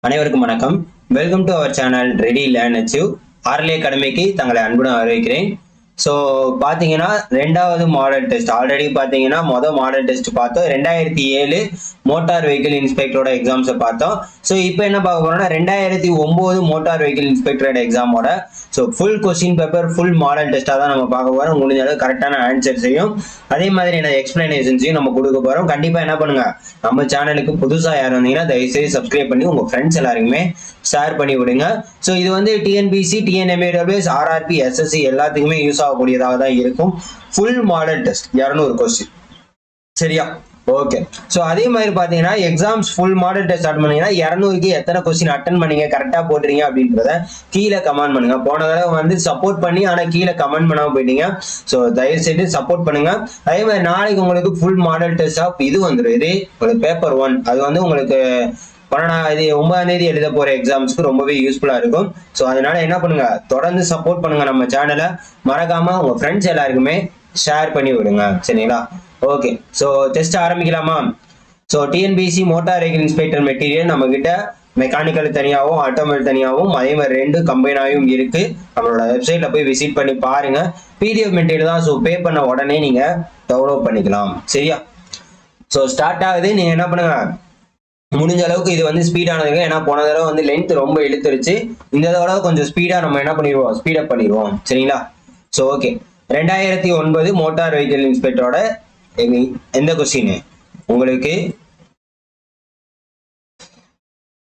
அனைவருக்கும் வணக்கம். Welcome to our channel ready learn achieve. RLAacademyக்கு தங்களை அன்புடன் வரவேற்கிறேன். ஸோ பார்த்தீங்கன்னா ரெண்டாவது மாடல் டெஸ்ட் ஆல்ரெடி பார்த்தீங்கன்னா மாடல் டெஸ்ட் பார்த்தோம். 2007 மோட்டார் வெஹிக்கிள் இன்ஸ்பெக்டரோட எக்ஸாம்ஸை பார்த்தோம். ஸோ இப்போ என்ன பார்க்க போறோம்னா 2009 மோட்டார் வெஹிக்கிள் இன்ஸ்பெக்டரோட எக்ஸாமோட so full question paper full model டெஸ்ட்டாக தான் நம்ம பார்க்க போகிறோம். முடிஞ்ச அளவு கரெக்டான ஆன்சர்ஸையும் அதே மாதிரி என்ன எக்ஸ்பிளனேஷன்ஸையும் நம்ம கொடுக்க போகிறோம். கண்டிப்பாக என்ன பண்ணுங்க, நம்ம சேனலுக்கு புதுசாக யார் வந்தீங்கன்னா தயவுசெய்து சப்ஸ்கிரைப் பண்ணி உங்கள் ஃப்ரெண்ட்ஸ் எல்லாருக்குமே ஷேர் பண்ணி விடுங்க. ஸோ இது வந்து TNPSC, TNMAWS, RRB, SSC எல்லாத்துக்குமே யூஸ் ஆகக்கூடியதாக தான் இருக்கும். Full model test 200 question. சரியா? ஓகே. ஸோ அதே மாதிரி பார்த்தீங்கன்னா exams full model test attend பண்ணீங்கன்னா 200க்கு எத்தனை கொஸ்டின் அட்டன் பண்ணீங்க, கரெக்டாக போட்டுறீங்க அப்படின்றத கீழே கமெண்ட் பண்ணுங்க. போன தடவை வந்து சப்போர்ட் பண்ணி ஆனால் கீழே கமெண்ட் பண்ணாமல் போயிட்டீங்க. ஸோ தயவு செய்து சப்போர்ட் பண்ணுங்க. அதே மாதிரி நாளைக்கு உங்களுக்கு ஃபுல் மாடல் டெஸ்ட் ஆஃப் இது வந்துடும். இது ஒரு பேப்பர் 1. அது வந்து உங்களுக்கு 9ஆம் தேதி எழுத போற எக்ஸாம்ஸ்க்கு ரொம்பவே யூஸ்ஃபுல்லா இருக்கும். ஸோ அதனால என்ன பண்ணுங்க, தொடர்ந்து சப்போர்ட் பண்ணுங்க நம்ம சேனலை. மறக்காம உங்க ஃப்ரெண்ட்ஸ் எல்லாருக்குமே ஷேர் பண்ணி விடுங்க. சரிங்களா? ஓகே. ஸோ டெஸ்ட் ஆரம்பிக்கலாமா? So TNPSC motor vehicle inspector material நம்ம கிட்ட மெக்கானிக்கல் தனியாகவும் ஆட்டோமொபைல் தனியாகவும் அதே மாதிரி 2 கம்பைனாகவும் இருக்கு. நம்மளோட வெப்சைட்ல போய் விசிட் பண்ணி பாருங்க. PDF மெட்டீரியல் தான். ஸோ பே பண்ண உடனே நீங்க டவுன்லோட் பண்ணிக்கலாம். சரியா? ஸோ ஸ்டார்ட் ஆகுது. நீங்க என்ன பண்ணுங்க, முடிஞ்ச அளவுக்கு இது வந்து ஸ்பீடானதுங்க. ஏன்னா போன தடவை வந்து லென்த் ரொம்ப இழுத்துருச்சு. இந்த தடவை கொஞ்சம் ஸ்பீடா நம்ம என்ன பண்ணிடுவோம், ஸ்பீடப் பண்ணிடுவோம். சரிங்களா? So okay. 2009 மோட்டார் வெஹிக்கிள் இன்ஸ்பெக்டரோட எந்த கொஸ்டின் உங்களுக்கு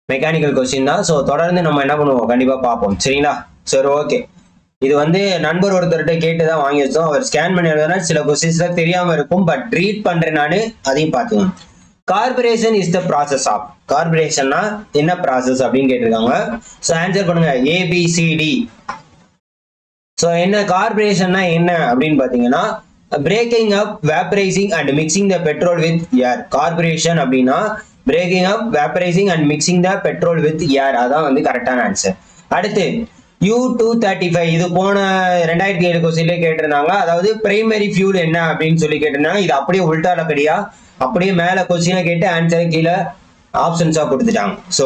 மெக்கானிக்கல் கொஸ்டின் தான். ஸோ தொடர்ந்து நம்ம என்ன பண்ணுவோம், கண்டிப்பா பார்ப்போம். சரிங்களா? சரி, ஓகே. இது வந்து நண்பர் ஒருத்தர்கிட்ட கேட்டுதான் வாங்கி வச்சோம். அவர் ஸ்கேன் பண்ணி எழுதுனா சில கொஸ்டின்ஸ் தான் தெரியாம இருக்கும். பட் ரீட் பண்றேன் நானு, அதையும் பார்த்துக்கோங்க. Carburetion is the process of. கார்பரேஷன்னா என்ன ப்ராசஸ் அப்படின்னு கேட்டிருக்காங்க. ஸோ ஆன்சர் பண்ணுங்க ABCD. ஸோ என்ன கார்பரேஷன்னா என்ன அப்படின்னு பார்த்தீங்கன்னா breaking up, vaporising and mixing the petrol with air. Carburetion அப்படின்னா breaking up, vaporising and mixing the petrol with air. அதான் வந்து கரெக்டான ஆன்சர். அடுத்து U235. இது போன 2007 கொஸ்டின்ல கேட்டிருந்தாங்க. அதாவது பிரைமரி ஃபியூல் என்ன அப்படின்னு சொல்லி கேட்டிருந்தாங்க. இது அப்படியே உல்டால கடியா அப்படியே மேல கொஸ்டினை கேட்டு ஆன்சரை கீழே ஆப்ஷன்ஸா கொடுத்துட்டாங்க. ஸோ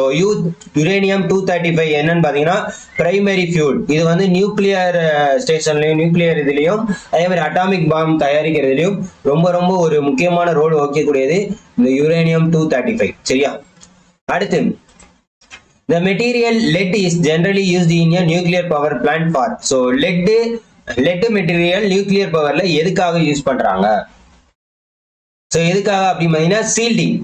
யுரேனியம் 235 என்னன்னு பாத்தீங்கன்னா பிரைமரி ஃபியூல். இது வந்து நியூக்ளியர் ஸ்டேஷன்லயும் நியூக்ளியர் இதுலயும் அதே மாதிரி அட்டாமிக் பாம் தயாரிக்கிறதுலயும் ரொம்ப ரொம்ப ஒரு முக்கியமான ரோல் வகிக்கக்கூடியது இந்த யுரேனியம் 235. சரியா? அடுத்து the material lead is generally used in a nuclear power plant for. so lead material nuclear powerல எதுக்காக யூஸ் பண்றாங்க? சோ எதுக்காக அப்படி பார்த்தீங்கன்னா சீல்டிங்,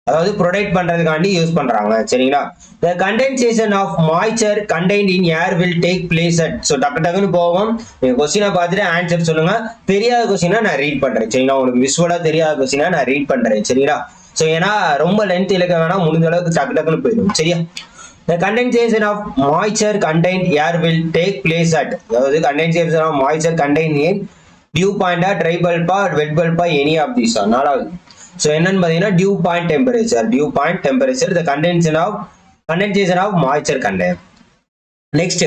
அதாவது ப்ரொடெக்ட் பண்றதுக்காண்டி யூஸ் பண்றாங்க. சரிங்களா? the condensation of moisture contained in air will take place at. So டக்குன்னு போவோம். நீங்க கொஸ்டினை பார்த்துட்டு ஆன்சர் சொல்லுங்க. தெரியாத கொஸ்டினா நான் ரீட் பண்றேன். சரிங்களா? உங்களுக்கு விஷுவலா தெரியாத கொஸ்டினா நான் ரீட் பண்றேன். சரிங்களா? சோ ஏன்னா ரொம்ப லென்த் இழுக்க வேணாம், முடிஞ்ச அளவுக்கு டக்குன்னு போயிடும். சரியா? the condensation of moisture contained air will take place at. அதாவது condensation of moisture contained in dew பாயிண்டா, ட்ரை பல்பா, வெட் பல்பா, எனி ஆஃப் தீஸ். நாலாவது ஸோ என்னன்னு பார்த்தீங்கன்னா dew point temperature. Dew point temperature the condensation of moisture content. Next,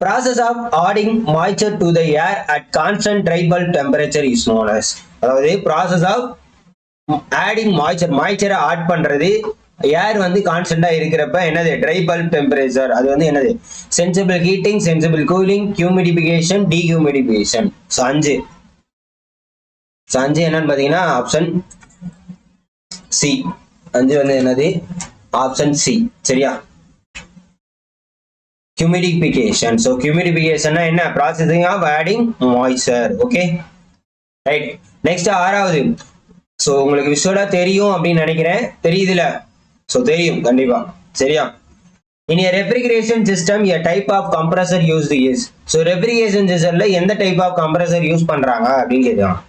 process of adding moisture to the air at constant dry bulb temperature is known as. அதாவது process of adding மாய்ச்சரை add பண்றது air வந்து கான்ஸ்டன்டா இருக்கிறப்ப என்னது, try bulb temperature. அது வந்து என்னது, sensible heating, sensible cooling, humidification, dehumidification. So 5 என்னன்னு பாத்தீங்கன்னா ஆப்ஷன் சி. 5 வந்து என்னது, ஆப்ஷன் சி. சரியா? ஹியூமிடிஃபிகேஷன். ஸோ ஹியூமிடிஃபிகேஷன்னா என்ன, processing of adding moisture. Okay, right. Next 6வது. ஸோ உங்களுக்கு விஷுவலா தெரியும் அப்படின்னு நினைக்கிறேன். தெரியுதுல? ஸோ தெரியும் கண்டிப்பா. சரியா? in a refrigeration system a type of compressor used is. so refrigeration systemல எந்த டைப் ஆஃப் கம்ப்ரஸர் யூஸ் பண்றாங்க அப்படின்னு கேட்கலாம்.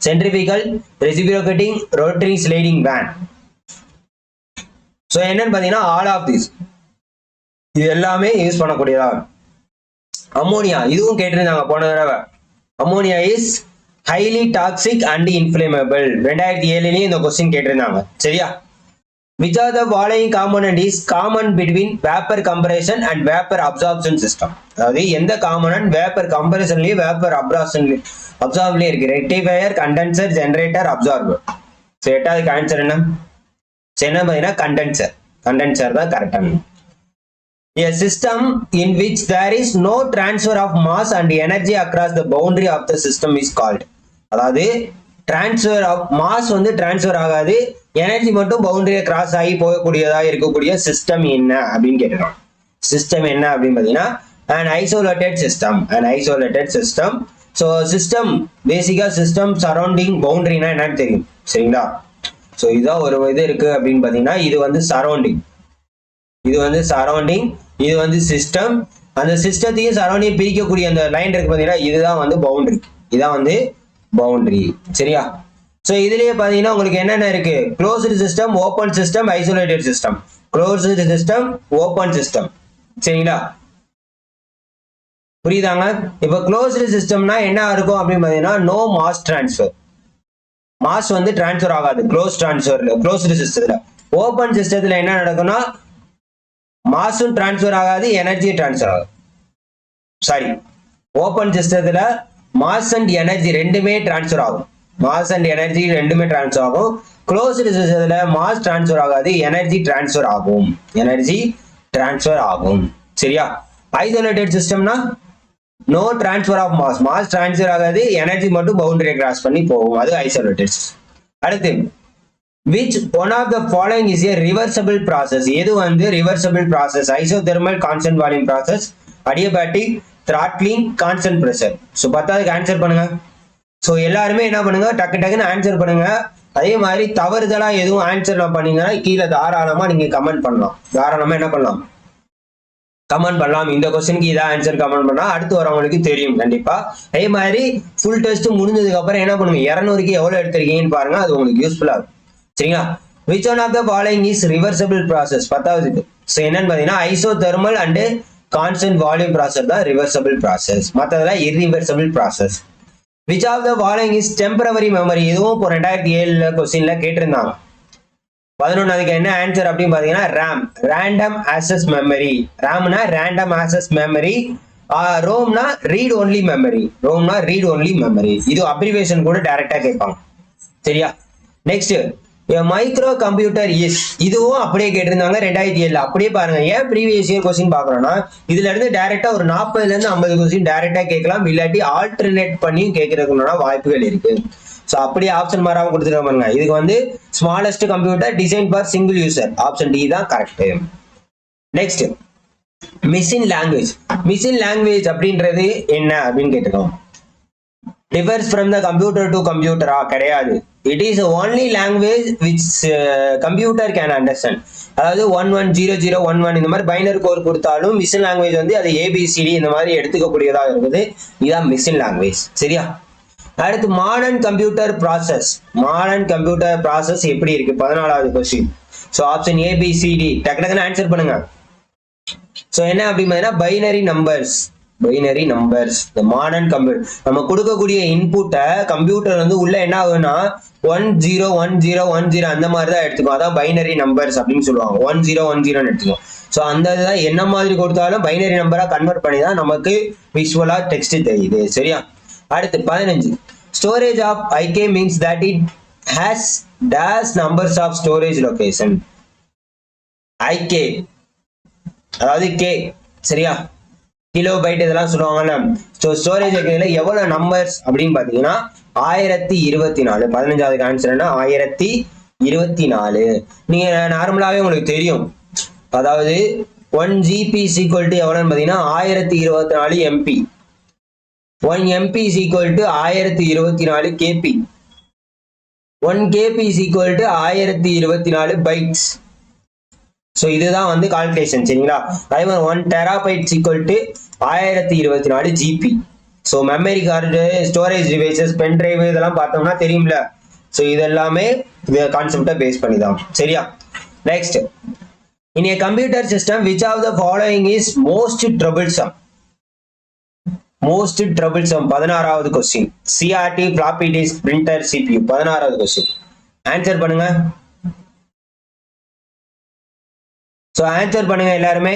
Centrifugal, reciprocating, rotary sliding van. So என்னன்னு பாத்தீங்கன்னா ஆல் ஆஃப் திஸ், இது எல்லாமே யூஸ் பண்ணக்கூடியதா. அமோனியா, இதுவும் கேட்டிருந்தாங்க போன தடவை. Ammonia is highly toxic and inflammable. 2007 இந்த கொஸ்டின் கேட்டிருந்தாங்க. சரியா? which of the following component is common between vapor compression and vapor absorption system. அதாவது எந்த காம்பனன்ட் வேப்பர் கம்ப்ரஷன்லயும் வேப்பர் அப்சார்ப்லயும் இருக்கு? Rectifier, condenser, generator, absorber. So 8வது ஆன்சர் என்ன? பார்த்தீங்கன்னா கண்டென்சர். condenser தான் கரெக்டான. A system in which there is no transfer of mass and energy across the boundary of the system is called. அதாவது transfer of mass வந்து transfer ஆகாது, energy மட்டும் பவுண்டரியை cross ஆகி போகக்கூடியதா இருக்கக்கூடிய சிஸ்டம் என்ன அப்படின்னு கேட்டுருக்கோம். சிஸ்டம் என்ன அப்படின்னு பார்த்தீங்கன்னா an isolated system. So system பேசிக்கா சிஸ்டம் சரௌண்டிங் பவுண்டரினா என்னன்னு தெரியும் சரிங்களா. ஸோ இதான் ஒரு இது இருக்கு அப்படின்னு பார்த்தீங்கன்னா இது வந்து சரௌண்டிங், இது வந்து சிஸ்டம். அந்த சிஸ்டத்தையும் சரௌண்டிங் பிரிக்கக்கூடிய அந்த லைன் இருக்கு பார்த்தீங்கன்னா இதுதான் வந்து பவுண்டரி, சரியா. ஸோ இதுலயே பார்த்தீங்கன்னா உங்களுக்கு என்னென்ன இருக்கு, closed system, open system, isolated system. Closed system, open system, சரிங்களா, புரியுதாங்க. இப்போ க்ளோஸ்டு சிஸ்டம்னா என்ன இருக்கும் அப்படின்னு பார்த்தீங்கன்னா நோ மாஸ் டிரான்ஸ்ஃபர், மாஸ் வந்து டிரான்ஸ்ஃபர் ஆகாது க்ளோஸ்டு சிஸ்டத்துல. ஓப்பன் சிஸ்டத்துல என்ன நடக்கும்னா மாஸும் டிரான்ஸ்ஃபர் ஆகாது, எனர்ஜியும் டிரான்ஸ்ஃபர் ஆகாது. சாரி, ஓப்பன் சிஸ்டத்துல மாஸ் அண்ட் எனர்ஜி ரெண்டுமே டிரான்ஸ்ஃபர் ஆகும், க்ளோஸ்டு சிஸ்டத்துல மாஸ் டிரான்ஸ்ஃபர் ஆகாது, எனர்ஜி டிரான்ஸ்ஃபர் ஆகும், சரியா. ஐசோலேட்டட் சிஸ்டம்னா no transfer of mass transfer ஆகாது, எனர்ஜி மட்டும் பவுண்டரியை கிராஸ் பண்ணி போகும், அது ஐசோலேட்டட் சிஸ்டம். அடுத்து which one of the following is a reversible process? எது வந்து reversible process? Isothermal constant volume process, adiabatic, throttling, constant pressure. So பத்தாவதுக்கு ஆன்சர் பண்ணுங்க. ஸோ எல்லாருமே என்ன பண்ணுங்க, டக்குன்னு ஆன்சர் பண்ணுங்க. அதே மாதிரி தவறுதலா எதுவும் ஆன்சர் பண்ணீங்கன்னா கீழே தாராளமா நீங்க கமெண்ட் பண்ணலாம். இந்த கொஸ்டினுக்கு இதான் ஆன்சர் கமெண்ட் பண்ணா அடுத்து வரவங்களுக்கு தெரியும் கண்டிப்பா. அதே மாதிரி ஃபுல் டெஸ்ட் முடிஞ்சதுக்கு அப்புறம் என்ன பண்ணுங்க, 200க்கு எவ்வளவு எடுத்திருக்கீங்கன்னு பாருங்க, அது உங்களுக்கு யூஸ்ஃபுல்லா இருக்கும், சரிங்களா. which one of the following is reversible process? பத்தாவதுக்கு ஸோ என்னன்னு பார்த்தீங்கன்னா isothermal and constant volume process தான் ரிவர்சபிள் ப்ராசஸ், மற்றதெல்லாம் irreversible process. which of the following is temporary memory? இதுவும் இப்போ 2007 கொஸ்டின்ல கேட்டிருந்தாங்க. 11க்கு என்ன ஆன்சர் அப்படின்னு பார்த்தீங்கன்னா RAM, random access memory. ராம்னா random access memory, ரோம்னா ரீட் ஒன்லி மெமரி. இது அப்ரிவேஷன் கூட டைரக்டா கேட்பாங்க, சரியா. நெக்ஸ்ட் மைக்ரோ கம்ப்யூட்டர் இஸ், இதுவும் அப்படியே கேட்டிருந்தாங்க 2007. அப்படியே பாருங்க, ஏன் ப்ரீவியஸ் இயர் கொஸ்டின் பாக்குறோம்னா இதுல இருந்து டைரக்டா ஒரு 40ல இருந்து 50 கொஸ்டின் டைரக்டா கேட்கலாம், இல்லாட்டி ஆல்டர்னேட் பண்ணியும் கேட்கறதுக்குன்னா வாய்ப்புகள் இருக்கு. ஸோ அப்படியே ஆப்ஷன் மாறாம கொடுத்துருக்க பாருங்க. இதுக்கு வந்து smallest computer design for single user, option D தான் கரெக்ட். நெக்ஸ்ட் மிஷின் லாங்குவேஜ் அப்படின்றது என்ன அப்படின்னு கேட்டிருக்கோம். differs from the computer to computer கிடையாது. It is the only language which computer can understand. அதாவது 110011 இந்த மாதிரி பைனரி கோட் கொடுத்தாலும் மிஷின் லாங்குவேஜ் வந்து அது ABCD இந்த மாதிரி எடுத்துக்கக்கூடியதா இருக்குது. இதுதான் மிஷின் லாங்குவேஜ், சரியா. அடுத்து மாடர்ன் கம்ப்யூட்டர் ப்ராசஸ் எப்படி இருக்கு, 14வது கொஸ்டின். ஸோ ஆப்ஷன் ABCD டக்குன்னு ஆன்சர் பண்ணுங்க. ஸோ என்ன அப்படின்னா பைனரி நம்பர்ஸ், இந்த மாடர்ன் கம்ப்யூட்டர் நம்ம கொடுக்கக்கூடிய இன்புட்டை கம்ப்யூட்டர் வந்து உள்ள என்ன ஆகுதுன்னா 101010 அந்த மாதிரி தான் எடுத்துக்கும், அதான் பைனரி நம்பர்ஸ் அப்படின்னு சொல்லுவாங்க. 1010 எடுத்துக்கும். ஸோ அந்த இதுதான் என்ன மாதிரி கொடுத்தாலும் பைனரி நம்பரா கன்வெர்ட் பண்ணி தான் நமக்கு விஷுவலா டெக்ஸ்ட் தெரியுது, சரியா. அடுத்து 15 storage of IK means that it has dash numbers of storage location. IK அதாவது K, சரியா, கிலோ பைட் இதெல்லாம் சொல்லுவாங்கல்ல. ஸோ ஸ்டோரேஜ் வைக்கிறதுல எவ்வளவு நம்பர்ஸ் அப்படின்னு பார்த்தீங்கன்னா 1024. 15வது ஆன்சர்னா 1024. நீங்க நார்மலாவே உங்களுக்கு தெரியும், அதாவது 1 GB is equal to எவ்வளவுன்னு பார்த்தீங்கன்னா 1024 MB. 1 MB is equal to 1024 KB. 1 KB is equal to 1024 bytes. So இதுதான் வந்து கால்குலேஷன், சரிங்களா. அதே மாதிரி 1 TB equal to 1024 GB. So memory card, storage devices, pen drive இதெல்லாம் பார்த்தோம்னா தெரியும்ல. ஸோ இதெல்லாமே கான்செப்டை பேஸ் பண்ணி தான், சரியா. Next, in a computer system which of the following is most troublesome? 16வது question. CRT, floppy disk, printer, CPU. 16வது கொஸ்டின் ஆன்சர் பண்ணுங்க. ஸோ ஆன்சர் பண்ணுங்க எல்லாருமே.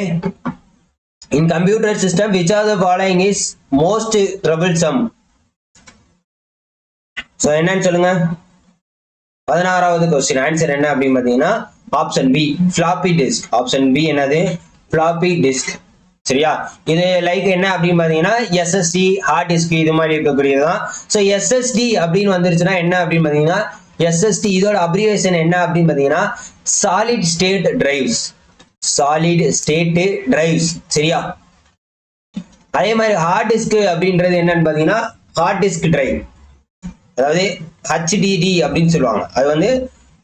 In computer system which of the following is most troublesome? ஸோ என்னன்னு சொல்லுங்க. 16வது கொஸ்டின் ஆன்சர் என்ன அப்படின்னு பார்த்தீங்கன்னா option B floppy disk. Option B என்னது? Floppy disk. சரியா? இது லைக் என்ன அப்படின்னு பாத்தீங்கன்னா எஸ்எஸ்டி ஹார்ட் டிஸ்க் இது மாதிரி இருக்கக்கூடியதுதான். ஸோ எஸ்எஸ்டி அப்படின்னு வந்துருச்சுன்னா என்ன அப்படின்னு பாத்தீங்கன்னா எஸ்எஸ்டி இதோட அப்ரிவேஷன் என்ன அப்படின்னு பாத்தீங்கன்னா solid state drives. Solid state drives. சரியா? அதே மாதிரி ஹார்ட் டிஸ்க் அப்படின்றது என்னன்னு பாத்தீங்கன்னா ஹார்ட் டிஸ்க் டிரைவ், அதாவது ஹெச்டிடி அப்படின்னு சொல்லுவாங்க. அது வந்து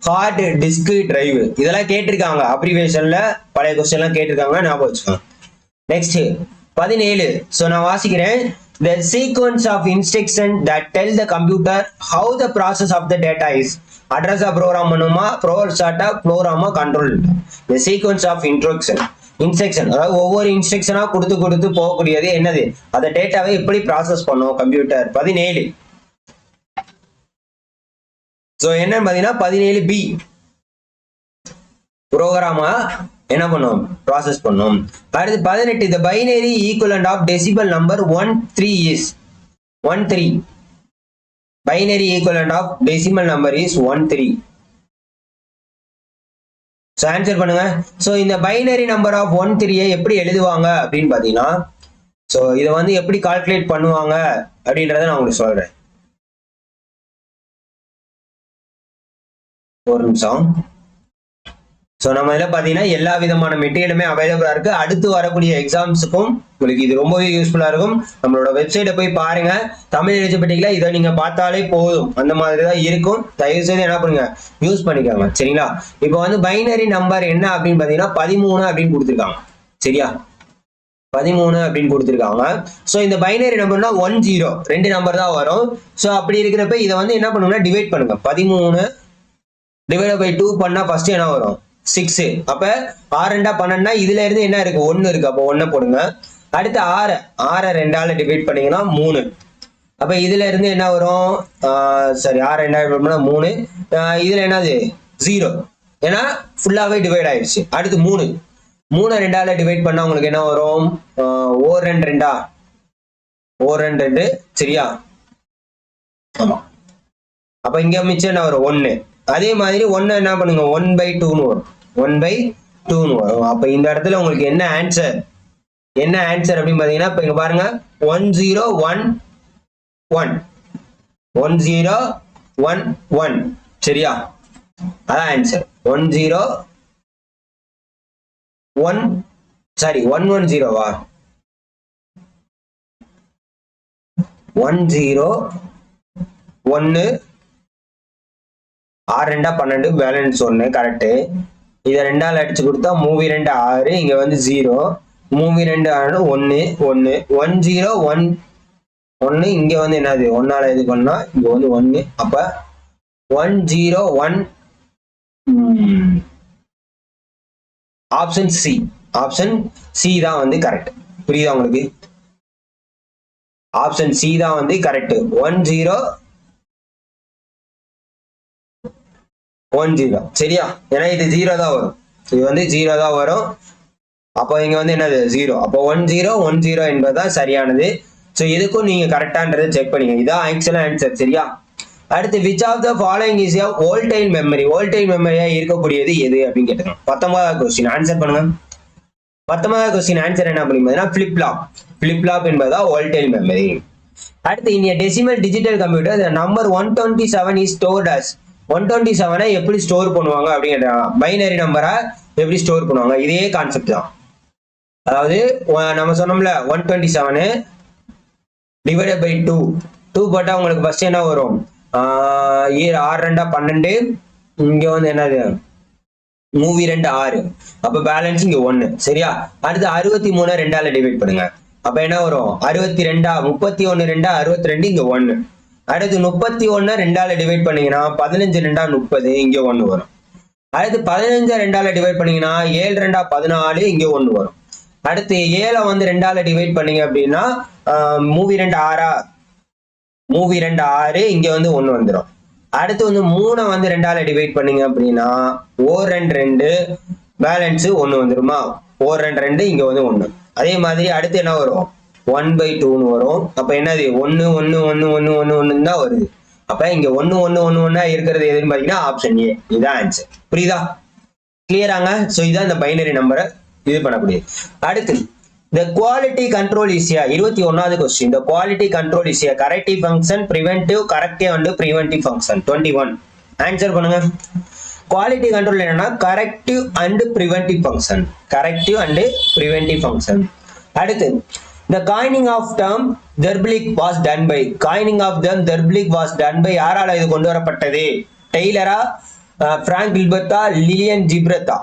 ஹார்ட் டிஸ்க் டிரைவ். இதெல்லாம் கேட்டிருக்காங்க அப்ரிவேஷன்ல, பழைய கொஸ்டின் எல்லாம் கேட்டிருக்காங்க, ஞாபகம் வச்சுக்கோங்க. நெக்ஸ்ட் 17. ஸோ நான் வாசிக்கிறேன். The sequence of instruction that tell the computer how the process of the data is. Address program பண்ணுமா, ப்ரோசாட்டா ப்ரோக்ராமா, control. The sequence of instruction அதாவது ஒவ்வொரு இன்ஸ்ட்ரக்ஷனா கொடுத்து போகக்கூடியது என்னது? அந்த டேட்டாவை எப்படி ப்ராசஸ் பண்ணும் கம்ப்யூட்டர். 17. ஸோ என்னன்னு பாத்தீங்கன்னா 17B ப்ரோக்ராமா என்ன பண்ணும்? ப்ராசஸ் பண்ணும். அடுத்து 18. The binary equivalent of decimal number 13 is 13. Binary equivalent of decimal number is 13. So answer பண்ணுங்க. ஸோ இந்த பைனரி நம்பர் ஆஃப் 13 எப்படி எழுதுவாங்க அப்படின்னு பாத்தீங்கன்னா, ஸோ இதை வந்து எப்படி கால்குலேட் பண்ணுவாங்க அப்படின்றத நான் உங்களுக்கு சொல்றேன். ஒரு நிமிஷம். ஸோ நம்ம இதில் பார்த்தீங்கன்னா எல்லா விதமான மெட்டீரியலுமே அவைலபிளா இருக்கு. அடுத்து வரக்கூடிய எக்ஸாம்ஸுக்கும் உங்களுக்கு இது ரொம்பவே யூஸ்ஃபுல்லா இருக்கும். நம்மளோட வெப்சைட்டை போய் பாருங்க. தமிழ் எலிஜிபிலிட்டியில இதை நீங்க பார்த்தாலே போதும், அந்த மாதிரி தான் இருக்கும். தயவு செய்து என்ன பண்ணுங்க, யூஸ் பண்ணிக்கோங்க. சரிங்களா? இப்போ வந்து பைனரி நம்பர் என்ன அப்படின்னு பார்த்தீங்கன்னா 13 அப்படின்னு கொடுத்துருக்காங்க. சரியா? 13 அப்படின்னு கொடுத்துருக்காங்க. ஸோ இந்த பைனரி நம்பர்னா 10 2 நம்பர் தான் வரும். ஸோ அப்படி இருக்கிறப்ப இதை வந்து என்ன பண்ணுங்கன்னா டிவைட் பண்ணுங்க. 13 டிவைட் பை 2 பண்ணா ஃபர்ஸ்ட் என்ன வரும்? 6. அப்ப 6 2 12 இதுல இருந்து என்ன இருக்கு? 1 இருக்கு. அப்போ 1 போடுங்க. அடுத்து 6 2ஆல டிவைட் பண்ணீங்கன்னா 3. அப்ப இதுல இருந்து என்ன வரும்? சரி 6 2 பண்ணா 3. இதுல என்னது? 0. ஏன்னா ஃபுல்லாவே டிவைட் ஆயிடுச்சு. அடுத்து 3 2ஆல டிவைட் பண்ணா உங்களுக்கு என்ன வரும்? 1 2 2. சரியா? ஆமா. அப்ப இங்க மிச்சம் என்ன வரும்? 1. அதே மாதிரி 1 என்ன பண்ணுங்க? 1/2 வரும். 1/2 வரும். அப்ப இந்த இடத்துல உங்களுக்கு என்ன ஆன்சர் அப்படின்னு பாத்தீங்கன்னா, இப்ப இங்க பாருங்க 1011 1011. சரியா? அதான் ஆன்சர். 110வா? 101 6 2 12 balance 1 correct. இதை 2ஆல அடிச்சு கொடுத்தா 3 2 6. இங்க வந்து 0. 3 2 6 1 1 1011. இங்க வந்து என்னது? 1ஆல இது பண்ணா இங்க வந்து 1. அப்ப 101. ஆப்ஷன் சி தான் வந்து கரெக்ட். புரியுதா உங்களுக்கு? ஆப்ஷன் சி தான் வந்து கரெக்ட். 1010. சரியா? ஏன்னா இது 0 தான் வரும். இது வந்து 0 தான் வரும். அப்போ இங்க வந்து என்னது? 0. அப்போ 1010 என்பதுதான் சரியானது. ஸோ இதுக்கும் நீங்க கரெக்டான்றதை செக் பண்ணிங்க. இதான் ஆக்சுவலா ஆன்சர். சரியா? அடுத்து which of the following is a volatile memory? volatile memory-யா இருக்கக்கூடியது எது அப்படின்னு கேட்டுருக்கோம். 19வது கொஸ்டின் ஆன்சர் பண்ணுங்க. 19வது கொஸ்டின் ஆன்சர் என்ன அப்படின்னா flip flop என்பதா volatile memory. அடுத்து in a decimal digital computer the number 127 is stored as. 127 எப்படி ஸ்டோர் பண்ணுவாங்க அப்படின்னு கேட்டாங்க. பைனரி நம்பரா எப்படி ஸ்டோர் பண்ணுவாங்க? இதே கான்செப்ட் தான். அதாவது நம்ம சொன்னோம்ல 127 டிவைடட் பை 2 போட்டா உங்களுக்கு ஃபர்ஸ்ட் என்ன வரும்? 6 2 12. இங்க வந்து என்னது? 3 2 6. அப்ப பேலன்ஸ் இங்க 1. சரியா? அடுத்து 63 2ஆல டிவைட் பண்ணுங்க. அப்ப என்ன வரும்? 62 31 2 62. இங்க 1. அடுத்து 31 2ஆல டிவைட் பண்ணீங்கன்னா 15 2 30. இங்க 1 வரும். அடுத்து 15 2ஆல டிவைட் பண்ணீங்கன்னா 7 2 14. இங்க 1 வரும். அடுத்து 7 வந்து 2ஆல டிவைட் பண்ணீங்க அப்படின்னா 3 2 6. இங்க வந்து 1 வந்துடும். அடுத்து வந்து 3 வந்து 2ஆல டிவைட் பண்ணீங்க அப்படின்னா 4 2 பேலன்ஸ் 1 வந்துருமா? 4 2 இங்க வந்து 1. அதே மாதிரி அடுத்து என்ன வரும்? 1/2 வரும். அப்ப என்னது? 1 1 1 1 1 1 தான் வருது. அப்ப இங்க 1 1 1 1 இருக்கிறது எதுன்னு பாத்தீங்கன்னா ஆப்ஷன் ஏ. இதுதான் ஆன்சர். புரியுதா? கிளியராங்க? சோ இதான் இந்த பைனரி நம்பரை இது பண்ணக்கூடிய. அடுத்து the quality control is a 21வது question. the quality control is a corrective function, preventive, corrective and preventive function. 21 answer பண்ணுங்க. குவாலிட்டி கண்ட்ரோல் என்னன்னா corrective and preventive function. Corrective and preventive function. அடுத்து the coining of term Thermodynamics was done by. coining of term Thermodynamics was done by யாரால இது கொண்டு வரப்பட்டது? டெய்லரா, prank கில்பர்ட்டா, Lillian ஜிப்ரத்தா?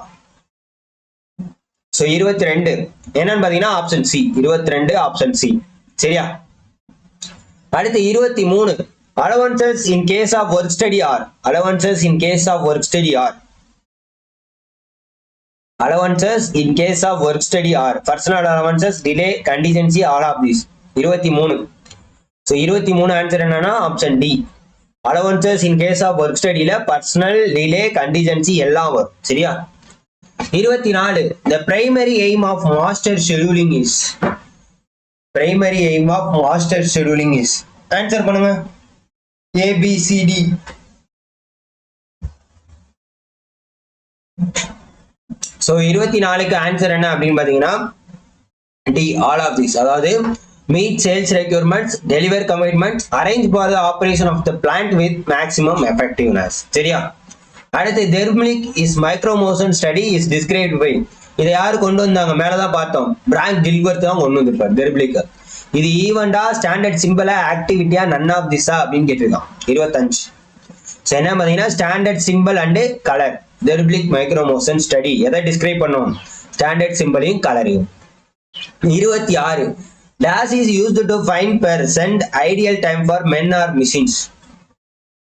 So 22 என்னன்னு பாத்தீங்கன்னா option C. 22 option C. சரியா? அடுத்து 23 allowances in case of work study are. allowances in case of work study are. allowances in case of work study are personal allowances, delay, contingency, all of these. 23. so 23 answer என்னன்னா option D. allowances in case of work study ல personal, delay, contingency எல்லாம் வரும். சரியா? 24 the primary aim of master scheduling is. primary aim of master scheduling is. Answer பண்ணுங்க. A B C D. so 24க்கு answer என்ன அப்படின்னு பாத்தீங்கன்னா D, all of these. அதாவது meet sales requirements, deliver commitments, arrange for the operation of the plant with maximum effectiveness. சரியா? அடுத்து Thermodynamics is micro motion study is described by. இதை யாரு கொண்டு வந்தாங்க? மேலதான் பார்த்தோம், பிராங்க் கில்பர்ட் தான் கொண்டு வந்திருப்பார் Thermodynamics. இது ஈவெண்டா, ஸ்டாண்டர்ட் சிம்பிளா, ஆக்டிவிட்டியா, நன் ஆஃப் திஸா அப்படின்னு கேட்டிருக்கான். 25. சோ என்ன பாத்தீங்கன்னா standard simple and colour. Thermodynamics micro motion study எதை டிஸ்கிரைப் பண்ணும்? Standard சிம்பிளையும் கலரையும். 26 dash is used to find percent ideal time for men or machines.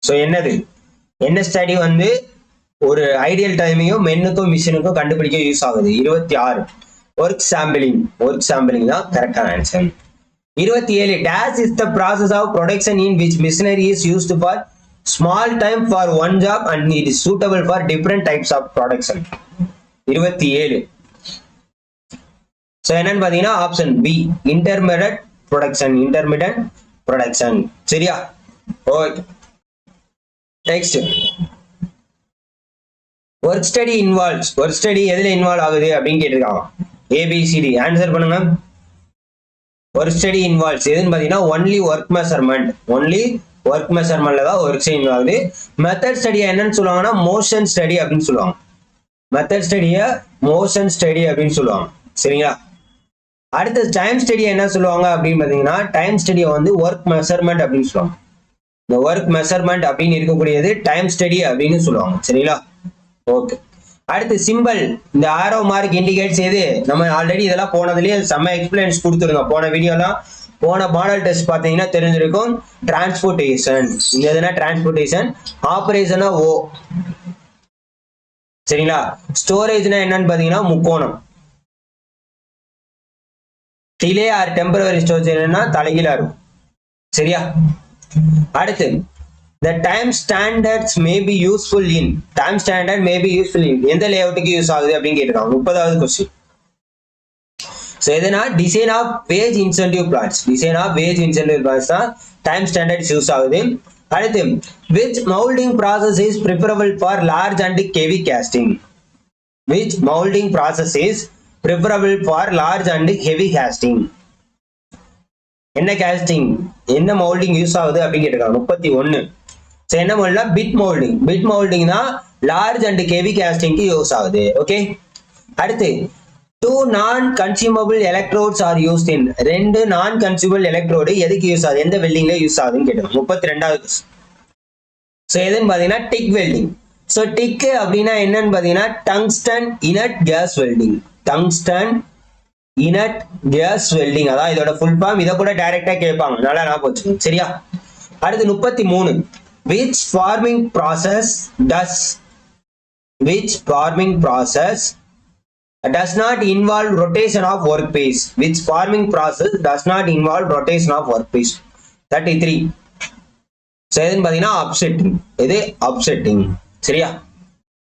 So என்னது? என்ன ஸ்டடி வந்து ஒரு ஐடியல் டைமையும் மென்னுக்கும் மிஷினுக்கும் கண்டுபிடிக்க யூஸ் ஆகுது. 26 ஒர்க் சாம்பிளிங். ஒர்க் சாம்பிளிங் தான் கரெக்டான answer. 27 dash is the process of production in which machinery is used for small time for one job and it is suitable for different types of production. 27 so என்னன்னு பாத்தீங்கன்னா option B, intermittent production. intermittent production. சரியா? Okay. Next work study involves. Work study எதுல involve ஆகுது அப்படின்னு கேட்டிருக்காங்க. ABCD answer பண்ணுங்க. Work study involves எதுன்னு பாத்தீங்கன்னா only work measurement. Only work மெஷர்மெண்ட்ல தான் ஒர்க் ஸ்டடி இன்வால்வ் ஆகுது. மெத்தட் ஸ்டடியை என்னன்னு சொல்லுவாங்கன்னா மோஷன் ஸ்டடி அப்படின்னு சொல்லுவாங்க. மெத்தட் ஸ்டடியை மோஷன் ஸ்டடி அப்படின்னு சொல்லுவாங்க. சரிங்களா? அடுத்து டைம் ஸ்டடியை என்ன சொல்லுவாங்க அப்படின்னு பாத்தீங்கன்னா டைம் ஸ்டடியை வந்து ஒர்க் மெஷர்மெண்ட் அப்படின்னு சொல்லுவாங்க. இந்த ஒர்க் மெஷர்மெண்ட் அப்படின்னு இருக்கக்கூடியது டைம் ஸ்டடி அப்படின்னு சொல்லுவாங்க. சரிங்களா? ஓகே. அடுத்து சிம்பிள். இந்த ஆரோ மார்க் இண்டிகேட்ஸ் எது? நம்ம ஆல்ரெடி இதெல்லாம் போனதுலயே செம்ம எக்ஸ்பிளைன்ஸ் கொடுத்துருங்க. போன வீடியோலாம், போன மாடல் டெஸ்ட் பார்த்தீங்கன்னா தெரிஞ்சிருக்கும். டிரான்ஸ்போர்டேஷன். இங்க எதுனா டிரான்ஸ்போர்டேஷன், ஆபரேஷனா ஓ. சரிங்களா? ஸ்டோரேஜ்னா என்னன்னு பாத்தீங்கன்னா முக்கோணம். டிலே ஆர் டெம்பரவரி ஸ்டோரேஜ் என்னன்னா தலைகீழா இருக்கும். சரியா? அடுத்து the time standards may be useful in. time standard may be useful in எந்த லேஅவுட்டுக்கு யூஸ் ஆகுது அப்படின்னு கேட்டிருக்காங்க. 30வது क्वेश्चन. சோ எதுனா design of wage incentive plans. Design of wage incentive plans தான் டைம் ஸ்டாண்டர்ட்ஸ் யூஸ் ஆகுது. அடுத்து which molding process is preferable for large and heavy casting. which molding process is preferable for large and heavy casting. என்ன casting, என்ன molding use ஆகுது அப்படின்னு கேட்டிருக்காங்க. 31. So என்ன மோல்ட்னா bit moulding. Bit moulding தான் large and heavy காஸ்டிங்க்கு use ஆகுது. Okay. அடுத்து two non consumable electrodes are used in. ரெண்டு நான் கன்சூமபிள் எலக்ட்ரோடு எதுக்கு யூஸ் ஆகுது? எந்த வெல்டிங்ல யூஸ் ஆகுதுன்னு கேட்டோம். 32வது. சோ எதுன்னு பாத்தீங்கன்னா டிக் வெல்டிங். சோ டிக் அப்படின்னா என்னன்னு பாத்தீங்கன்னா tungsten inert gas welding. Tungsten inert gas welding அதான் இதோட ஃபுல் ஃபார்ம். இதை கூட டைரக்டா கேட்பாங்க, நல்லா ஞாபகம் வச்சுக்கோங்க. சரியா? அடுத்து 33 which forming process does not involve rotation of workpiece. which forming process does not involve rotation of workpiece. 33 so எதுன்னு பாத்தீங்கன்னா அப்செட்டிங். இது அப்செட்டிங். சரியா?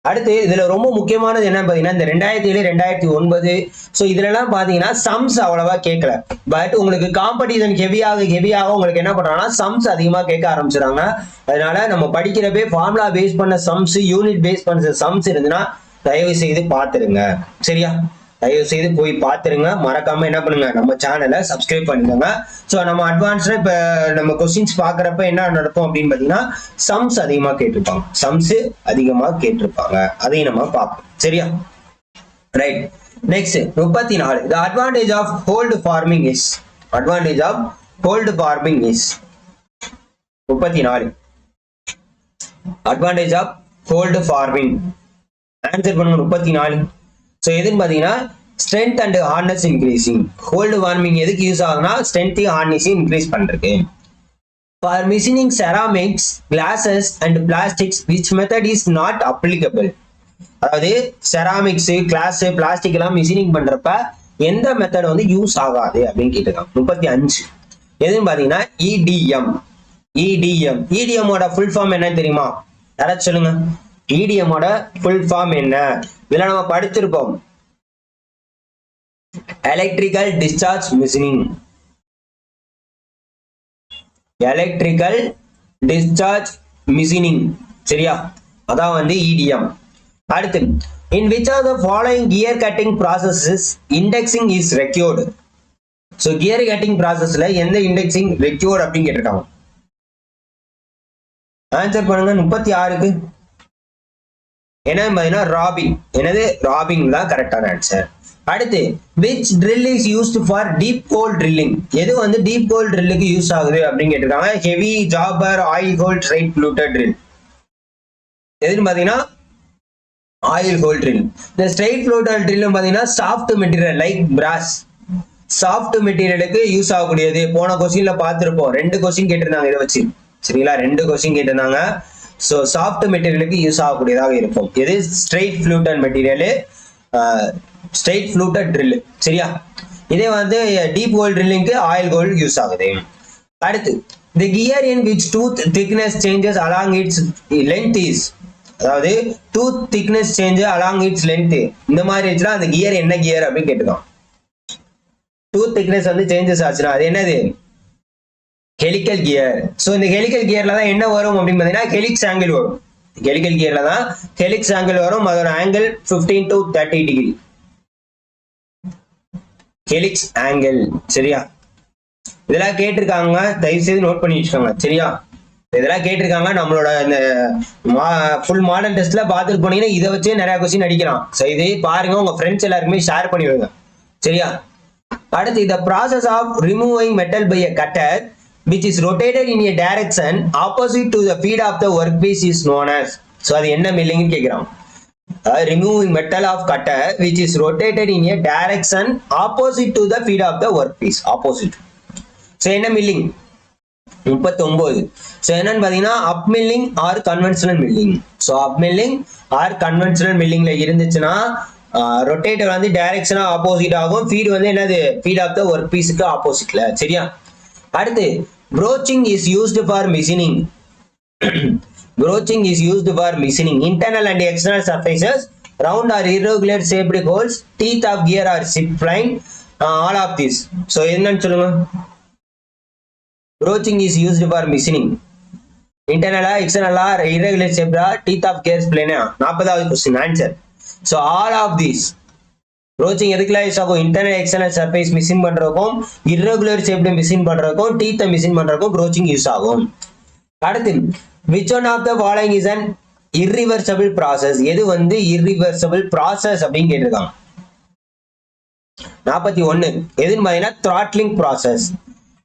அடுத்து இதுல ரொம்ப முக்கியமானது என்ன பாத்தீங்கன்னா இந்த 2007 2009 சோ இதுல எல்லாம் பாத்தீங்கன்னா சம்ஸ் அவ்வளவா கேட்கல. பட் உங்களுக்கு காம்படிஷன் ஹெவியாக உங்களுக்கு என்ன பண்றாங்கன்னா சம்ஸ் அதிகமா கேட்க ஆரம்பிச்சிடாங்க. அதனால நம்ம படிக்கிறப்பே ஃபார்முலா பேஸ் பண்ண சம்ஸ், யூனிட் பேஸ் பண்ண சம்ஸ் இருந்துன்னா தயவு செய்து பார்த்துருங்க. சரியா? தயவு செய்து போய் பார்த்துருங்க. மறக்காம என்ன பண்ணுங்க, நம்ம சேனலை சப்ஸ்கிரைப் பண்ணிக்கோங்க. ஸோ நம்ம அட்வான்ஸ்டா இப்ப நம்ம கொஸ்டின்ஸ் பாக்குறப்ப என்ன நடக்கும் அப்படின்னு பாத்தீங்கன்னா, சம்ஸ் அதிகமா கேட்டிருப்பாங்க. சம்ஸ் அதிகமா கேட்டிருப்பாங்க, அதையும் நம்ம பார்ப்போம். சரியா? Right. Next 34. The advantage of hold farming is. Advantage of hold farming is. 34. Advantage of hold farming. Answer பண்ணுங்க 34. ஸோ எதுன்னு பாத்தீங்கன்னா, strength and hardness increasing. Hold warming எதுக்கு யூஸ் ஆகுனா, ஸ்ட்ரென்த் ஹார்ட்னஸையும் இன்க்ரீஸ் பண்றதுக்கு. For machining ceramics, classes and plastics which method is not applicable. அதாவது ceramics, class, plastic எல்லாம் machining பண்றப்ப எந்த மெத்தட் வந்து யூஸ் ஆகாது அப்படின்னு கேட்டிருக்காங்க. 35. எதுன்னு பாத்தீங்கன்னா இடிஎம். இடிஎம் இடிஎம்மோட ஃபுல் ஃபார்ம் என்ன தெரியுமா? யாராச்சும் சொல்லுங்க. இடிஎம்மோட ஃபுல் ஃபார்ம் என்ன? இதெல்லாம் நம்ம படிச்சிருப்போம். Electrical discharge machining. Electrical discharge machining. சரியா? அதான் வந்து இடிஎம். அடுத்து, in which of the following gear cutting processes indexing is required? So gear cutting processல எந்த indexing required அப்படின்னு கேட்டிருக்காங்க. ஆன்சர் பண்ணுங்க 36க்கு. என்னன்னு பாத்தீங்கன்னா ராபிங். என்னது? ராபிங் தான் கரெக்டான ஆன்சர். அடுத்து, which drill is used for deep hole drilling? எது வந்து deep hole drillக்கு யூஸ் ஆகுது அப்படின்னு கேட்டிருக்காங்க. heavy jobber, oil hole, straight fluted drill. எதுன்னு பாத்தீங்கன்னா oil hole drill. இந்த straight fluted drill பாத்தீங்கன்னா soft material like brass. soft materialக்கு யூஸ் ஆகக்கூடியது. போன கொஸ்டின்ல பார்த்திருப்போம். 2 கொஸ்டின் கேட்டிருந்தாங்க இதை வச்சு. சரிங்களா? 2 கொஸ்டின் கேட்டிருந்தாங்க. ஸோ சாஃப்ட் மெட்டீரியலுக்கு யூஸ் ஆகக்கூடியதாக இருக்கும். எது? Straight fluted material, straight fluted drill. சரியா? இதே வந்து டீப் ஹோல் ட்ரில்லிங்க்கு ஆயில் ஹோல் யூஸ் ஆகுது. அடுத்து, the gear in which tooth thickness changes along its length is. அதாவது tooth thickness change along its length. இந்த மாதிரி இருந்துச்சுன்னா அந்த கியர் என்ன கியர் அப்படின்னு கேட்டுக்கோம். டூத் திக்னஸ் வந்து சேஞ்சஸ் ஆச்சுன்னா அது என்னது? Helical gear. ஸோ இந்த ஹெலிக்கல் கியர்ல தான் என்ன வரும் அப்படின்னு பாத்தீங்கன்னா ஹெலிக்ஸ் ஆங்கிள் வரும். ஹெலிக்கல் கியர்ல தான் ஹெலிக்ஸ் ஆங்கிள் வரும். அதோட angle 15 to 30 degree. Helix angle. சரியா? இதெல்லாம் கேட்டிருக்காங்க, தயவு செய்து நோட் பண்ணி வச்சுக்கோங்க. சரியா? இதெல்லாம் கேட்டிருக்காங்க. நம்மளோட இந்த ஃபுல் மாடர்ன் டெஸ்ட்ல பார்த்துட்டு போனீங்கன்னா இதை வச்சே நிறைய கொஸ்டின் அடிக்கலாம். ஸோ இதை பாருங்க, உங்க ஃப்ரெண்ட்ஸ் எல்லாருக்குமே ஷேர் பண்ணி விடுங்க. சரியா? அடுத்து, the process of removing metal by a cutter which is rotated in a direction opposite to the feed of the workpiece is known as. So அது என்ன milling ன்னு கேக்குறாங்க. Removing metal of cutter which is rotated in a direction opposite to the feed of the workpiece. Opposite. So என்ன milling? 39. So என்னன்னு பாத்தீங்கன்னா up milling or conventional milling. So up milling or conventional millingல இருந்துச்சுன்னா rotator வந்து டைரக்ஷனா opposite ஆகும். Feet வந்து என்னது? Feet of the work பீஸுக்கு ஆப்போசிட்ல. சரியா? அடுத்து, broaching is used for machining. Broaching is used for machining internal and external surfaces, round or irregular shaped holes, teeth of gear or ship plane, all of this. So என்னன்னு சொல்லுங்க. Broaching is used for machining. Internal, external, irregular shaped, teeth of gear plane. 40வது question answer. So all of these broaching எதுக்குலாம் use ஆகும்? Internal external surface machine பண்றதுக்கும், irregular shaped machine பண்றதுக்கும், teeth machine பண்றதுக்கும் broaching use ஆகும். அடுத்து, which one of the following is an irreversible process? எது வந்து irreversible process அப்படின்னு கேட்டிருக்காங்க. 41. எதுன்னு பாத்தீங்கன்னா throttling process.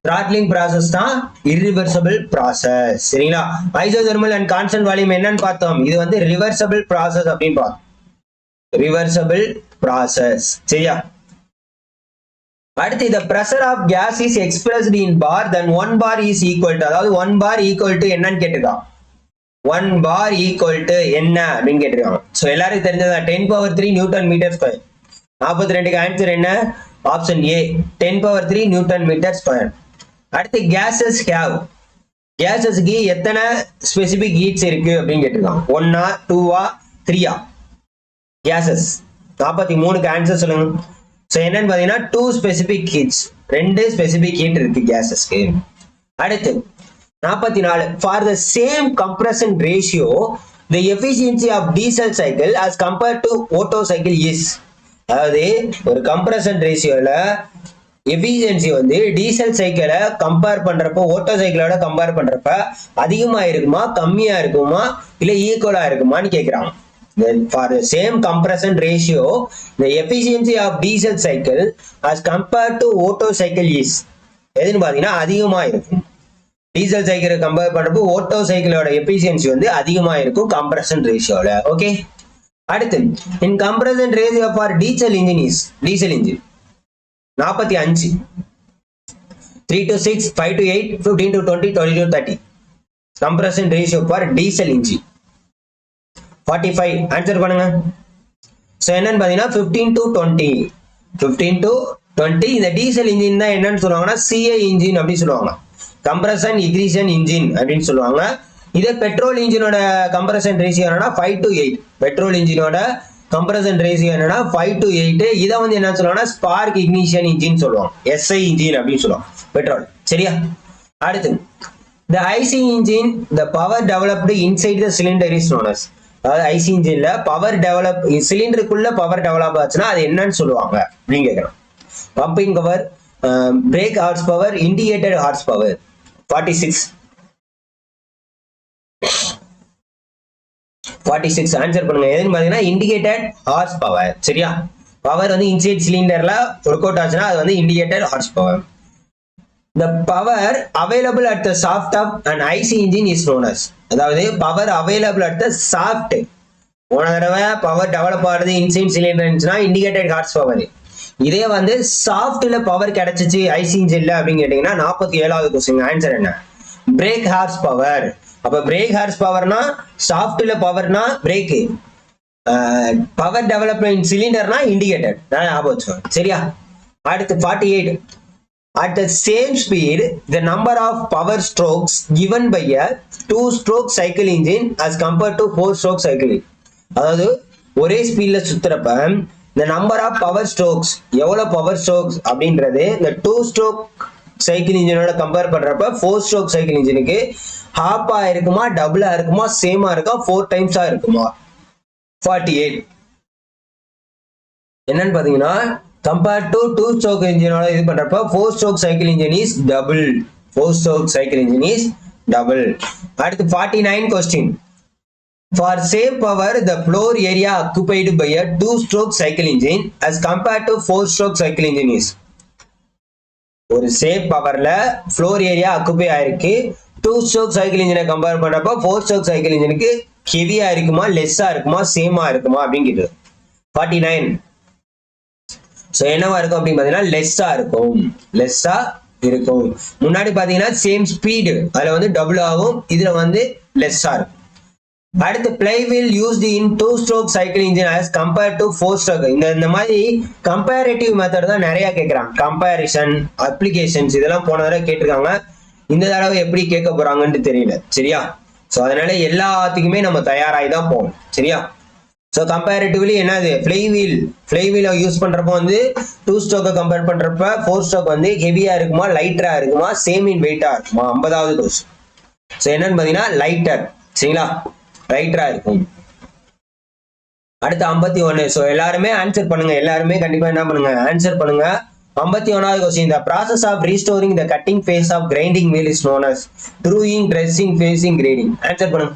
throttling process தான் irreversible process. சரிங்களா? isothermal and constant volume என்னன்னு பார்த்தோம். இது வந்து reversible process அப்படின்னு பார்த்தோம். reversible process. சரியா? அடுத்து, the pressure of gas is expressed in bar, then 1 bar is equal to, அதாவது 1 bar equal to என்னன்னு கேட்டிருக்காங்க. 1 bar equal to என்ன அப்படின்னு கேட்டிருக்காங்க. ஸோ எல்லாருக்கும் தெரிஞ்சதா 10⁻³ நியூட்டன் மீட்டர் ஸ்கொயர். 42க்கு ஆன்சர் என்ன? Option A 10⁻³ newton metre square. அடுத்து, gases have. கேசஸ்க்கு எத்தனை ஸ்பெசிபிக் ஹீட்ஸ் இருக்கு அப்படின்னு கேட்டிருக்காங்க. 1ஆ 2ஆ 3ஆ? கேசஸ் 43க்கு ஆன்சர் சொல்லுங்க. சோ என்னன்னு பாத்தீங்கன்னா 2 ஸ்பெசிபிக் ஹீட்ஸ். 2 ஸ்பெசிபிக் ஹீட் இருக்கு கேசஸ்க்கு. அடுத்து 44. For the same compression ratio the efficiency of diesel cycle as compared to Otto cycle is. அதாவது ஒரு கம்ப்ரஷன் ரேஷியோல எஃபிஷியன்சி வந்து டீசல் சைக்கிளை கம்பேர் பண்றப்போ ஓட்டோ சைக்கிளோட கம்பேர் பண்றப்ப அதிகமா இருக்குமா கம்மியா இருக்குமா இல்ல ஈக்குவலா இருக்குமான்னு கேக்குறாங்க. For the same compression ratio, the efficiency of diesel cycle as compared to Otto cycle is. எதுன்னு பாத்தீங்கன்னா அதிகமா இருக்கும். டீசல் சைக்கிளை கம்பேர் பண்றப்போ ஓட்டோ சைக்கிளோட எஃபிஷியன்சி வந்து அதிகமா இருக்கும் கம்ப்ரஷன் ரேஷியோல. ஓகே, அடுத்து in compression ratio for diesel engine is. Diesel engine 45, 3 to 6, 5 to 8, 15 to 20, 20 to 30. Compression ratio for diesel engine 45. Answer பண்ணுங்க. சோ என்னன்னு பாத்தீங்கன்னா 15 to 20, 15 to 20. இந்த டீசல் இன்ஜின் தான் என்னன்னு சொல்லுவாங்கன்னா CI இன்ஜின் அப்படின்னு சொல்லுவாங்க, கம்ப்ரஷன் இக்னிஷன் இன்ஜின் அப்படின்னு சொல்லுவாங்க. இதே பெட்ரோல் இன்ஜினோட கம்ப்ரஷன் ரேஷியோ என்னன்னா 5 to 8. பெட்ரோல் இன்ஜினோட கம்ப்ரஷன் ரேஷியோ என்னன்னா 5 to 8. இதை வந்து என்ன சொல்லுவாங்கன்னா ஸ்பார்க் இக்னிஷன் இன்ஜின் சொல்லுவாங்க, SI இன்ஜின் அப்படின்னு சொல்லுவாங்க பெட்ரோல். சரியா, அடுத்து the IC engine, the power developed inside the cylinder is known as. அதாவது IC இன்ஜின்ல பவர் டெவலப் சிலிண்டருக்குள்ள பவர் டெவலப் ஆச்சுன்னா அது என்னன்னு சொல்லுவாங்க அப்படின்னு கேட்கலாம். Pumping power, brake horsepower, indicated horsepower. 46 answer பண்ணுங்க. எதுன்னு பாத்தீங்கன்னா இண்டிகேட்டட் ஹார்ஸ் பவர். சரியா, பவர் வந்து இன்சைட் சிலிண்டர்ல ஒர்க் அவுட் ஆச்சுன்னா அது வந்து indicated horsepower. The power available at the shaft of an IC engine is known as. அதாவது power available at the shaft. போன தடவை பவர் டெவலப் ஆகுறது இன்சைட் சிலிண்டர் இருந்துச்சுன்னா இண்டிகேட்டட் ஹார்ஸ் பவர். இதே வந்து சாஃப்ட்ல பவர் கிடைச்சிச்சு ஐசி இன்ஜின்ல அப்படின்னு கேட்டீங்கன்னா 47வது क्वेश्चन ஆன்சர் என்ன? Brake horsepower. அப்ப பிரேக் ஹார்ஸ் பவர்னா சாஃப்ட்ல பவர்னா பிரேக், பவர் டெவலப்மெண்ட் சிலிண்டர்னா இண்டிகேட்டட். நான் ஞாபகம் வச்சுக்கோங்க. சரியா, அடுத்து 48. At the same speed, the number of power strokes given by a 2-stroke cycle engine as compared to 4-stroke cycle. அதாவது ஒரே ஸ்பீட்ல சுத்துறப்ப the number of power strokes, எவ்வளவு பவர் ஸ்ட்ரோக்ஸ் அப்படின்றது இந்த 2-stroke சைக்கிள் இன்ஜினோட கம்பேர் பண்றப்ப 4-stroke சைக்கிள் இன்ஜினுக்கு ஹாஃபா இருக்குமா, டபுளா இருக்குமா, சேமா இருக்கா, 4 டைம்ஸா இருக்குமா? 48 என்னன்னு பாத்தீங்கன்னா compared to 2-stroke engine இது பண்றப்ப 4-stroke cycle engine is double. 4-stroke cycle engine is double. அடுத்து 49 question. For same power, the floor area occupied by a 2-stroke cycle engine as compared to 4-stroke cycle engine is. ஒரு same பவர்ல floor area occupy ஆயிருக்கு. 2-stroke cycle engine compare பண்றப்ப 4-stroke cycle engineக்கு ஹெவியா இருக்குமா, லெஸ்ஸா இருக்குமா, சேமா இருக்குமா அப்படின்னு கேக்குது. 49. சோ என்னவா இருக்கும் அப்படின்னு பாத்தீங்கன்னா லெஸ்ஸா இருக்கும். லெஸ்ஸா இருக்கும். முன்னாடி பாத்தீங்கன்னா சேம் ஸ்பீடு, அதுல வந்து டபுள் ஆகும், இதுல வந்து லெஸ்ஸா இருக்கும். அடுத்து flywheel used in 2-stroke cycle engine as compared to 4-stroke. இந்த மாதிரி கம்பேரிட்டிவ் மெத்தட் தான் நிறைய கேட்கறாங்க. கம்பேரிசன், அப்ளிகேஷன்ஸ் இதெல்லாம் போன தடவை கேட்டிருக்காங்க. இந்த தடவை எப்படி கேட்க போறாங்கன்னு தெரியல. சரியா, சோ அதனால எல்லாத்துக்குமே நம்ம தயாராகி தான் போகணும். சரியா, ஸோ கம்பேரிட்டிவ்லி என்னது ஃப்ளைவீல் யூஸ் பண்றப்போ வந்து 2-stroke கம்பேர் பண்றப்ப 4-stroke வந்து ஹெவியா இருக்குமா, லைட்டரா இருக்குமா, சேம் இன் வெயிட்டா இருக்குமா? 50வது கொஸ்டின். ஸோ என்னன்னு பாத்தீங்கன்னா லைட்டர். சரிங்களா, லைட்டரா இருக்கும். அடுத்து 51. ஸோ எல்லாருமே ஆன்சர் பண்ணுங்க. எல்லாருமே கண்டிப்பா என்ன பண்ணுங்க, ஆன்சர் பண்ணுங்க. 51வது question. The process of restoring the cutting phase of grinding wheel is known as screwing, dressing, facing, grading. Answer பண்ணுங்க.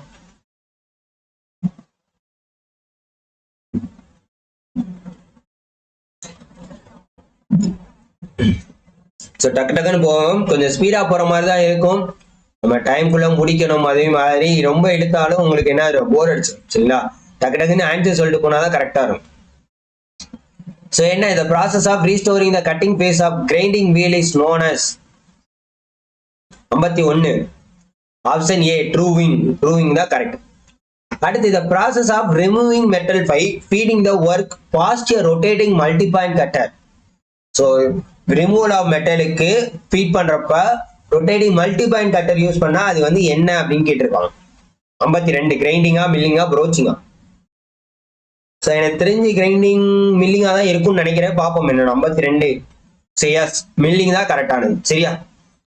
ஸோ டக்கு டக்குன்னு போவோம். கொஞ்சம் ஸ்பீடா போற மாதிரி தான் இருக்கும். நம்ம டைம்குள்ள முடிக்கணும். அதே மாதிரி ரொம்ப எடுத்தாலும் உங்களுக்கு என்ன போர் அடிச்சிடும். சரிங்களா, டக்கு டக்குன்னு ஆன்சர் சொல்லிட்டு போனாதான் கரெக்டா இருக்கும். ஸோ என்ன, இந்த process of restoring the cutting face of grinding wheel is known as. 51 option A truing. Truing தான் கரெக்ட். அடுத்து the process of removing metal pipe feeding the work past a rotating multi-point cutter. So removal of metalக்கு feed பண்றப்ப rotating multi-point cutter use பண்ணா அது வந்து என்ன அப்படின்னு கேட்டிருக்காங்க. 52 கிரைண்டிங்கா, மில்லிங்கா, ப்ரோச்சிங்கா? So எனக்கு தெரிஞ்சு கிரைண்டிங் மில்லிங்கா தான் இருக்கும்னு நினைக்கிறேன். பார்ப்போம் என்ன. 52 சரியா, மில்லிங் தான் கரெக்டானது. சரியா,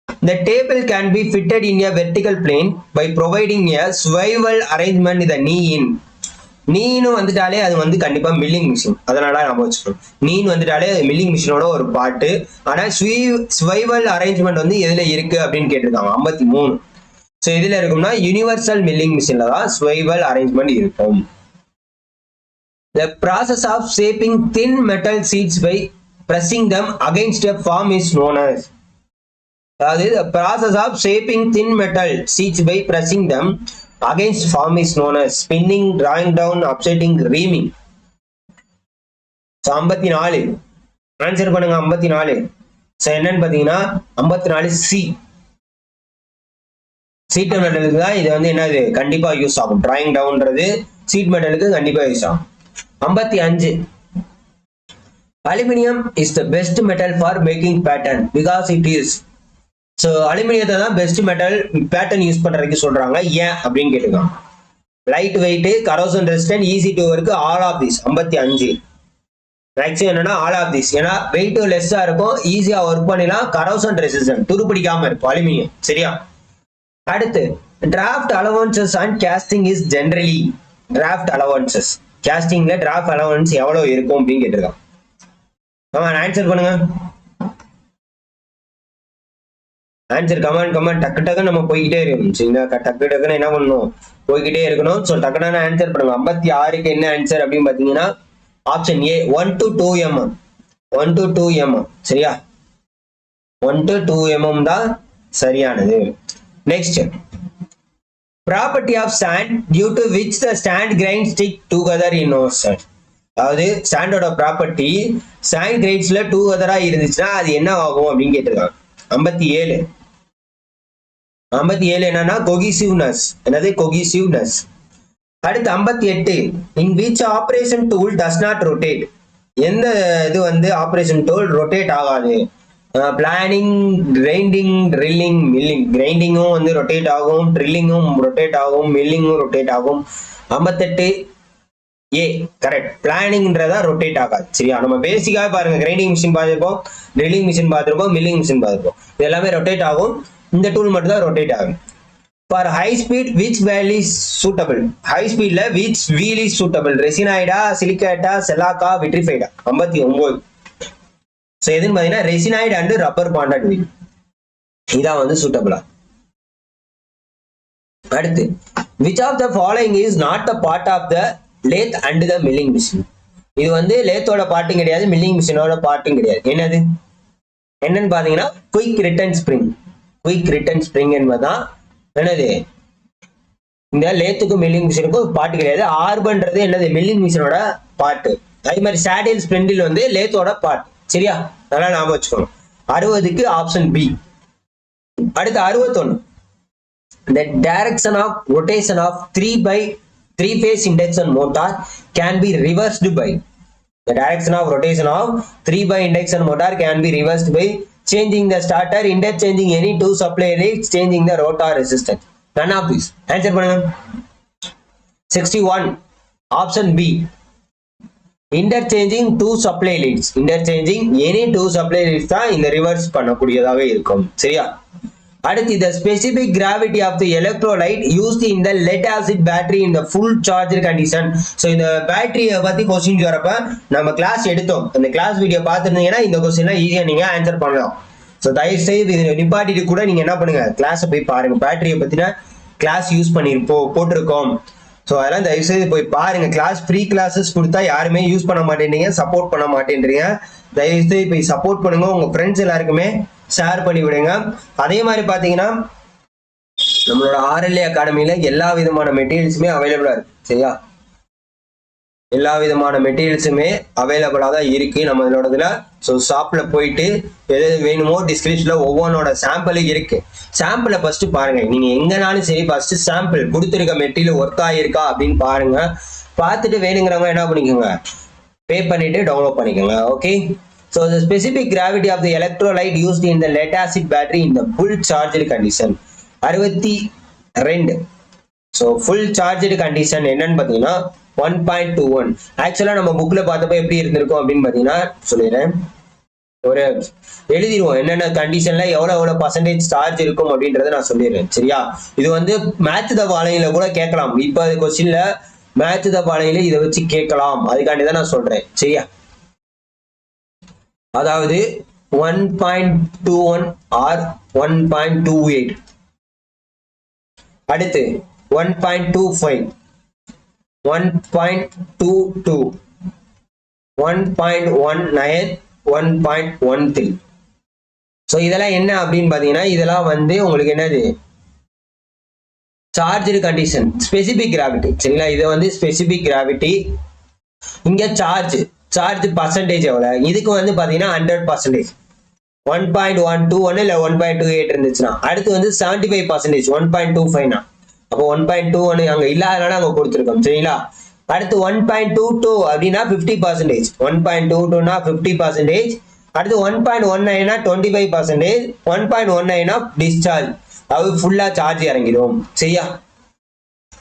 The table can be fitted in a vertical plane by providing a swivel arrangement in the knee in. நீனு வந்துட்டாலே அது வந்து கண்டிப்பா மில்லிங் மிஷின், அதனால நம்ம வச்சுக்கணும். நீன் வந்துட்டாலே மில்லிங் மிஷினோட ஒரு பாட்டு. ஆனா ஸ்வைவல் அரேஞ்ச்மெண்ட் வந்து எதுல இருக்கு அப்படின்னு கேட்டிருக்காங்க 53. ஸோ இதுல இருக்கும்னா யூனிவர்சல் மில்லிங் மிஷின்ல தான் ஸ்வைவல் அரேஞ்ச்மெண்ட் இருக்கும். The process of shaping thin metal sheets by pressing them against a form is known as. அதாவது the process of shaping thin metal sheets by pressing them against form is known as spinning, drawing down, upsetting, reaming. So 54 answer பண்ணுங்க 54. So என்னன்னு பாத்தீங்கன்னா 54 C. Seat மெட்டலுக்கு தான் இது வந்து என்னது கண்டிப்பா use ஆகும். டிராயிங் டவுன்றது சீட் மெட்டலுக்கு கண்டிப்பா யூஸ் ஆகும். 55 aluminium is the best metal for making pattern because it is. So அலுமினியத்தை தான் பெஸ்ட் மெட்டல் பேட்டர்ன் யூஸ் பண்றதுக்கு சொல்றாங்க. ஏன் அப்படின்னு கேட்டுருக்காங்க. Light weight, corrosion resistant, easy to work, all of this. 55 maximum என்னன்னா ஆல் ஆஃப் திஸ். ஏன்னா வெயிட்டும் லெஸ்ஸா இருக்கும், ஈஸியா ஒர்க் பண்ணிடலாம், கரோசன் ரெசிஸ்டன்ட் துருப்பிடிக்காம இருக்கும் அலுமினியம். சரியா? அடுத்து draft allowances and casting is generally. Draft allowances கேஸ்டிங்ல டிராஃப்ட் அலவன்ஸ் எவ்வளவு இருக்கும் அப்படின்னு கேட்டிருக்காங்க. ஆமா ஆன்சர் பண்ணுங்க. ஆன்சர் கமெண்ட் டக்கு டக்குன்னு நம்ம போய்கிட்டே இருக்கணும். சரிங்களா? டக்கு டக்குன்னு என்ன பண்ணணும், போய்கிட்டே இருக்கணும். ஸோ டக்குன்னு ஆன்சர் பண்ணுங்க. 56க்கு என்ன ஆன்சர் அப்படின்னு பாத்தீங்கன்னா option A 1 to 2 mm. 1 to 2 mm. சரியா? 1 to 2 mm தான் சரியானது. Next property of sand due to which the sand grain stick together in ocean. அதாவது சாண்டோட ப்ராப்பர்ட்டி சாண்ட் கிரைன்ஸ்ல டுகெதரா இருந்துச்சுன்னா அது என்ன ஆகும் அப்படின்னு கேட்டிருக்காங்க. 57 என்னன்னா கொகிசிவ்னஸ். என்னது? கொகிசிவ்னஸ். அடுத்து 58 in which operation tool does not rotate. எந்த இது வந்து ஆபரேஷன் டூல் ரொட்டேட் ஆகாது? Planing, grinding, drilling, milling. கிரைண்டிங்கும் வந்து ரொட்டேட் ஆகும், ட்ரில்லிங்கும் ரொட்டேட் ஆகும், மில்லிங்கும் ரொட்டேட் ஆகும். 58 ஏ கரெக்ட். பிளானிங்ன்றதா ரொட்டேட் ஆகாது. சரியா? நம்ம பேசிக்காக பாருங்க, கிரைண்டிங் மிஷின் பார்த்துருப்போம், ட்ரில்லிங் மிஷின் பார்த்துருப்போம், மில்லிங் மிஷின் பார்த்துருப்போம். இது எல்லாமே ரொட்டேட் ஆகும். இந்த டூல் மட்டும் தான் ரொட்டேட் ஆகும். For high speed which wheel is suitable. High ஸ்பீட்ல விச் wheel is suitable? ரெசினாய்டா, சிலிகேட்டா, செலாக்கா, விட்ரிஃபைடா. 59. ஸோ எதுன்னு பாத்தீங்கன்னா resinoid and rubber bonded wheel இதான் வந்து சூட்டபிளா. அடுத்து which of the following is not the part of the lathe and the milling machine. இது வந்து லேத்தோட பார்ட்டும் கிடையாது, மில்லிங் மிஷினோட பார்ட்டும் கிடையாது. என்னன்னு பாத்தீங்கன்னா quick return spring. Quick return spring என்பதுதான் என்னது இந்த லேத்துக்கும் மில்லிங் மிஷினுக்கும் பார்ட் கிடையாது. ஆர்பன்றது என்னது மில்லிங் மிஷினோட பார்ட். அதே மாதிரி சேடில் ஸ்பிண்டில் வந்து லேத்தோட பார்ட். சரியா? நல்லா ஞாபகம் வச்சுக்கணும். 60க்கு ஆப்ஷன் பி. அடுத்து 61 the direction of rotation of 3 phase induction motor can be reversed by. The direction of rotation of 3 induction motor can be reversed by changing the starter, interchanging any two supply leads, changing the rotor resistance. None of these. Answer பண்ணுங்க. 61 option B. Interchanging two supply leads. Interchanging any two supply leads தான் இந்த reverse பண்ணக்கூடியதாக இருக்கும். சரியா? அடுத்து the specific gravity of the electrolyte used in the lead acid battery in the full charged condition. So இந்த பேட்டரியை பத்தி question வரப்ப நம்ம கிளாஸ் எடுத்தோம். அந்த கிளாஸ் வீடியோ பார்த்துருந்தீங்கன்னா இந்த கொஸ்டின்லாம் ஈஸியா நீங்க ஆன்சர் பண்ணலாம். ஸோ தயவு செய்து இது நிப்பாட்டிட்டு கூட நீங்க என்ன பண்ணுங்க, கிளாஸை போய் பாருங்க. பேட்டரியை பத்தின கிளாஸ் யூஸ் போட்டிருக்கோம். ஸோ அதெல்லாம் தயவு செய்து போய் பாருங்க. கிளாஸ் ஃப்ரீ கிளாஸஸ் கொடுத்தா யாருமே யூஸ் பண்ண மாட்டேன்றீங்க, சப்போர்ட் பண்ண மாட்டேன்றீங்க. தயவு செய்து போய் சப்போர்ட் பண்ணுங்க. உங்க ஃப்ரெண்ட்ஸ் எல்லாருக்குமே ஷேர் பண்ணி விடுங்க. அதே மாதிரி பாத்தீங்கன்னா நம்மளோட RLA அகாடமியில எல்லா விதமான மெட்டீரியல்ஸுமே அவைலபிளா இருக்கு. சரியா? எல்லா விதமான மெட்டீரியல்ஸுமே அவைலபிளா தான் இருக்கு நம்ம இதோடதுல. ஸோ ஷாப்ல போயிட்டு எது வேணுமோ டிஸ்கிரிப்ஷன்ல ஒவ்வொன்னோட சாம்பிள் இருக்கு. சாம்பிளை ஃபர்ஸ்ட் பாருங்க. நீங்க எங்கனாலும் சரி ஃபர்ஸ்ட் சாம்பிள் கொடுத்துருக்க மெட்டீரியல் ஒர்க் ஆயிருக்கா அப்படின்னு பாருங்க. பார்த்துட்டு வேணுங்கிறவங்க என்ன பண்ணிக்கோங்க, பே பண்ணிட்டு டவுன்லோட் பண்ணிக்கோங்க. Okay. So the specific gravity of the electrolyte used in the lead acid battery in the full charged condition. 62. So full charged condition என்னன்னு பாத்தீங்கன்னா 1.21. ஆக்சுவலா நம்ம புக்ல பார்த்தப்ப எப்படி இருந்திருக்கும் அப்படின்னு பாத்தீங்கன்னா சொல்லிடுறேன். ஒரு எழுதிடுவோம் என்னென்ன கண்டிஷன்ல எவ்வளவு பர்சன்டேஜ் சார்ஜ் இருக்கும் அப்படின்றத நான் சொல்லிடுறேன் சரியா. இது வந்து மேட்ச் த ஃபாலோயிங்ல கூட கேட்கலாம். இப்ப கொஸ்டின்ல மேட்ச் த ஃபாலோயிங்ல இதை வச்சு கேட்கலாம், அதுக்காண்டி தான் நான் சொல்றேன் சரியா. அதாவது 1.21 or 1.28, அடுத்து 1.25, 1.22, 1.19, 1.13. ஸோ இதெல்லாம் என்ன அப்படின்னு பார்த்தீங்கன்னா இதெல்லாம் வந்து உங்களுக்கு என்னது சார்ஜ் கண்டிஷன் ஸ்பெசிபிக் கிராவிட்டி சரிங்களா. இது வந்து ஸ்பெசிபிக் கிராவிட்டி. இங்க சார்ஜ் பர்சன்டேஜ் எவ்வளவு, இதுக்கு வந்து பாத்தீங்கன்னா 100%, 1.121 இல்ல 1.28 இருந்துச்சுன்னா. அடுத்து வந்து 75%, 1.25னா அப்போ 1.21 அங்க இல்லாதனால அங்க கொடுத்துருக்கோம் சரிங்களா. அடுத்து 1.22 அப்படின்னா 50%, 1.22னா 50%. அடுத்து 1.19னா 25%, 1.19னா டிஸ்சார்ஜ், அது ஃபுல்லா சார்ஜ் இறங்கிடும் சரியா.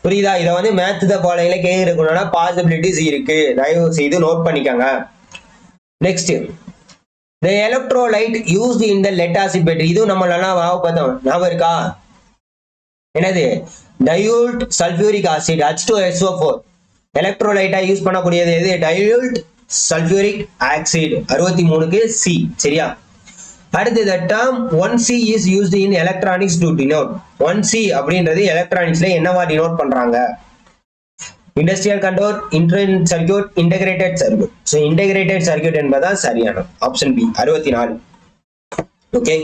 புரியுதா. இதை வந்து மேட்ச் த ஃபாலோயிங்ல கேட்கறதுக்குன்னா பாசிபிலிட்டிஸ் இருக்கு, தயவு செய்து நோட் பண்ணிக்கோங்க. Next the electrolyte used in the lead acid battery, இது நம்ம நல்லா பார்த்தோம் ஞாபகம் இருக்கா. என்னது dilute sulfuric acid H2SO4 எலக்ட்ரோலைட்டா யூஸ் பண்ணக்கூடியது எது, dilute sulfuric acid 63க்கு C சரியா. அடுத்து the term 1C is used in electronics to denote, 1C அப்படின்றது எலக்ட்ரானிக்ஸ்ல என்னவா டினோட் பண்றாங்க, industrial control, internal circuit, integrated circuit. So integrated circuit என்பதுதான் சரியான ஆப்ஷன் பி 64. ஓகே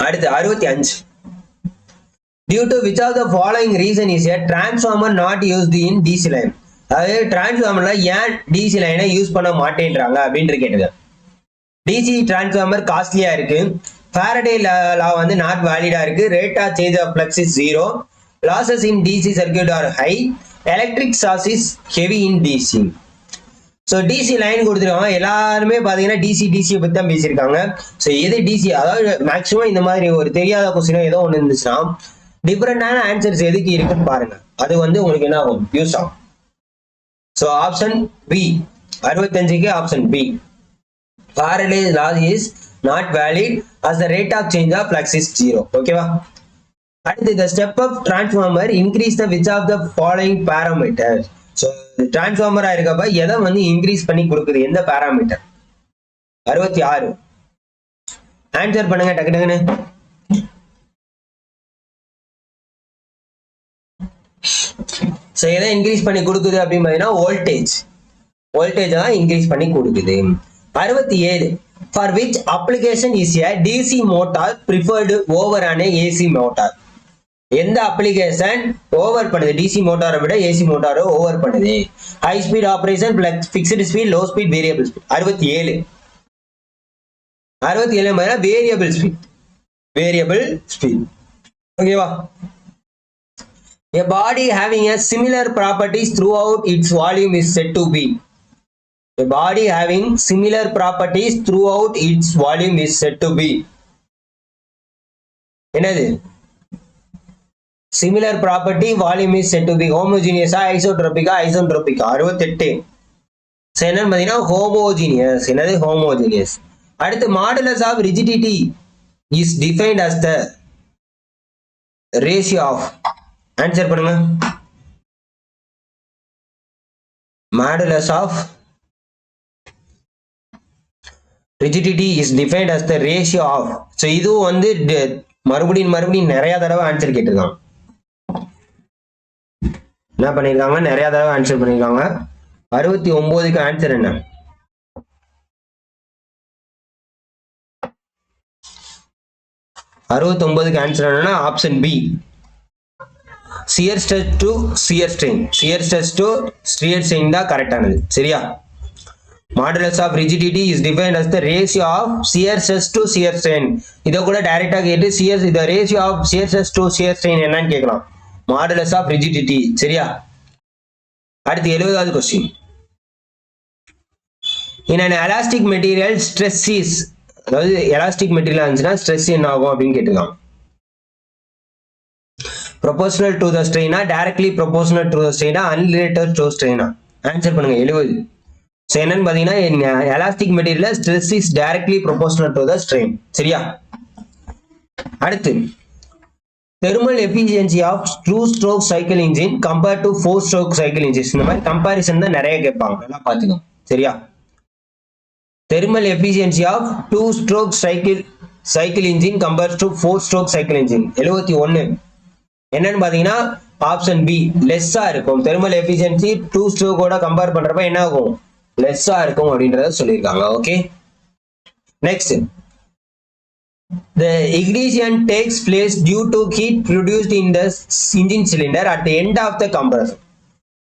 அடுத்து 65. Due to which of the following reason is a transformer not used in DC line, அதாவது டிரான்ஸ்ஃபார்மர்ல ஏன் DC லைனை use பண்ண மாட்டேன்றாங்க அப்படின்னு கேட்டது. டிசி டிரான்ஸ்ஃபார்மர் காஸ்ட்லியா இருக்கு, ஃபாரடே லா வந்து நாட் வேலிடா இருக்கு, rate of change of flux is 0, losses in DC circuit are high, electric charge is heavy in DC. So DC line கொடுத்துருக்காங்க, எல்லாருமே பார்த்தீங்கன்னா டிசியை பற்றி தான் பேசியிருக்காங்க. ஸோ எது டிசி, அதாவது மேக்ஸிமம் இந்த மாதிரி ஒரு தெரியாத கொஸ்டினோ ஏதோ ஒன்று இருந்துச்சுன்னா டிஃப்ரெண்டான ஆன்சர்ஸ் எதுக்கு இருக்குன்னு பாருங்க, அது வந்து உங்களுக்கு என்ன ஆகும், யூஸ் ஆகும். ஸோ ஆப்ஷன் பி 65க்கு option B, Faraday's law is not valid as the rate of change of flux is 0. ஓகேவா. அடுத்து the step of transformer increase the which of the following parameters. So டிரான்ஸ்ஃபார்மரா இருக்கப்ப எதை வந்து increase பண்ணி கொடுக்குது, எந்த பாராமீட்டர். 66 ஆன்சர் பண்ணுங்க டக்கு டக்குன்னு. ஸோ எதை இன்க்ரீஸ் பண்ணி கொடுக்குது அப்படின்னு பார்த்தீங்கன்னா வோல்டேஜ் தான் இன்க்ரீஸ் பண்ணி கொடுக்குது. 67 for which application is a DC motor preferred over an AC motor. எந்த அப்ளிகேஷன் ஓவர் பண்ணுது, டிசி மோட்டாரை விட ஏசி மோட்டாரை ஓவர் பண்ணுது. High speed operation, fixed speed, low speed, variable speed. 67 variable speed ஓகேவா. A body having a similar properties throughout its volume is said to be. A body having similar properties throughout its volume is said to be. என்னது similar property volume is said to be homogeneous, isotropic, isentropic. 68 so என்னன்னு பாத்தீங்கன்னா homogeneous. என்னது homogeneous. அடுத்து modulus of rigidity is defined as the ratio of, answer பண்ணுங்க. modulus of rigidity is defined as the ratio of. so இது வந்து மறுபடியும் நிறைய தடவை ஆன்சர் கேட்டிருக்காங்க. என்ன பண்ணிருக்காங்க, நிறைய தடவை ஆன்சர் பண்ணிருக்காங்க. 69க்கு ஆன்சர் என்ன, ஆன்சர் என்னன்னா option B, shear stress to shear strain. shear stress to shear strain தான் கரெக்டானது சரியா. modulus of rigidity is defined as the ratio of shear stress to shear strain. இத கூட டைரக்டா கேட்டு the ratio of shear stress to shear strain என்னன்னு கேட்கலாம். modulus of rigidity சரியா. அடுத்து 70வது question. in an elastic material stress is, அதாவது எலாஸ்டிக் மெட்டீரியல் இருந்துச்சுன்னா ஸ்ட்ரெஸ் என்ன ஆகும் அப்படின்னு கேட்டுக்கலாம். proportional to the strain, directly proportional to the strain, unrelated to strain. Answer பண்ணுங்க 70. ஸோ என்னன்னு பார்த்தீங்கன்னா elastic material stress is directly proportional to the strain. சரியா? அடுத்து thermal efficiency of 2 stroke cycle engine compared to 4 stroke cycle engines. இந்த மாதிரி comparison தான் நிறைய கேட்பாங்க, நல்லா பார்த்துக்கோங்க. சரியா? Thermal efficiency of 2 stroke cycle engine compared to 4 stroke cycle engine 71. என்னன்னு பார்த்தீங்கன்னா ஆப்ஷன் பி லெஸ்ஸா இருக்கும். தெர்மல் எஃபிஷியன்சி 2 ஸ்ட்ரோக்கோட கம்பேர் பண்றப்ப என்ன ஆகும்? லெஸ்ஸா இருக்கும் அப்படின்றத சொல்லியிருக்காங்க. Okay, next the ignition takes place due to heat produced in the engine cylinder at the end of the compressor.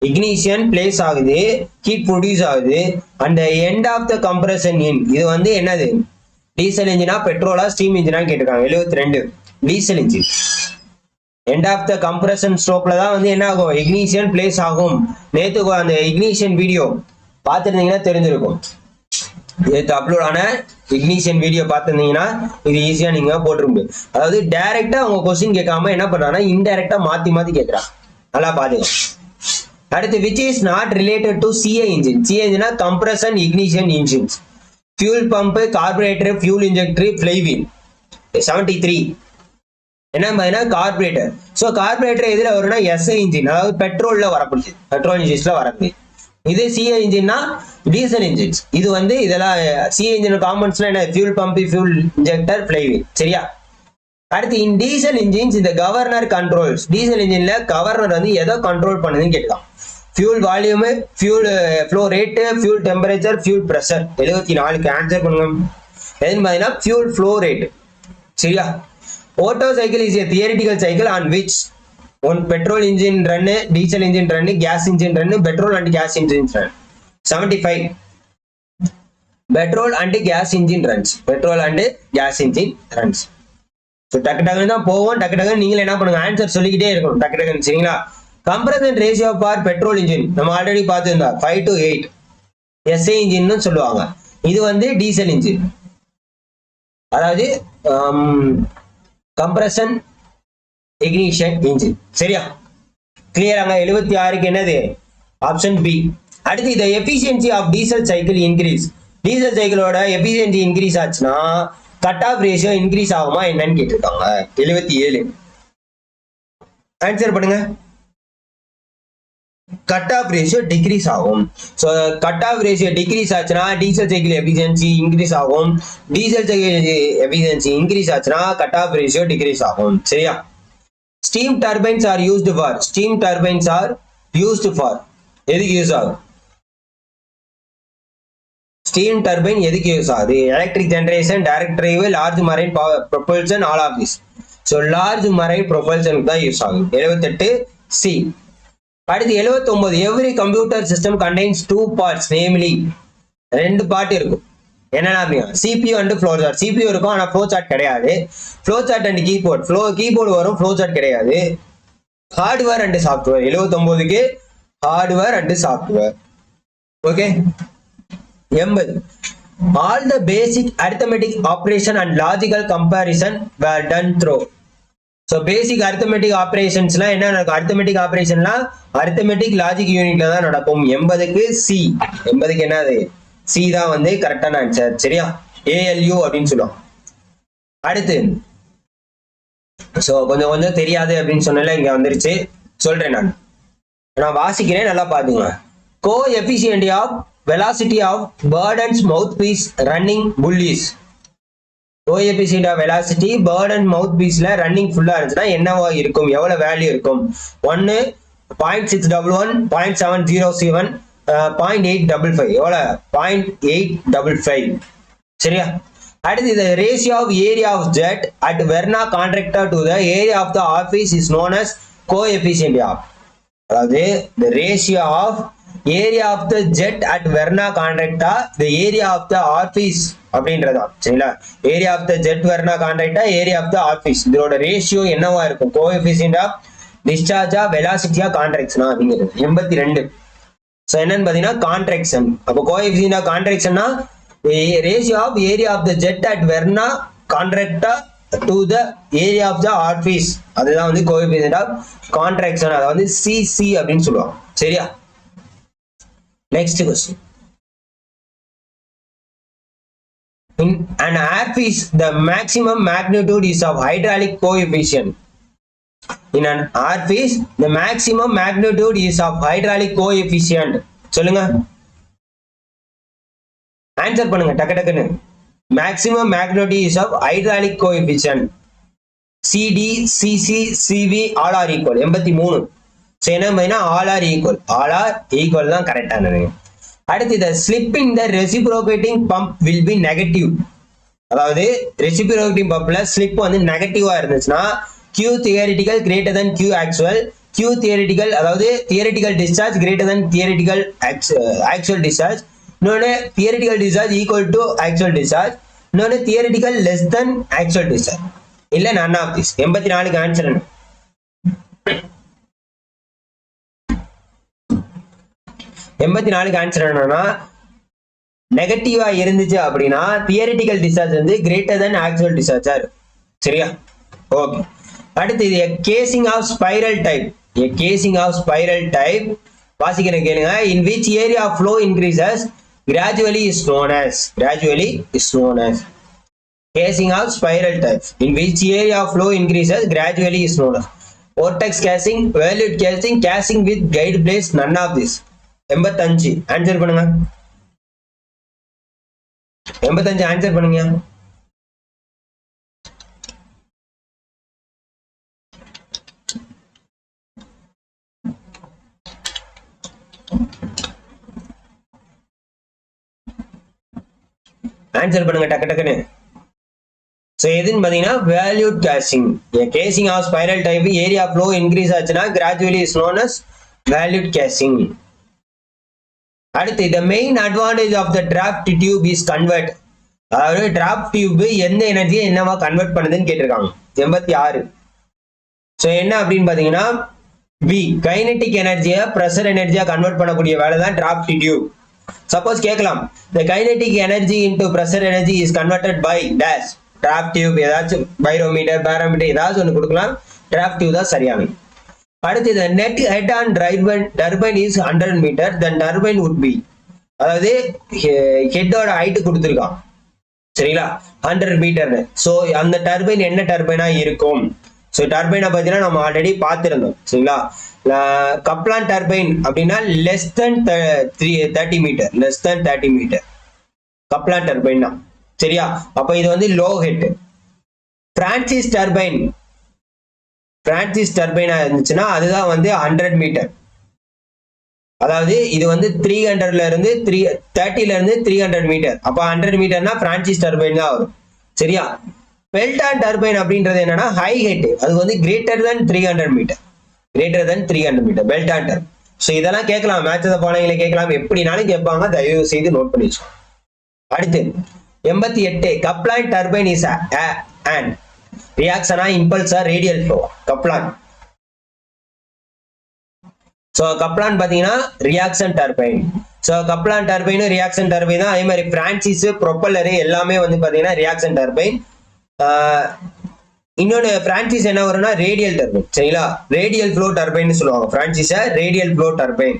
ignition place ஆகுது, heat produce ஆகுது and the end of the compression in. இது வந்து என்னது? Diesel இன்ஜினா பெட்ரோலா steam இன்ஜினா கேட்டிருக்காங்க. 72 diesel engine. end of the compression strokeல தான் வந்து என்ன ஆகும்? ignition place ஆகும். நேத்து அந்த ignition வீடியோ பார்த்துருந்தீங்கன்னா தெரிஞ்சிருக்கும். நேற்று அப்லோட் ஆன இக்னிஷன் வீடியோ பார்த்துருந்தீங்கன்னா இது ஈஸியா நீங்க போட்டுருங்க. அதாவது டைரக்டா அவங்க கொஸ்டின் கேட்காம என்ன பண்றாங்கன்னா இன்டைரக்டா மாத்தி மாத்தி கேட்கறான். நல்லா பாத்துக்கோ. அடுத்து which is not related to CI engine. CI engine compression ignition engines. fuel pump, carburetor, fuel injector, flywheel. 73 என்ன மாதிரினா கார்பரேட்டர். ஸோ கார்பரேட்டர் எதுல வரும்னா எஸ்ஐ இன்ஜின், அதாவது பெட்ரோல்ல வரக்கூடியது, பெட்ரோல் இன்ஜின்ஸ்ல வரக்கூடியது. இது சிஐ இன்ஜின்னா டீசல் இன்ஜின்ஸ். இது வந்து இதெல்லாம் சிஐ இன்ஜின் காம்பனன்ட்ஸ்ல என்ன? Fuel pump, fuel injector, flywheel. சரியா? அடுத்து இன் டீசல் இன்ஜின்ஸ் இந்த கவர்னர் கண்ட்ரோல்ஸ். டீசல் இன்ஜின்ல கவர்னர் வந்து எதை கண்ட்ரோல் பண்ணுதுன்னு கேட்கலாம். Fuel volume, fuel flow rate, fuel temperature, fuel pressure. 74க்கு ஆன்சர் பண்ணுங்க. எதுன்னு பார்த்தீங்கன்னா ஃபியூல் ஃப்ளோ ரேட். சரியா? Otto cycle is a theoretical cycle on which one petrol engine run, diesel engine run, gas engine run, petrol and gas engine run. 75 petrol and gas engine runs. Petrol and gas engine runs. So டக்கு டக்குன்னு தான் போவோம். டக்கு டக்குன்னு நீங்க என்ன பண்ணுங்க? Answer சொல்லிக்கிட்டே இருக்கணும் டக்கு டக்குன்னு. சரிங்களா? Compression ratio for petrol engine நம்ம ஆல்ரெடி பார்த்துருந்தா 5:8 எஸ்ஐ இன்ஜின்னு சொல்லுவாங்க. இது வந்து டீசல் இன்ஜின், அதாவது கம்ப்ரஷன் இக்னிஷன் இன்ஜின். சரியா? கிளியராங்க? 76க்கு என்னது? Option B. அடுத்து இந்த efficiency of diesel cycle increase. Diesel சைக்கிளோட எஃபிஷியன்சி இன்க்ரீஸ் ஆச்சுன்னா கட் ஆஃப் ரேஷியோ இன்க்ரீஸ் ஆகுமா என்னன்னு கேட்டிருக்காங்க. 77 ஆன்சர் பண்ணுங்க. கட் ஆஃப் ரேஷியோ டிக்ரீஸ் ஆகும். So cut off ratio decrease ஆச்சுன்னா டீசல் சைக்கிள் எஃபிஷியன்சி இன்க்ரீஸ் ஆகும். டீசல் சைக்கிள் எஃபிஷியன்சி இன்க்ரீஸ் ஆச்சுன்னா கட் ஆஃப் ரேஷியோ டிக்ரீஸ் ஆகும். சரியா? Steam turbines are used for. Steam turbines are used for எதுக்கு use ஆகும்? Steam turbine எதுக்கு use ஆகுது? Electric generation, direct drive, large marine propulsion, all of this. So large marine ப்ரொபல்ஷனுக்கு தான் use ஆகும். 78 C. அடுத்து 79 every computer system contains 2 parts, namely 2 part இருக்கும். என்னன்னா CPU and flow chart. CPU இருக்கும் ஆனா ஃப்ளோ சார்ட் கிடையாது. Flow chart and keyboard. Keyboard வரும், ஃப்ளோ சார்ட் கிடையாது. Hardware and software. 79க்கு hardware and software. Okay. 80 all the basic arithmetic operation and logical comparison were done through. So basic arithmetic operationsலாம் என்ன நடக்கும்? arithmetic operationலாம் arithmetic logic unitல தான் நடக்கும். 80க்கு C. 80க்கு என்னது? C தான் வந்து கரெக்டான ஆன்சர். சரியா? ALU அப்படின்னு சொல்லுவோம். அடுத்து சோ கொஞ்சம் கொஞ்சம் தெரியாது அப்படின்னு சொன்னல, இங்க வந்துருச்சு சொல்றேன். நான் வாசிக்கிறேன், நல்லா பாத்துங்க. Coefficient of velocity of Burden's mouthpiece running bullies. Coefficient of velocity burden mouthpieceல ரன்னிங் ஃபுல்லா இருந்துச்சுன்னா என்னவா இருக்கும்? எவ்வளவு வேல்யூ இருக்கும்? 1 0.611 0.707 0.855. எவ்வளவு? 0.855. சரியா? அடுத்து the ratio of area of jet at Verna contractor to the area of the office is known as coefficient of. அதாவது the ratio of area of the jet at Verna contractor the area of the office அப்படின்றதா. சரிங்களா? area of the jet Verna contractor area of the office இதோட ratio என்னவா இருக்கும்? coefficient of discharge velocity contraction அப்படிங்கிறது. 82. So என்னன்னு பாத்தீங்கன்னா contraction. அப்ப coefficient of contractionனா ratio of area of the jet at Verna contractor to the area of the orifice. அதுதான் வந்து coefficient of contraction. அத வந்து CC அப்படினு சொல்லுவாங்க. சரியா? Next question. In an orifice, the maximum magnitude is of hydraulic coefficient. In an orifice, the maximum magnitude is of hydraulic coefficient. சொல்லுங்க. Answer பண்ணுங்க டக்கு டக்குன்னு. Maximum magnitude is of hydraulic coefficient. CD, CC, CV all are equal. 83. So என்ன பண்ணா all are equal. All are equal தான் கரெக்டானது. அடுத்து the slip in the reciprocating pump will be negative. அதாவது reciprocating pumpல slip வந்து நெகட்டிவா இருந்துச்சுன்னா Q theoretical greater than Q actual. Q theoretical அதாவது theoretical discharge greater than theoretical actual discharge. இன்னொன்று theoretical discharge equal to actual discharge. இன்னொன்று theoretical less than actual discharge. இல்ல none of this. 84க்கு answer என்ன? 84க்கு ஆன்சர் என்னன்னா நெகட்டிவா இருந்துச்சு அப்படின்னா தியரிட்டிக்கல் டிஸ்சார்ஜ் வந்து கிரேட்டர் தென் ஆக்சுவல் டிஸ்சார்ஜா இருக்கும். சரியா? ஓகே. அடுத்து இது casing of spiral type. Casing of spiral type வாசிக்கிற கேளுங்க. In which area of flow increases gradually is known as casing of spiral type. In which area of flow increases gradually is known as vortex casing, volute casing, casing with guide plates, none of this. 85 answer பண்ணுங்க. 85 answer பண்ணுங்க. Answer பண்ணுங்க டக்கு டக்குன்னு. So எதுன்னு பாத்தீங்கன்னா volute casing. Casing of spiral type area flow increase ஆச்சுன்னா gradually is known as volute casing. அடுத்து the main advantage of the draft tube is convert. அதாவது draft tube எந்த எனர்ஜியை என்னவா கன்வெர்ட் பண்ணுதுன்னு கேட்டிருக்காங்க. 86. சோ என்ன அப்படின்னு பாத்தீங்கன்னா B கைனெட்டிக் எனர்ஜியை பிரஷர் எனர்ஜியா கன்வெர்ட் பண்ணக்கூடிய வேலை தான் draft tube. சப்போஸ் கேட்கலாம் the kinetic energy into pressure energy is converted by dash. draft tube ஏதாச்சும் பைரோமீட்டர் பாரோமீட்டர் ஏதாச்சும் ஒன்று கொடுக்கலாம். draft tube தான் சரியானது. அடுத்து the net head on turbine is 100 meter, then turbine would be அதாவது ஹெட்டோட ஹைட் கொடுத்துருக்கான் சரிங்களா 100 மீட்டர். ஸோ அந்த டர்பைன் என்ன டர்பைனா இருக்கும்? ஸோ டர்பைனை பார்த்தீங்கன்னா நம்ம ஆல்ரெடி பார்த்துருந்தோம் சரிங்களா. கப்லான் டர்பைன் அப்படின்னா less than 30 metre, less than 30 metre Kaplan turbine தான் சரியா. அப்போ இது வந்து லோ ஹெட். பிரான்சிஸ் டர்பைனா இருந்துச்சுன்னா அதுதான் வந்து 100 மீட்டர். அதாவது இது வந்து 300ல இருந்து 30ல இருந்து 300 மீட்டர். அப்ப 100 மீட்டர்னா பிரான்சிஸ் டர்பைன் தான் வரும் சரியா. பெல்டான் டர்பைன் அப்படின்றது என்னன்னா ஹை ஹெட், அது வந்து greater than 300 metre, greater than 300 metre Pelton turbine. So இதெல்லாம் கேட்கலாம், மேட்ச் பானைகளை கேட்கலாம், எப்படினாலும் கேட்பாங்க, தயவு செய்து நோட் பண்ணி வச்சுக்கோங்க. அடுத்து 88 கப்லான் டர்பைன் இஸ் அண்ட் ரியாக்ஷனா இம்பல்ஸா radial flow. Kaplan so Kaplan பாத்தீங்கன்னா reaction turbine. So Kaplan turbine reaction turbine தான். அதே மாதிரி பிரான்சிஸ் ப்ரொப்பல்லர் எல்லாமே வந்து பாத்தீங்கன்னா ரியாக்ஷன் டர்பைன். இன்னொன்னு பிரான்சிஸ் என்ன வரும்னா ரேடியல் டர்பைன் சரிங்களா. ரேடியல் ஃப்ளோ டர்பைன் சொல்லுவாங்க பிரான்சிஸ. ரேடியல் ஃப்ளோ டர்பைன்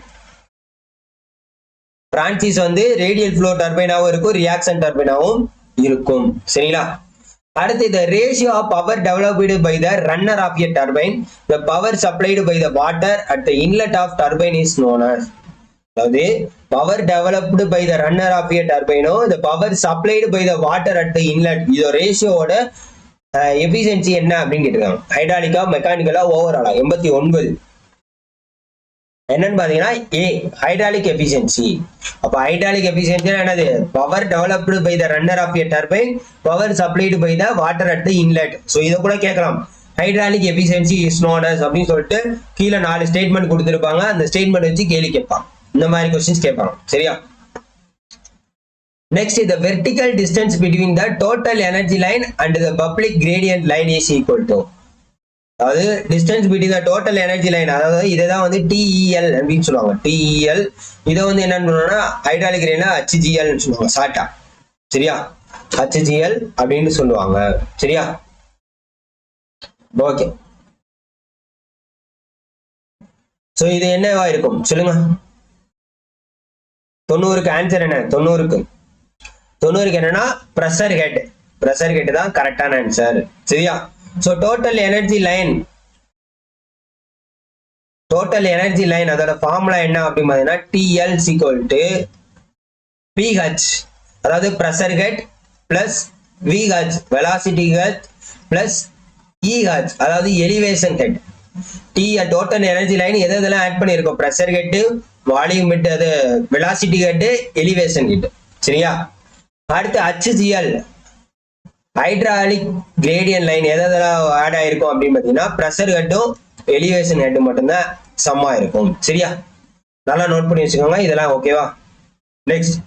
பிரான்சிஸ் வந்து ரேடியல் ஃப்ளோ டர்பைனாவும் இருக்கும், ரியாக்ஷன் டர்பைனாவும் இருக்கும் சரிங்களா. அடுத்து the ratio of power developed by the runner of a turbine, the power supplied by the water at the inlet of turbine is known as. அதாவது power developed by the runner of a turbine, the power supplied by the water at the inlet, இது ரேஷியோட efficiency என்ன அப்படின்னு கேட்டிருக்காங்க. ஹைட்ராலிக்கா மெக்கானிக்கலா ஓவராலா? 89 என்னன்னு பாத்தீங்கன்னா a hydraulic efficiency. அப்ப hydraulic efficiency என்னது? Power developed by the runner of a turbine, power supplied by the water at the inlet. So இதை கூட கேட்கலாம். Hydraulic efficiency is known as அப்படின்னு சொல்லிட்டு கீழே 4 ஸ்டேட்மெண்ட் கொடுத்துருப்பாங்க. அந்த ஸ்டேட்மெண்ட் வச்சு கேள்வி கேட்பாங்க, இந்த மாதிரி கொஸ்டின்ஸ் கேட்பாங்க சரியா. Next the vertical distance between the total energy line and the public gradient line is equal to. அதாவது distance between the total energy line, அதாவது இதைதான் வந்து டிஇஎல் அப்படின்னு சொல்லுவாங்க. டிஇஎல் இதை வந்து என்னன்னு சொல்லுவாங்கன்னா ஹைட்ராலிக் லைனா HGL சொல்லுவாங்க ஷார்ட்டா சரியா. HGL அப்படின்னு சொல்லுவாங்க சரியா. ஓகே. சோ இது என்னவா இருக்கும் சொல்லுங்க. 90க்கு ஆன்சர் என்ன? 90க்கு என்னன்னா பிரஷர் ஹெட். பிரஷர் ஹெட் தான் கரெக்டான ஆன்சர். சரியா? So total energy line, total energy line அதோட ஃபார்முலா என்ன அப்படின்னு பாத்தீங்கன்னா TL = PH, அதாவது pressure head plus VH velocity head plus EH அதாவது elevation head. Total energy line எதெல்லாம் ஆட் பண்ணியிருக்கோம்? பிரஷர் ஹெட், வால்யூம் ஹெட், அது வெலாசிட்டி ஹெட், எலிவேஷன் ஹெட். சரியா? அடுத்து HCl ஹைட்ராலிக் கிரேடியன்ட் லைன் எதெல்லாம் ஆட் ஆயிருக்கும் அப்படின்னு பாத்தீங்கன்னா பிரஷர் ஹெட்டும் எலிவேஷன் ஹெட் மட்டும்தான் சம்மா இருக்கும். சரியா? நல்லா நோட் பண்ணி வச்சுக்கோங்க இதெல்லாம். ஓகேவா? Next.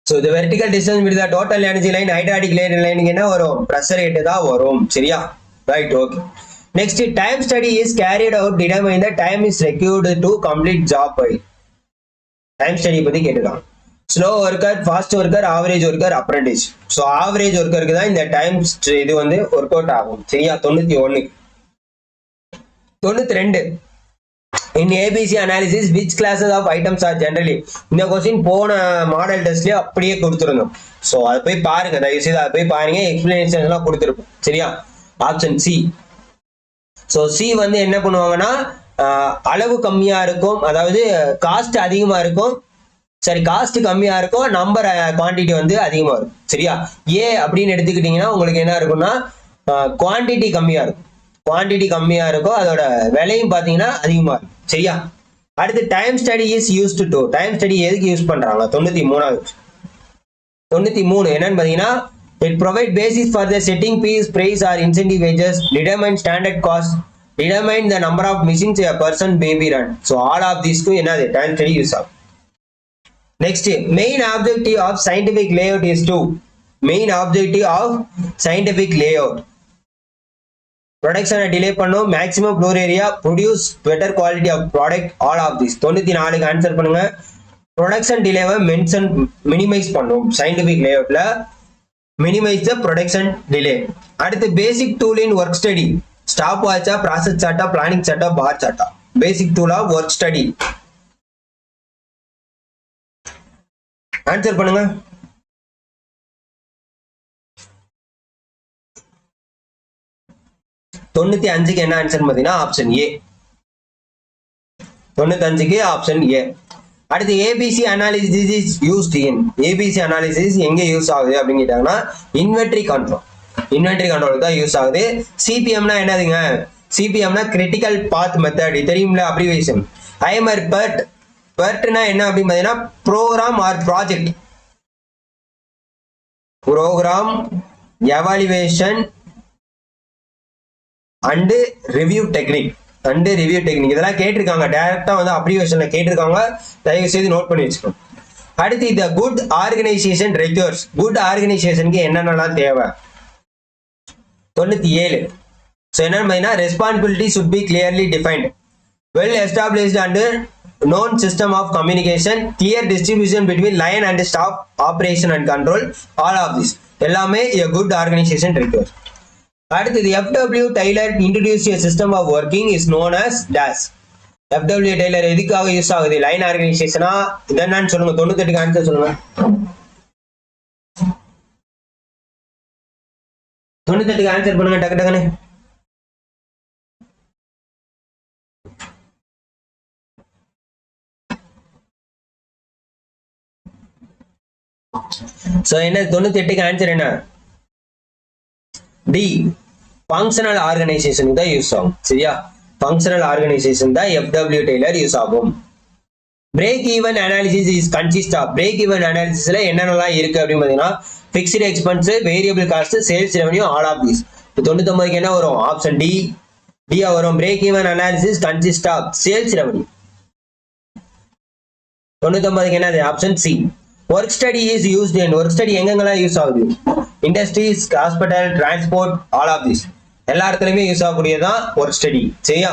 So the vertical distance with the total energy line hydraulic line என்ன வரும்? pressure head தான் வரும். சரியா? right. okay. next time study is carried out determine the time is required to complete job by. time study பத்தி கேட்டுக்கலாம். slow worker, fast worker, average worker, apprentice. so average worker க்கு தான் இந்த time இது வந்து work out ஆகும். சரியா? 91. 92 in ABC analysis which classes of items are generally. இந்த क्वेश्चन போன மாடல் டெஸ்ட்லயே அப்படியே கொடுத்திருந்தோம். சோ அத போய் பாருங்க, தயவு செய்து அத போய் பாருங்க, எக்ஸ்பிளனேஷன் எல்லாம் கொடுத்திருப்போம். சரியா? Option C. சோ சி வந்து என்ன பண்ணுவாங்கன்னா அளவு கம்மியா இருக்கும், அதாவது காஸ்ட் அதிகமா இருக்கும். சரி, காஸ்ட் கம்மியா இருக்கும், நம்பர் குவாண்டிட்டி வந்து அதிகமா இருக்கும். சரியா? ஏ அப்படின்னு எடுத்துக்கிட்டீங்கன்னா உங்களுக்கு என்ன இருக்கும்னா குவாண்டிட்டி கம்மியா இருக்கும், குவாண்டிட்டி கம்மியா இருக்கும், அதோட விலையும் பாத்தீங்கன்னா அதிகமா இருக்கும். சரியா? அடுத்து time study is used to. Time study எதுக்கு யூஸ் பண்றாங்க? 93 என்னன்னு பாத்தீங்கன்னா it provide basis for the setting fees, price or incentive wages, determine standard cost, determine the number of machines a person may be run. so all of these க்கு என்னது time study use ஆகும். next main objective of scientific layout is to. main objective of scientific layout production delay பண்ணும், maximum floor area, produce better quality of product, all of this. 94 க்கு answer பண்ணுங்க. production delay mention minimise பண்ணும் scientific layoutல, minimize the production delay. அடுத்து basic tool in work study. stop watch, process chart, planning chart, bar chart. basic tool of work study. Answer பண்ணுங்க. தொண்ணூத்தி அஞ்சுக்கு என்ன answer பாத்தீங்கன்னா option A. 95க்கு option A. அடுத்து ABC analysis is used in. ABC analysis எங்க use ஆகுது அப்படின்னு கேட்டாங்கன்னா இன்வென்டரி கண்ட்ரோல். இன்வென்டரி கண்ட்ரோல் தான் யூஸ் ஆகுது. சிபிஎம்னா என்னதுங்க? சிபிஎம்னா கிரிட்டிக்கல் பாத் மெத்தட், தெரியும்ல அப்ரிவேஷன். IMR PERT. பெர்ட்னா என்ன அப்படின்னு பாத்தீங்கன்னா programme or project. Programme evaluation and review technique. இதெல்லாம் கேட்டிருக்காங்க, டைரக்டா வந்து அப்ரிவேஷன்ல கேட்டிருக்காங்க, தயவு செய்து நோட் பண்ணி வச்சுக்கோங்க. அடுத்து இந்த குட் ஆர்கனைசேஷன் ரெக்யூர்ஸ். குட் ஆர்கனைசேஷனுக்கு என்னென்னலாம் தேவை? 97. ஸோ என்னன்னு பார்த்தீங்கன்னா responsibility should be clearly defined, well established and known system of communication, clear distribution between line and staff, operation and control, all of this எல்லாமே a good organization requires. அடுத்து FW Taylor introduced a system of working is known as dash. FW Taylor எதுக்காக யூஸ் ஆகுது? Line ஆர்கனைசேஷனா இதென்னு சொல்லுங்க. 98க்கு answer சொல்லுங்க. 98க்கு answer பண்ணுங்க டக்கு டக்குன்னு. சோ என்ன 98க்கு ஆன்சர் என்ன? டி, ஃபங்க்ஷனல் ஆர்கனைசேஷன் தான் யூஸ் ஆகும். சரியா? ஃபங்க்ஷனல் ஆர்கனைசேஷன் தான் FW டெய்லர் யூஸ் ஆகும். Break even analysis is consist of. Break even அனாலிசிஸ்ல என்னென்னலாம் இருக்கு அப்படின்னு பாத்தீங்கன்னா fixed expense, variable cost, sales revenue, all of these. 99க்கு என்ன வரும்? ஆப்ஷன் டி, டியா வரும். Break even analysis consist of sales revenue. 99க்கு என்னது? Option C. Work study is used in. Work study எங்கெங்கெல்லாம் யூஸ் ஆகுது? Industries, hospital, transport, all of this எல்லா இடத்துலயுமே யூஸ் ஆகக்கூடியதான் ஒர்க் ஸ்டடி. சரியா?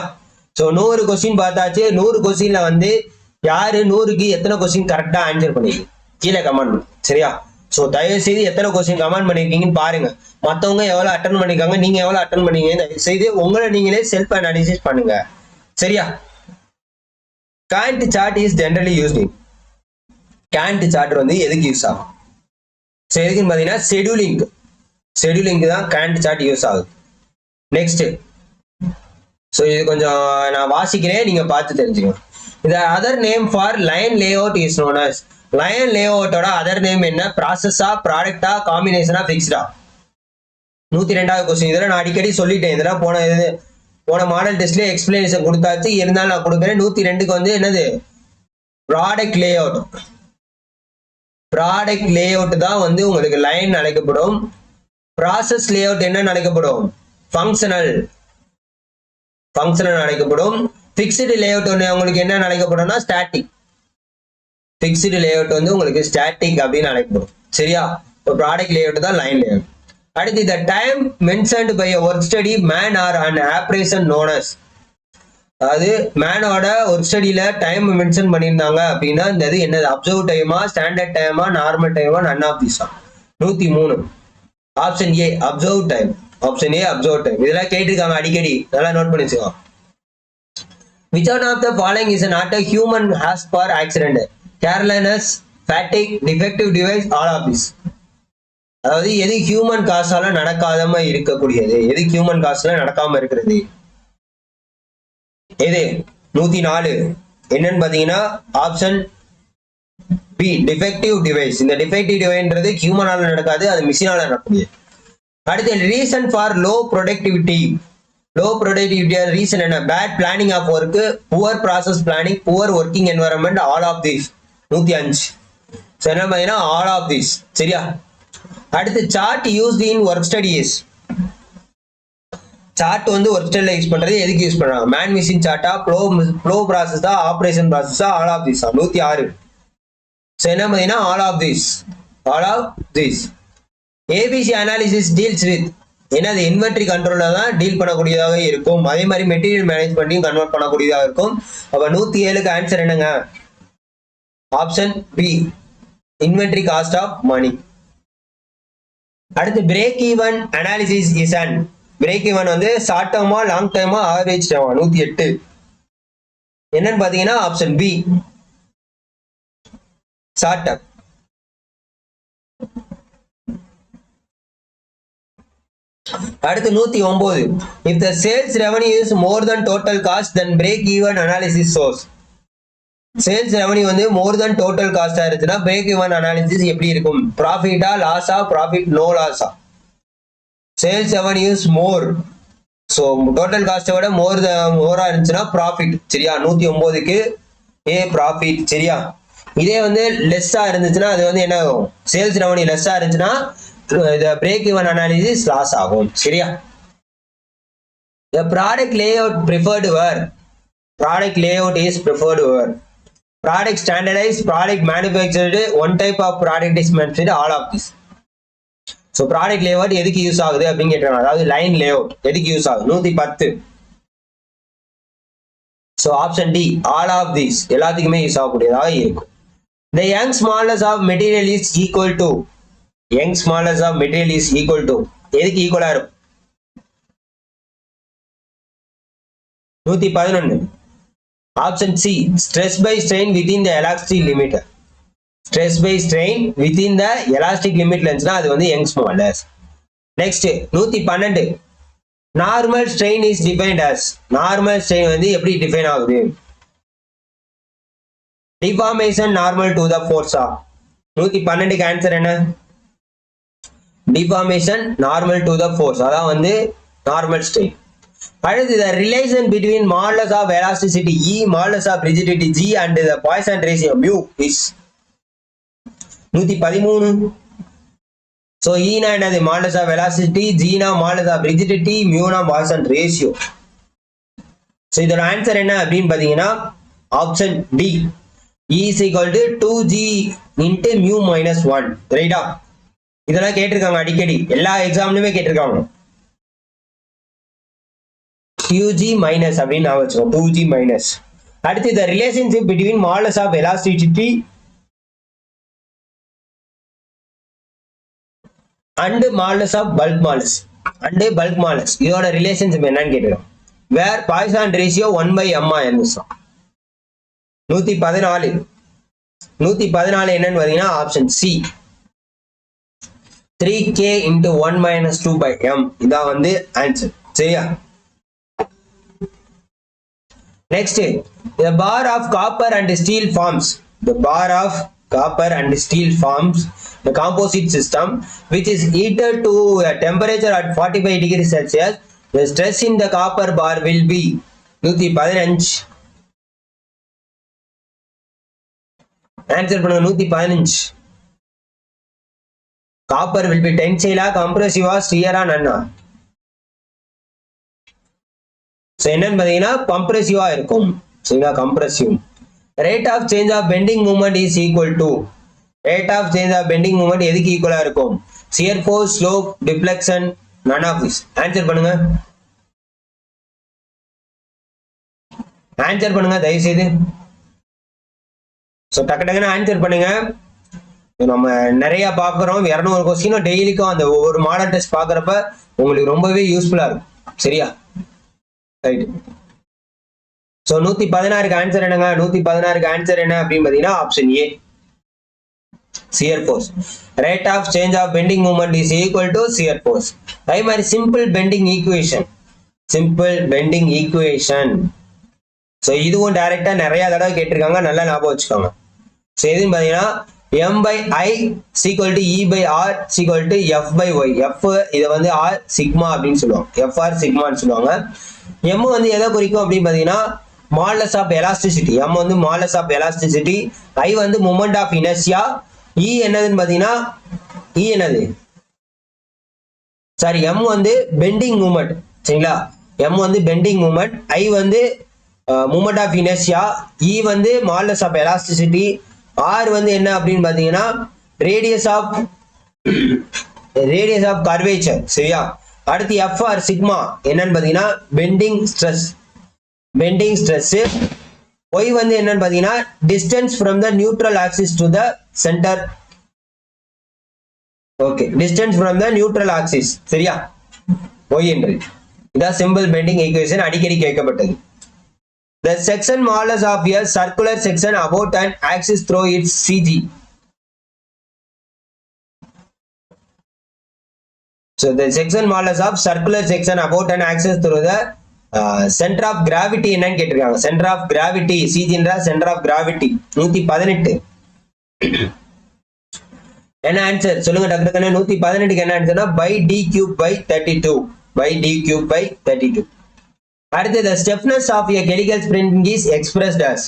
சோ 100 கொஸ்டின் பார்த்தாச்சு. 100 கொஸ்டின்ல வந்து யாரு 100க்கு எத்தனை கொஸ்டின் கரெக்டா ஆன்சர் பண்ணி கீழே கமெண்ட். சரியா? ஸோ தயவு செய்து எத்தனை கொஸ்டின் கமெண்ட் பண்ணிருக்கீங்கன்னு பாருங்க. மற்றவங்க எவ்வளவு அட்டன் பண்ணிருக்காங்க, நீங்க எவ்வளவு அட்டன் பண்ணீங்க, தயவு செய்து உங்களை நீங்களே செல்ஃப் அனாலிசிஸ் பண்ணுங்க. சரியா? Gantt chart is generally used in. Gantt chart வந்து எதுக்கு யூஸ் ஆகும்? ஸோ எதுக்குன்னு பார்த்தீங்கன்னா ஷெடியூலிங்க்கு தான் Gantt chart யூஸ் ஆகுது. நெக்ஸ்ட், ஸோ இது கொஞ்சம் நான் வாசிக்கிறேன், நீங்க பார்த்து தெரிஞ்சுக்கணும். The other name for line layout is known as. line layout ஓட other name என்ன? ப்ராசஸா, ப்ராடக்டா, காம்பினேஷனா, ஃபிக்ஸ்டா? 102வது கொஸ்டின். இதெல்லாம் நான் அடிக்கடி சொல்லிட்டேன். இதெல்லாம் போன மாடல் டெஸ்ட்லயே எக்ஸ்பிளனேஷன் கொடுத்தாச்சு, இருந்தாலும் நான் கொடுக்குறேன். 102க்கு வந்து என்னது? Product layout. ப்ராடக்ட் லேஅவுட் தான் வந்து உங்களுக்கு லைன் அழைக்கப்படும். ப்ராசஸ் லேஅவுட் என்ன அழைக்கப்படும்? ஃபங்க்ஷனல் அழைக்கப்படும். ஃபிக்ஸ்டு லேஅவுட் ஒன்று உங்களுக்கு என்ன அழைக்கப்படும்னா ஸ்டாட்டிக். ஃபிக்ஸ்டு லேஅவுட் வந்து உங்களுக்கு ஸ்டாட்டிக் அப்படின்னு அழைக்கப்படும். சரியா? இப்போ ப்ராடக்ட் லேஅவுட் தான் லைன் லேஅவுட். அடுத்து, the time mentioned by a work study man or an operation known as. அதாவது மேனோட ஒர்க் ஸ்டடியில டைம் மென்ஷன் பண்ணியிருந்தாங்க அப்படின்னா இந்த இது என்னது? அப்சர்வ் டைமா, ஸ்டாண்டர்ட் டைமா, நார்மல் டைமா, நன் ஆஃப் தீஸா? 103. Option A observe time. Option A observe time. இதெல்லாம் கேட்டிருக்காங்க அடிக்கடி, நல்லா நோட் பண்ணி வச்சுக்கோங்க. Which one of the following is not a human has for accident? Carelessness, fatigue, defective device, all of this. அதாவது எது ஹியூமன் காசால நடக்காம இருக்கக்கூடியது, எது ஹியூமன் காசால நடக்காம இருக்கிறது? எது? 104 என்னன்னு பாத்தீங்கன்னா ஆப்ஷன் பி டிஃபெக்டிவ் டிவைஸ். இந்த டிஃபெக்டிவ் டிவைஸ்ன்றது ஹியூமனால நடக்காது, அது மிஷினால நடக்கக்கூடியது. அடுத்து, reason for low productivity. Low productivity reason என்ன? Bad planning of work, poor process planning, poor working environment, all of this. 105. என்ன பாத்தீங்கன்னா ஆல் ஆஃப் திஸ். சரியா? அடுத்து, chart used in work studies. Chart வந்து ஒர்க் ஸ்டடில யூஸ் பண்றது எதுக்கு use பண்றாங்க? மேன் மிஷின் சார்ட்டா, ஃப்ளோ ப்ராசஸா, ஆபரேஷன் ப்ராசஸா, ஆல் ஆஃப் திஸ். 106. என்ன பாத்தீங்கன்னா all of this. All of this. ABC analysis deals with என்னது? இன்வென்டரி கண்ட்ரோல தான் டீல் பண்ணக்கூடியதாக இருக்கும். அதே மாதிரி மெட்டீரியல் மேனேஜ்மெண்ட்டையும் கன்வெர்ட் பண்ணக்கூடியதாக இருக்கும். அப்ப 107க்கு ஆன்சர் என்னங்க? Option B inventory cost of money. அடுத்து, break even analysis is on. Break even வந்து ஷார்ட் டேர்மா, லாங் டேர்மா, ஆவரேஜ் டேர்மா? 108. என்னன்னு பாத்தீங்கன்னா ஆப்ஷன் பி ஷார்ட் டேர்ம். அடுத்து 109. If the sales revenue is more than total cost, then break even analysis shows. Sales revenue வந்து மோர் தென் total காஸ்டா இருந்துச்சுன்னா break even analysis எப்படி இருக்கும்? ப்ராஃபிட்டா, லாஸா, ப்ராஃபிட் நோ லாஸா? சேல்ஸ் ரெவன்யூஸ் மோர், ஸோ டோட்டல் காஸ்ட்டை விட மோரா இருந்துச்சுன்னா ப்ராஃபிட். சரியா? 109க்கு ஏ profit. சரியா? இதே வந்து லெஸ்ஸா இருந்துச்சுன்னா அது வந்து என்ன ஆகும்? சேல்ஸ் ரெவன்யூ லெஸ்ஸா இருந்துச்சுன்னா பிரேக் ஈவன் அனாலிசிஸ் லாஸ் ஆகும். சரியா? The product layout preferred where? Product layout is preferred where? Product standardized, product manufactured, one type of product is mentioned, all of this. So product layout எதுக்கு use ஆகுது அப்படின்னு கேட்டாங்க. அதாவது line layout எதுக்கு use ஆகுது? 110. So option D all of these எல்லாத்துக்குமே use ஆகக்கூடியதாக இருக்கும். The young smallness of material is equal to. Young smallness of material is equal to எதுக்கு ஈக்குவலா இருக்கும்? 111. Option C stress by strain within the elastic limit. Stress by strain within the elastic லிமிட்ல இருந்துச்சுன்னா அது வந்து யங் modulus. Next 112. Normal strain is defined as. Normal strain வந்து எப்படி டிஃபைன் ஆகுது? டிஃபார்மேஷன் நார்மல் டு த ஃபோர்ஸா? 112க்கு ஆன்சர் என்ன? Deformation normal to the force, அதான் வந்து நார்மல் ஸ்ட்ரெயின். அடுத்து, the relation between modulus of elasticity E, modulus of rigidity G and the Poisson ratio mu is 113. So E na என்னது? modulus of elasticity, G na modulus of rigidity, mu na Poisson ratio. So இதோட answer என்ன அப்படின்னு பாத்தீங்கன்னா option D E is equal to 2G into mu minus 1. ரைட்டா? இதெல்லாம் கேட்டிருக்காங்க அடிக்கடி, எல்லா எக்ஸாம்லயுமே கேட்டிருக்காங்க. QG minus அப்படின்னு நான் வச்சுக்கோம், 2G minus. அடுத்து, the relationship between modulus of elasticity and modulus of bulk modulus and bulk modulus இதோட ரிலேஷன்ஷிப் என்னன்னு கேட்கிறோம். வேர் பாய்சான் ரேஷியோ 1/m இருந்துச்சோம். 114 என்னன்னு பாத்தீங்கன்னா option C 3k into 1 minus 2/m இதான் வந்து ஆன்சர். சரியா? Next, the bar of copper and steel forms the composite system which is heated to a temperature at 45 degrees Celsius. The stress in the copper bar will be 115. Answer பண்ணுங்க 115. Copper will be tensile, compressive, shear, none. So என்னன்னு பாத்தீங்கன்னா கம்ப்ரெசிவா இருக்கும். சரிங்களா? Compressive. Rate of change of bending movement is equal to எதுக்கு ஈக்குவலா இருக்கும்? shear force, slope, deflection, none of this. Answer பண்ணுங்க. தயவு செய்து. ஸோ டக்குன்னு ஆன்சர் பண்ணுங்க. நம்ம நிறைய பாக்குறோம், 200 கொஸ்டினும் டெய்லிக்கும் அந்த ஒவ்வொரு மாடல் டெஸ்ட் பாக்குறப்ப உங்களுக்கு ரொம்பவே யூஸ்ஃபுல்லா இருக்கும். சரியா? ரைட். சோ 116க்கு ஆன்சர் என்னங்க? 116க்கு ஆன்சர் என்ன அப்படின்னு பாத்தீங்கன்னா option A shear force. Rate of change of bending moment is equal to shear force. அதே மாதிரி simple bending equation. சோ இதுவும் டைரக்டா நிறைய தடவை கேட்டிருக்காங்க, நல்லா ஞாபகம் வச்சுக்கோங்க. சோ எதுன்னு பாத்தீங்கன்னா m/i = e/r = f/y. f இத வந்து r சிக்மா அப்படின்னு சொல்லுவாங்க, fr சிக்மான்னு சொல்லுவாங்க. m வந்து எதை குறிக்கும் அப்படின்னு பாத்தீங்கன்னா மாடுலஸ் ஆஃப் எலாஸ்டிசிட்டி. m வந்து மாடுலஸ் ஆஃப் எலாஸ்டிசிட்டி, i வந்து மொமெண்ட் ஆஃப் இனர்ஷியா, e என்னதுன்னு பாத்தீங்கன்னா m வந்து பெண்டிங் மூமெண்ட். சரிங்களா? m வந்து பெண்டிங் மூமெண்ட், i வந்து மூமெண்ட் ஆஃப் இனர்ஷியா, e வந்து மாடுலஸ் ஆஃப் எலாஸ்டிசிட்டி, r வந்து என்ன அப்படின்னு பாத்தீங்கன்னா ரேடியஸ் ஆஃப் கர்வேச்சர். சரியா? அடுத்து fr சிக்மா என்னன்னு பாத்தீங்கன்னா பெண்டிங் ஸ்ட்ரெஸ். y வந்து என்னன்னு பாத்தீங்கன்னா distance from the neutral axis to the center. Okay, distance from the neutral axis. சரியா? y என்று இதான் சிம்பிள் பெண்டிங் ஈக்குவேஷன், அடிக்கடி கேட்கப்பட்டது. The section modulus of a circular section about an axis through its CG. So the section modulus of circular section about an axis through the center of gravity என்னன்னு கேட்டிருக்காங்க. center of gravity CG என்றா center of gravity 118. என்ன answer சொல்லுங்க டக்குனு. 118க்கு என்ன ஆன்சர்னா by d cube by 32. அடுத்து the stiffness of a helical spring is expressed as.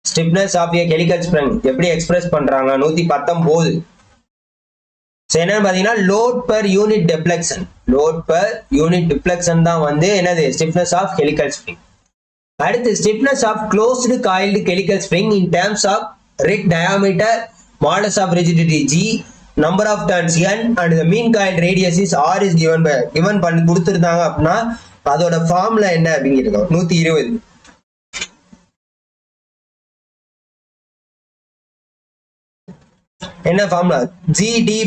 stiffness of a helical spring எப்படி express பண்றாங்க? 119. என்னன்னு பாத்தீங்கன்னா லோட் பெர் யூனிட் டிஃப்ளெக்ஷன் தான் வந்து என்னது ஸ்டிஃப்னஸ் ஆஃப் ஹெலிகல் ஸ்ப்ரிங். அடுத்து stiffness of closed coiled helical spring in terms of rod diameter, modulus of rigidity g, number of turns n and the mean coil radius is r is given பண்ணி கொடுத்திருந்தாங்க அப்படின்னா அதோட formula என்ன அப்படிங்கிறது 120. என்ன formula? gd⁴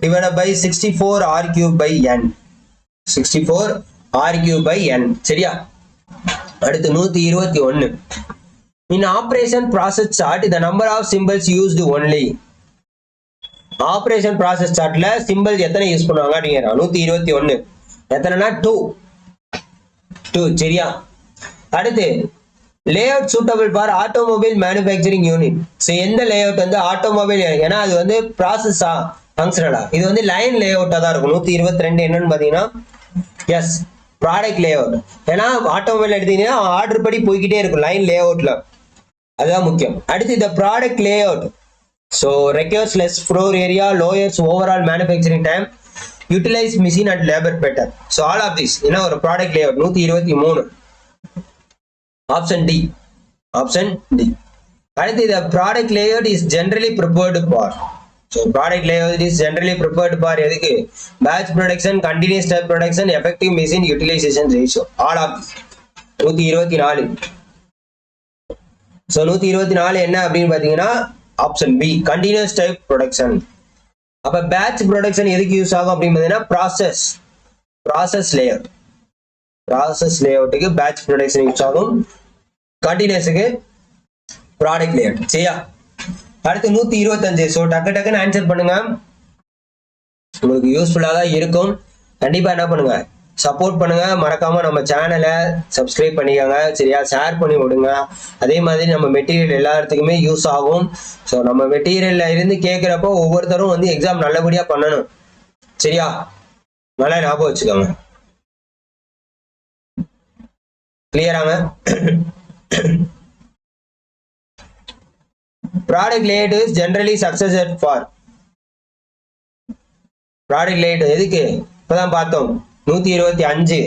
divided by 64 r³/n. 64 r³/n. சரியா? அடுத்து 121. In operation process chart the number of symbols used only. Operation process சார்ட்ல சிம்பிள் எத்தனை யூஸ் பண்ணுவாங்க அப்படிங்கிற 121 எத்தனைனா 2. சரியா? அடுத்து layout suitable for automobile manufacturing unit. So எந்த லேஅவுட் வந்து ஆட்டோமொபைல், ஏன்னா அது வந்து ப்ராசஸா ஃபங்க்ஷனலா, இது வந்து லைன் லேஅவுட்டா தான் இருக்கும். 122 என்னன்னு பாத்தீங்கன்னா எஸ் ப்ராடக்ட் லேஅவுட். ஏன்னா ஆட்டோமொபைல் எடுத்தீங்கன்னா ஆர்டர் படி போய்கிட்டே இருக்கும் லைன் லேஅவுட்ல, அதுதான் முக்கியம். அடுத்து இந்த product layout so requires less floor area, lowers overall manufacturing time, utilize machine and labor better. So all of this என்ன ஒரு ப்ராடக்ட் லேஅவுட் 123. Option D. அடுத்து the product layout is generally prepared for. So product layout is generally prepared for எதுக்கு? batch production, continuous step production, effective machine utilization ratio. all of this 124. So 124 என்ன அப்படின்னு பாத்தீங்கன்னா option B continuous type production. அப்ப batch production எதுக்கு use ஆகும் அப்படின்னு பார்த்தீங்கன்னா process லேஅவுட்டுக்கு பேட்ச் ப்ரொடக்ஷன் யூஸ் ஆகும். கண்டினியூஸுக்கு ப்ராடக்ட் லேஅவுட். சரியா? அடுத்து 125. ஸோ டக்குன்னு ஆன்சர் பண்ணுங்க. உங்களுக்கு யூஸ்ஃபுல்லாக தான் இருக்கும். கண்டிப்பா என்ன பண்ணுங்க, சப்போர்ட் பண்ணுங்க. மறக்காம நம்ம சேனலை சப்ஸ்கிரைப் பண்ணிக்கோங்க. சரியா? ஷேர் பண்ணி விடுங்க. அதே மாதிரி நம்ம மெட்டீரியல் எல்லாத்துக்குமே யூஸ் ஆகும். ஸோ நம்ம மெட்டீரியல்ல இருந்து கேட்கிறப்போ ஒவ்வொருத்தரும் வந்து எக்ஸாம் நல்லபடியா பண்ணணும். சரியா? நல்லா ஞாபகம் வச்சுக்கோங்க. கிளியராங்க? Product layout is generally successor for product layout எதுக்கு இப்பதான் பார்த்தோம். 125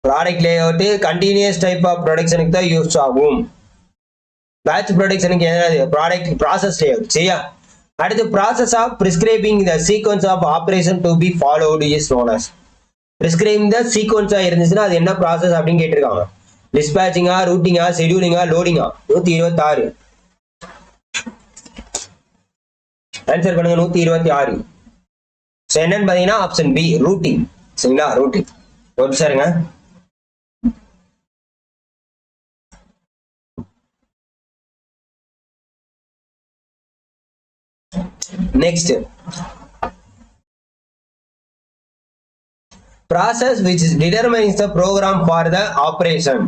product layout continuous type of ப்ரொடக்ஷனுக்கு தான் யூஸ் ஆகும். பேட்ச் ப்ரொடக்ஷனுக்கு என்னது? Process layout. சரியா? அடுத்து process of prescribing the sequence of operation to be followed is known as. Prescribing the சீக்வன்ஸா இருந்துச்சுன்னா அது என்ன ப்ராசஸ் அப்படின்னு கேட்டிருக்காங்க. டிஸ்பேச்சிங்கா, ரூட்டிங்கா, ஷெட்யூலிங்கா, லோடிங்கா? 126 ஆன்சர் பண்ணுங்க. 126 என்னன்னு பாத்தீங்கன்னா ஆப்ஷன் பி, ரூட்டிங். சரிங்களா? ரூட்டிங். ஒரு சாருங்க. Next, process which determines the program for the operation.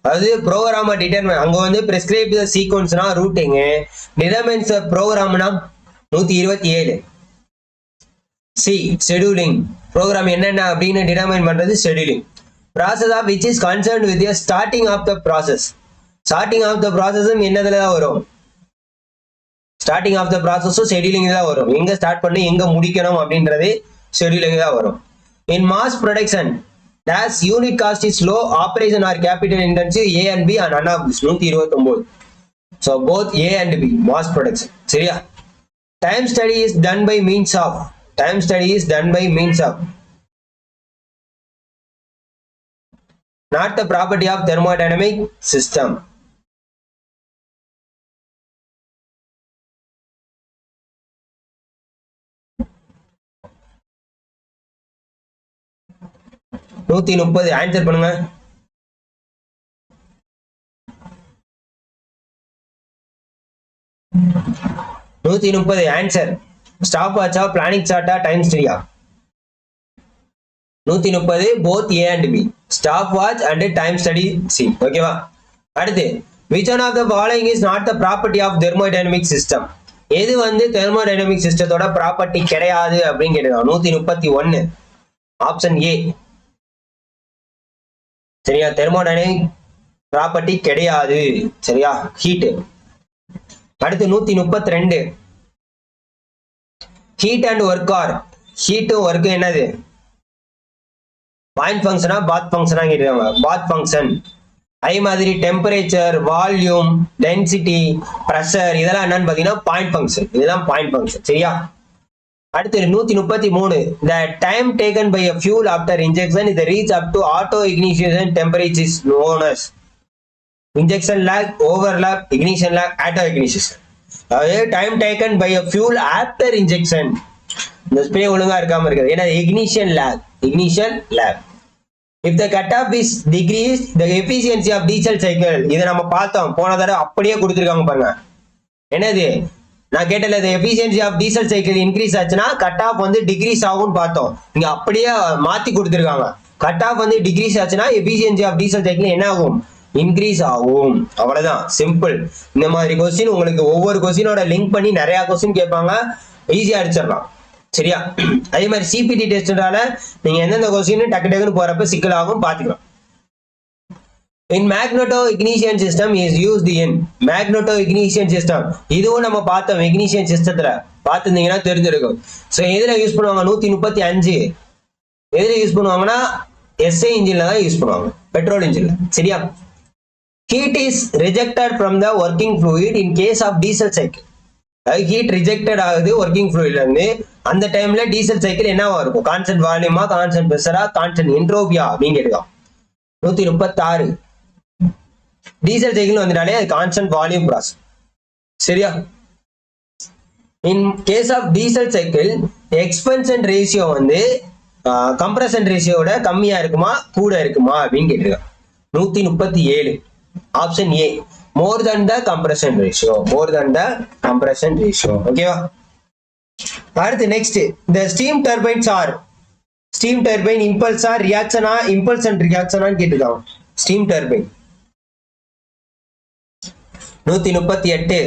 அதாவது ப்ரோக்ராம டிட்டர்மைன், அங்க வந்து பிரிஸ்கிரைப் த சீக்வன்ஸ்னா ரூட்டிங், டிட்டர்மைன்ஸ் த ப்ரோக்ராம்னா 127. C, scheduling. ப்ரோக்ராம் என்னென்ன அப்படின்னு டிட்டர்மைன் பண்றது scheduling. Process of which is concerned with starting of the process. Starting of the ப்ராசஸும் என்னதுல தான் வரும்? ஸ்டார்டிங் ஆஃப் த ப்ராசஸும் ஷெட்யூலிங் தான் வரும். எங்க ஸ்டார்ட் பண்ணி எங்க முடிக்கணும் அப்படின்றது ஷெட்யூலிங் தான் வரும். In mass production, as unit cost is low, operation are capital intensive, A and B and none of this. 129. So both A and B, mass production. சரியா? Time study is done by means of. Time study is done by means of. Not the property of thermodynamic system. நூத்தி 30 answer பண்ணுங்க. நூத்தி 30 answer. Stop வாட்சா, planning சார்ட்டா, time ஸ்டடியா? 130 both A and B. Stop watch and time study C. ஓகேவா? அடுத்து, which one of the following is not the property of thermodynamic system? எது வந்து thermodynamic சிஸ்டத்தோட ப்ராப்பர்ட்டி கிடையாது அப்படின்னு கேட்டுருக்காங்க. 131 ஆப்ஷன் ஏ. சரியா? தெர்மோடைனமிக் ப்ராப்பர்ட்டி கிடையாது. சரியா? ஹீட். அடுத்து 132 ஹீட் அண்ட் ஒர்க் ஆர். ஹீட்டும் ஒர்க் என்னது? பாயிண்ட் ஃபங்க்ஷனா பாத் ஃபங்க்ஷனா கேட்டிருக்காங்க. Path function. அதே மாதிரி டெம்பரேச்சர், வால்யூம், டென்சிட்டி, பிரஷர் இதெல்லாம் என்னன்னு பாத்தீங்கன்னா பாயிண்ட் ஃபங்க்ஷன். இதெல்லாம் பாயிண்ட் ஃபங்க்ஷன். சரியா? அடுத்து 133 the time taken by a fuel after injection is reach up to auto ignition temperature is known as injection lag, overlap, ignition lag, auto ignition. அதாவது time taken by a fuel after injection. இந்த spray ஒழுங்கா இருக்காம இருக்குது. ஏன்னா ignition lag. If the cutoff is decreased, the efficiency of diesel cycle. இதை நம்ம பார்த்தோம் போன தடவை, அப்படியே கொடுத்துருக்காங்க பாருங்க. என்னது? நான் கேட்டல, efficiency of diesel cycle increase ஆச்சுன்னா கட் ஆஃப் வந்து டிக்ரீஸ் ஆகும்னு பார்த்தோம். இங்க அப்படியே மாத்தி கொடுத்துருக்காங்க. கட் ஆஃப் வந்து டிக்ரீஸ் ஆச்சுன்னா எஃபிஷியன்சி ஆஃப் டீசல் சைக்கிள் என்ன ஆகும்? இன்க்ரீஸ் ஆகும். அவ்வளவுதான், சிம்பிள். இந்த மாதிரி கொஸ்டின் உங்களுக்கு ஒவ்வொரு கொஸ்டினோட லிங்க் பண்ணி நிறைய கொஸ்டின் கேட்பாங்க, ஈஸியா அடிச்சிடலாம். சரியா? அதே மாதிரி சிபிடி டெஸ்ட்னால நீங்க எந்தெந்த கொஸ்டின் டக்குன்னு போறப்ப சிக்கல் ஆகும், பாத்துக்கலாம். In magneto ignition system is used in magneto ignition system. இதுவும் நம்ம பார்த்தோம் ignition சிஸ்டத்துல பார்த்துருந்தீங்கன்னா தெரிஞ்சிருக்கும். ஸோ எதுல யூஸ் பண்ணுவாங்க? 135 எதுல யூஸ் பண்ணுவாங்கன்னா எஸ்ஐ இன்ஜின்ல தான் யூஸ் பண்ணுவாங்க, பெட்ரோல் இன்ஜின்ல. சரியா? Heat is rejected from the working fluid in case of diesel cycle. Heat rejected ஆகுது ஒர்க்கிங் ஃப்ளூயிட்ல இருந்து. அந்த டைம்ல டீசல் சைக்கிள் என்னவா இருக்கும்? கான்ஸ்டன்ட் வால்யூமா, கான்ஸ்டன்ட் பிரஷரா, கான்ஸ்டன்ட் என்ட்ரோபியா அப்படின்னு கேட்டுக்கலாம். 136 டீசல் சைக்கிள் வந்துட்டாலே அது கான்ஸ்டன்ட் வால்யூம் ப்ராசஸ். சரியா? in case of diesel cycle expansion ratio வந்து compression ratio ஓட கம்மியா இருக்குமா கூட இருக்குமா அப்படின்னு கேட்டிருக்காங்க 137 option A more than the compression ratio ஓகேவா அடுத்து next the steam turbines are steam turbine impulse or reaction impulse and reaction கேட்டிருக்காங்க steam turbine 138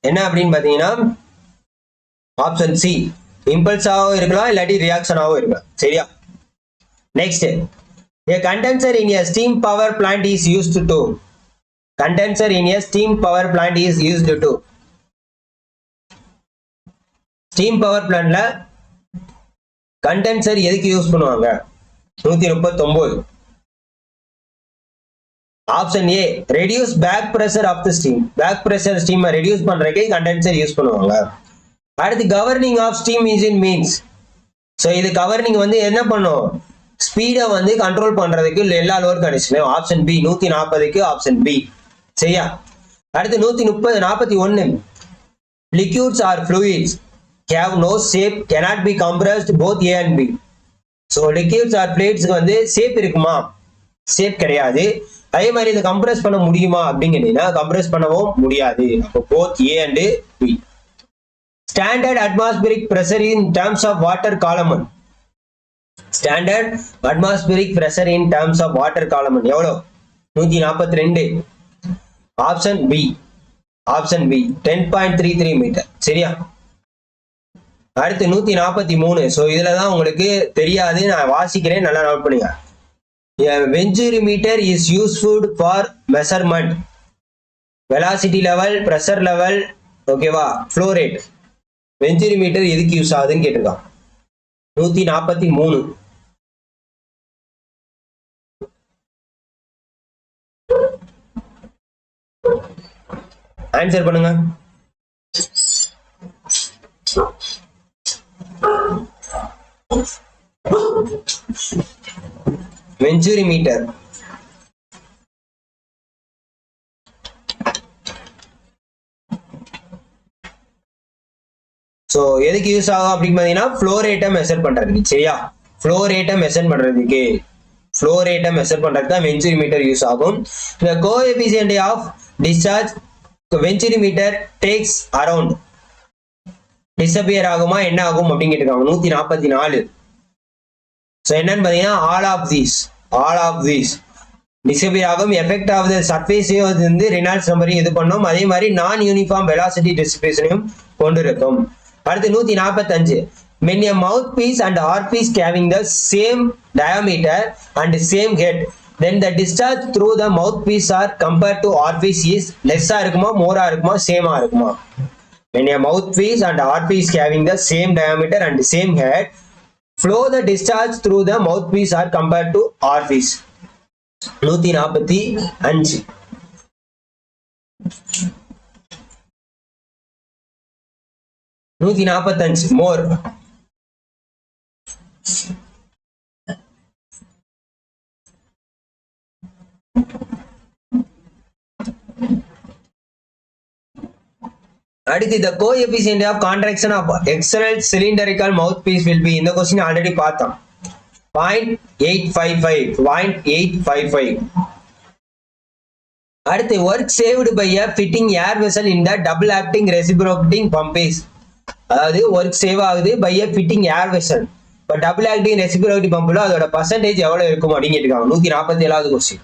என்ன அப்படின்னு பாத்தீங்கன்னா ஆப்ஷன் சி இம்பல்ஸாவும் இருக்கலாம் இல்லாட்டி ரியாக்ஷனாவும் இருக்கலாம் சரியா next a condenser in a steam power plant is used to condenser in a steam power plant is used to steam power plantல condenser எதுக்கு use பண்ணுவாங்க 139 option A reduce back pressure of the steam back pressure steam reduce பண்றதுக்கு condenser use பண்ணுவாங்க அடுத்து governing of steam engine means so இது governing வந்து என்ன பண்ணும் ஸ்பீடை வந்து கண்ட்ரோல் பண்றதுக்கு எல்லா லோட் கண்டிஷனும் ஆப்ஷன் பி 140க்கு ஆப்ஷன் பி சரியா அடுத்து 141 liquids or fluids have no shape cannot be compressed both A and B so liquids or fluids வந்து ஷேப் இருக்குமா ஷேப் கிடையாது அதே மாதிரி இதை கம்ப்ரஸ் பண்ண முடியுமா அப்படின்னு கேட்டீங்கன்னா கம்ப்ரஸ் பண்ணவும் முடியாது அப்போ both A and B Standard atmospheric pressure in terms of water column. Standard atmospheric pressure in terms of water column. எவ்வளோ 142 ஆப்ஷன் பி 10.33 மீட்டர் சரியா அடுத்து 143 ஸோ இதுல தான் உங்களுக்கு தெரியாது நான் வாசிக்கிறேன் நல்லா நோட் பண்ணுங்க venturi meter is useful for measurement velocity level pressure level ஓகேவா ஃப்ளோ ரேட் வெஞ்சுரி மீட்டர் எதுக்கு யூஸ் ஆகுதுன்னு கேட்டிருக்கான் 143 ஆன்சர் பண்ணுங்க வெஞ்சுரி மீட்டர் ஸோ எதுக்கு யூஸ் ஆகும் அப்படின்னு பார்த்தீங்கன்னா ஃப்ளோ ரேட்டை மெஷர் பண்ணுறதுக்கு சரியா ஃப்ளோ ரேட்டை மெஷர் பண்ணுறதுக்கு தான் வெஞ்சுரி மீட்டர் யூஸ் ஆகும் இந்த coefficient of discharge venturi meter takes around disappear ஆகுமா என்ன ஆகும் அப்படின்னு கேட்டிருக்காங்க 144 ஸோ என்னன்னு பார்த்தீங்கன்னா ஆல் ஆஃப் தீஸ் டிஸப்பியர் ஆகும் எஃபெக்ட் ஆஃப் த சர்ஃபேஸையும் வந்து ரெனால்ட்ஸ் நம்பரையும் இது பண்ணும் அதே மாதிரி நான் யூனிஃபார்ம் வெலாசிட்டி டிஸ்ட்ரிபியூஷனையும் கொண்டு இருக்கும் அடுத்து 145 when a mouthpiece and earpiece having the same diameter and same head then the discharge through the mouthpiece are compared to earpiece is less இருக்குமா more இருக்குமா same இருக்குமா when a mouthpiece and earpiece having the same diameter and same head flow the discharge through the mouthpiece are compared to earpiece 145 145 more அடுத்து the coefficient of contraction of external cylindrical mouthpiece will be இந்த question already பார்த்தோம் 0.855 அடுத்து work saved by a fitting air vessel in the double acting reciprocating pump is அதாவது work save ஆகுது by a fitting air vessel இப்போ double acting reciprocating pumpல அதோட percentage எவ்வளவு இருக்கும் அப்படின்னு கேட்டிருக்காங்க 147வது क्वेश्चन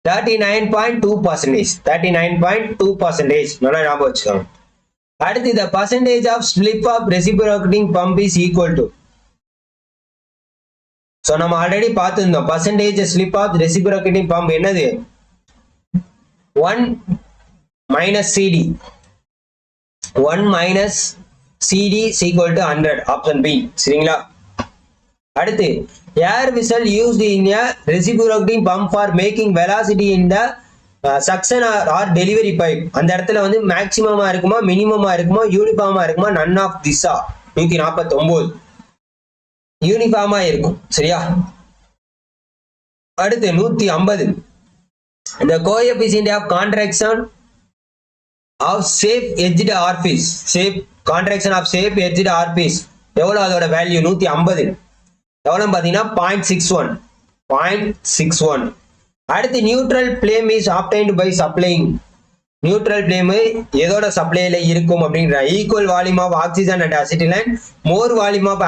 39.2% நல்லா ஞாபகம் வச்சுக்கோங்க அடுத்து the percentage of slip of reciprocating pump is equal to so நம்ம ஆல்ரெடி பார்த்துருந்தோம் percentage slip of reciprocating pump என்னது 1 minus CD 1 minus CD is equal to 100 option B சரிங்களா அடுத்து air vessel used in a reciprocating pump for making velocity in the suction or delivery pipe அந்த இடத்துல வந்து மேக்ஸிமமா இருக்குமா மினிமமா இருக்குமா யூனிஃபார்மா இருக்குமா none of this 149 யூனிஃபார்மா இருக்கும் சரியா அடுத்து 150 the coefficient of contraction of shape edged orifice, shape contraction of shape edged orifice எவ்வளவு அதோட வேல்யூ 150 எவ்வளவு பாத்தீங்கன்னா 0.61 அடுத்து neutral flame is obtained by supplying neutral flame எதோட சப்ளைல இருக்கும் அப்படிங்கற equal volume of oxygen and acetylene more volume of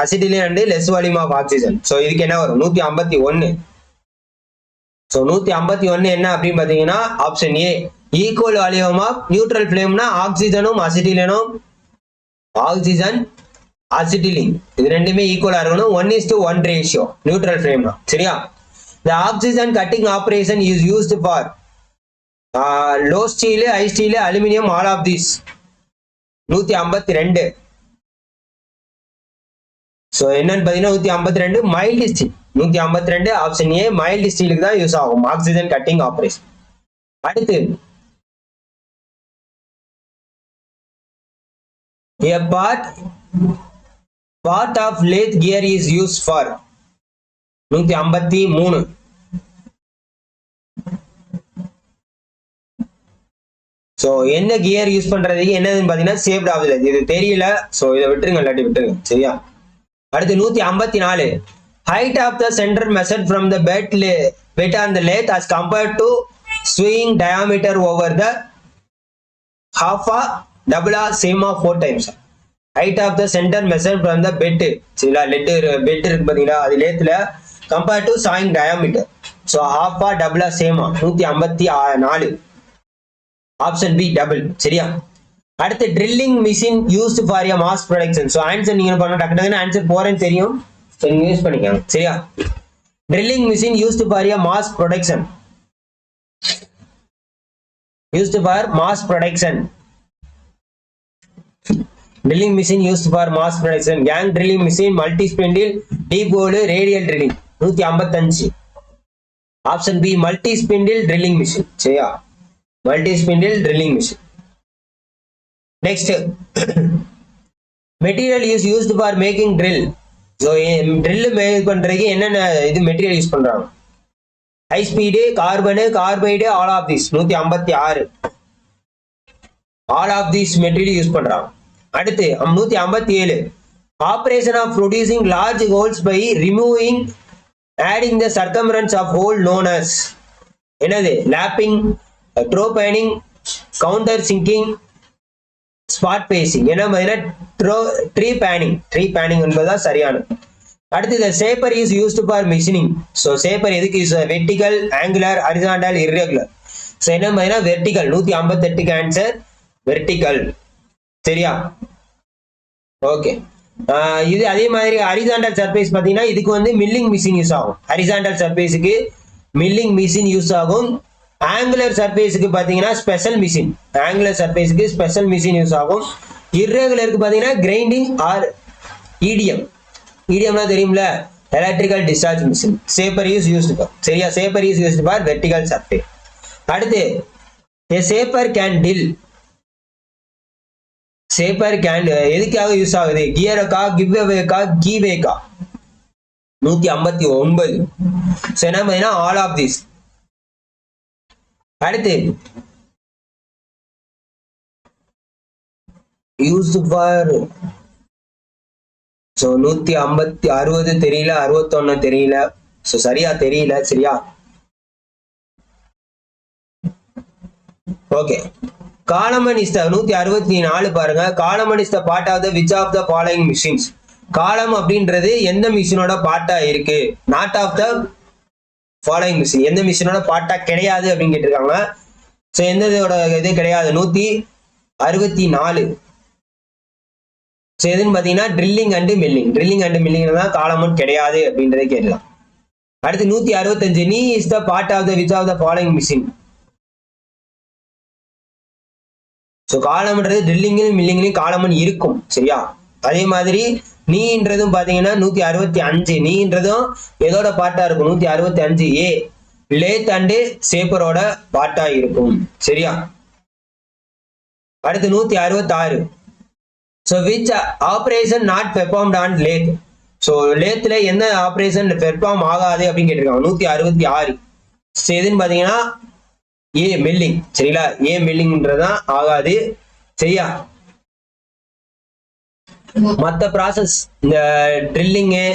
acetylene and less volume of oxygen so இதுக்கு என்ன வரும் 151 சோ 151 என்ன அப்படின்னு பாத்தீங்கன்னா option A equal volume of neutral ஃப்ளேம்னா ஆக்சிஜனும் அசிட்டிலைனும் ஆக்சிஜன் அசிட்டிலின் இது ரெண்டுமே ஈக்குவலா இருக்கணும் 1:1 ரேஷியோ நியூட்ரல் ஃப்ளேம்னா சரியா the oxygen cutting operation is used for low steel high steel aluminum all of these 152 so என்னன்னு பாத்தீங்கன்னா 152 mild steel 152 option A mild ஸ்டீலுக்கு தான் யூஸ் ஆகும் ஆக்சிஜன் கட்டிங் ஆபரேஷன் அடுத்து a part of lathe gear is used for 153 so என்ன gear use பண்றதுக்கு என்னதுன்னு பாத்தீங்கன்னா சேஃப்ட் ஆகுது இது தெரியல சோ இதை விட்டுருங்க இல்லாட்டி விட்டுருங்க சரியா அடுத்து 154 height of the center measured from the bed on the lathe as compared to swing diameter over the half a double a same of 4 times height of the center measured from the bed சரியா bed இருக்கு பாத்தீங்களா அது லேத்ல compared to swing diameter so half a double a same 154 option B double சரியா அடுத்து drilling machine used for a mass production so answer நீங்க பண்ண டக்குனு answer போறேன்னு தெரியும் ஸோ நீங்க யூஸ் பண்ணிக்கோங்க சரியா drilling machine used for a mass production used for mass production drilling machine used for mass production gang drilling machine multi spindle deep hole radial drilling 155 option B multi spindle drilling machine சரியா multi spindle drilling machine next material is used for making drill so drill make பண்றதுக்கு என்னென்ன இது material use பண்றாங்க high speed carbon carbide all of this 156 all of this material use பண்றாங்க அடுத்து 157 operation of producing large holes by removing adding the circumference of hole known as என்னது lapping trepanning counter sinking spot facing என்ன trepanning என்பதுதான் சரியான அடுத்து இந்த shaper is used for machining so shaper எதுக்கு use vertical angular horizontal irregular so என்ன பார்த்தீங்கன்னா vertical 158க்கு ஆன்சர் வெர்டிகல் சரியா ஓகே இது அதே மாதிரி ஹரிசாண்டல் சர்ஃபேஸ் பார்த்தீங்கன்னா இதுக்கு வந்து மில்லிங் மிஷின் யூஸ் ஆகும் ஹரிசாண்டல் சர்ஃபேஸுக்கு மில்லிங் மிஷின் யூஸ் ஆகும் ஆங்குலர் சர்ஃபேஸுக்கு பாத்தீங்கன்னா ஸ்பெஷல் மிஷின் ஆங்குலர் சர்ஃபேஸுக்கு ஸ்பெஷல் மிஷின் யூஸ் ஆகும் இர்ரெகுலருக்கு பாத்தீங்கன்னா கிரைண்டிங் ஆர் ஈடியம்னா தெரியும்ல electrical discharge machine shaper is used சரியா shaper is used for vertical surface அடுத்து a saper can drill shaper can எதுக்காக யூஸ் ஆகுது கியருக்கா கிவ் அவேக்கா கீவேக்கா 159 சோ என்ன பாத்தீங்கன்னா ஆல் ஆஃப் திஸ் அடுத்து யூஸ்ட் ஃபார் சோ 160 தெரியல 61 தெரியல சோ சரியா தெரியல சரியா ஓகே காலமன் இஸ் த 164 பாருங்க column is the part of the which of the following machines column அப்படின்றது எந்த மிஷினோட பார்ட்டா இருக்கு not of the following machine எந்த மிஷினோட பார்ட்டா கிடையாது அப்படின்னு கேட்டிருக்காங்க சோ எந்த இதோட இது கிடையாது 164 சோ எதுன்னு பாத்தீங்கன்னா ட்ரில்லிங் அண்ட் மில்லிங் தான் காலமன் கிடையாது அப்படின்றத கேட்கலாம் அடுத்து 165 knee is the part of the which of the following machine so காலம்ன்றது ட்ரில்லிங்கும் மில்லிங்லயும் காலமன் இருக்கும் சரியா அதே மாதிரி நீன்றதும் பாத்தீங்கன்னா 165 நீன்றதும் எதோட பார்ட்டா இருக்கும் 165 ஏ லேத் அண்ட் சேப்பரோட பார்ட்டா இருக்கும் சரியா அடுத்து 166 so which operation not performed on lathe so லேத்ல என்ன ஆபரேஷன் பெர்ஃபார்ம் ஆகாது அப்படின்னு கேட்டிருக்காங்க 166 எதுன்னு பாத்தீங்கன்னா ஏ மில்லிங். சரிங்களா, ஏ மில்லிங்ன்றதான் ஆகாது. சரியா, மத்த ப்ராசஸ் இந்த drilling,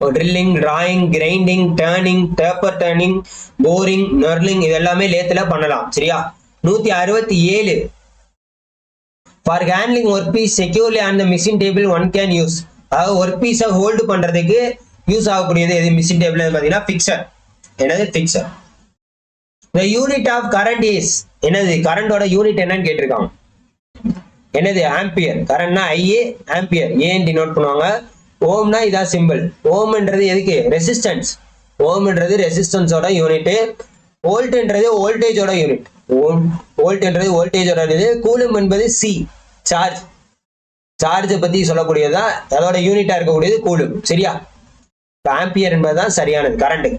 drilling, drawing, grinding, turning, taper turning, boring, knurling இது எல்லாமே லேத்துல பண்ணலாம். சரியா, 167 for handling work piece securely on the machine table one can use. அதாவது ஒர்க் பீஸை ஹோல்டு பண்றதுக்கு யூஸ் ஆகக்கூடியது எது மிஷின் டேபிள் பார்த்தீங்கன்னா ஃபிக்சர். என்னது fixture. the unit of current is என்னது கரண்டோட யூனிட் என்னன்னு கேட்டிருக்காங்க. என்னது ஆம்பியர். கரண்ட்னா ஐஏ, ஆம்பியர் ஏன் டினோட் பண்ணுவாங்க. ஓம்னா இதான் சிம்பிள். ஓம்ன்றது எதுக்கு ரெசிஸ்டன்ஸ். ஓம்ன்றது ரெசிஸ்டன்ஸோட யூனிட். வோல்ட்ன்றது வோல்டேஜோட யூனிட். வோல்ட்ன்றது வோல்டேஜோட இது. கூலும் என்பது சி சார்ஜ். சார்ஜை பத்தி சொல்லக்கூடியதான் அதோட யூனிட்டா இருக்கக்கூடியது கூலும். சரியா, ஆம்பியர் என்பதுதான் சரியானது current.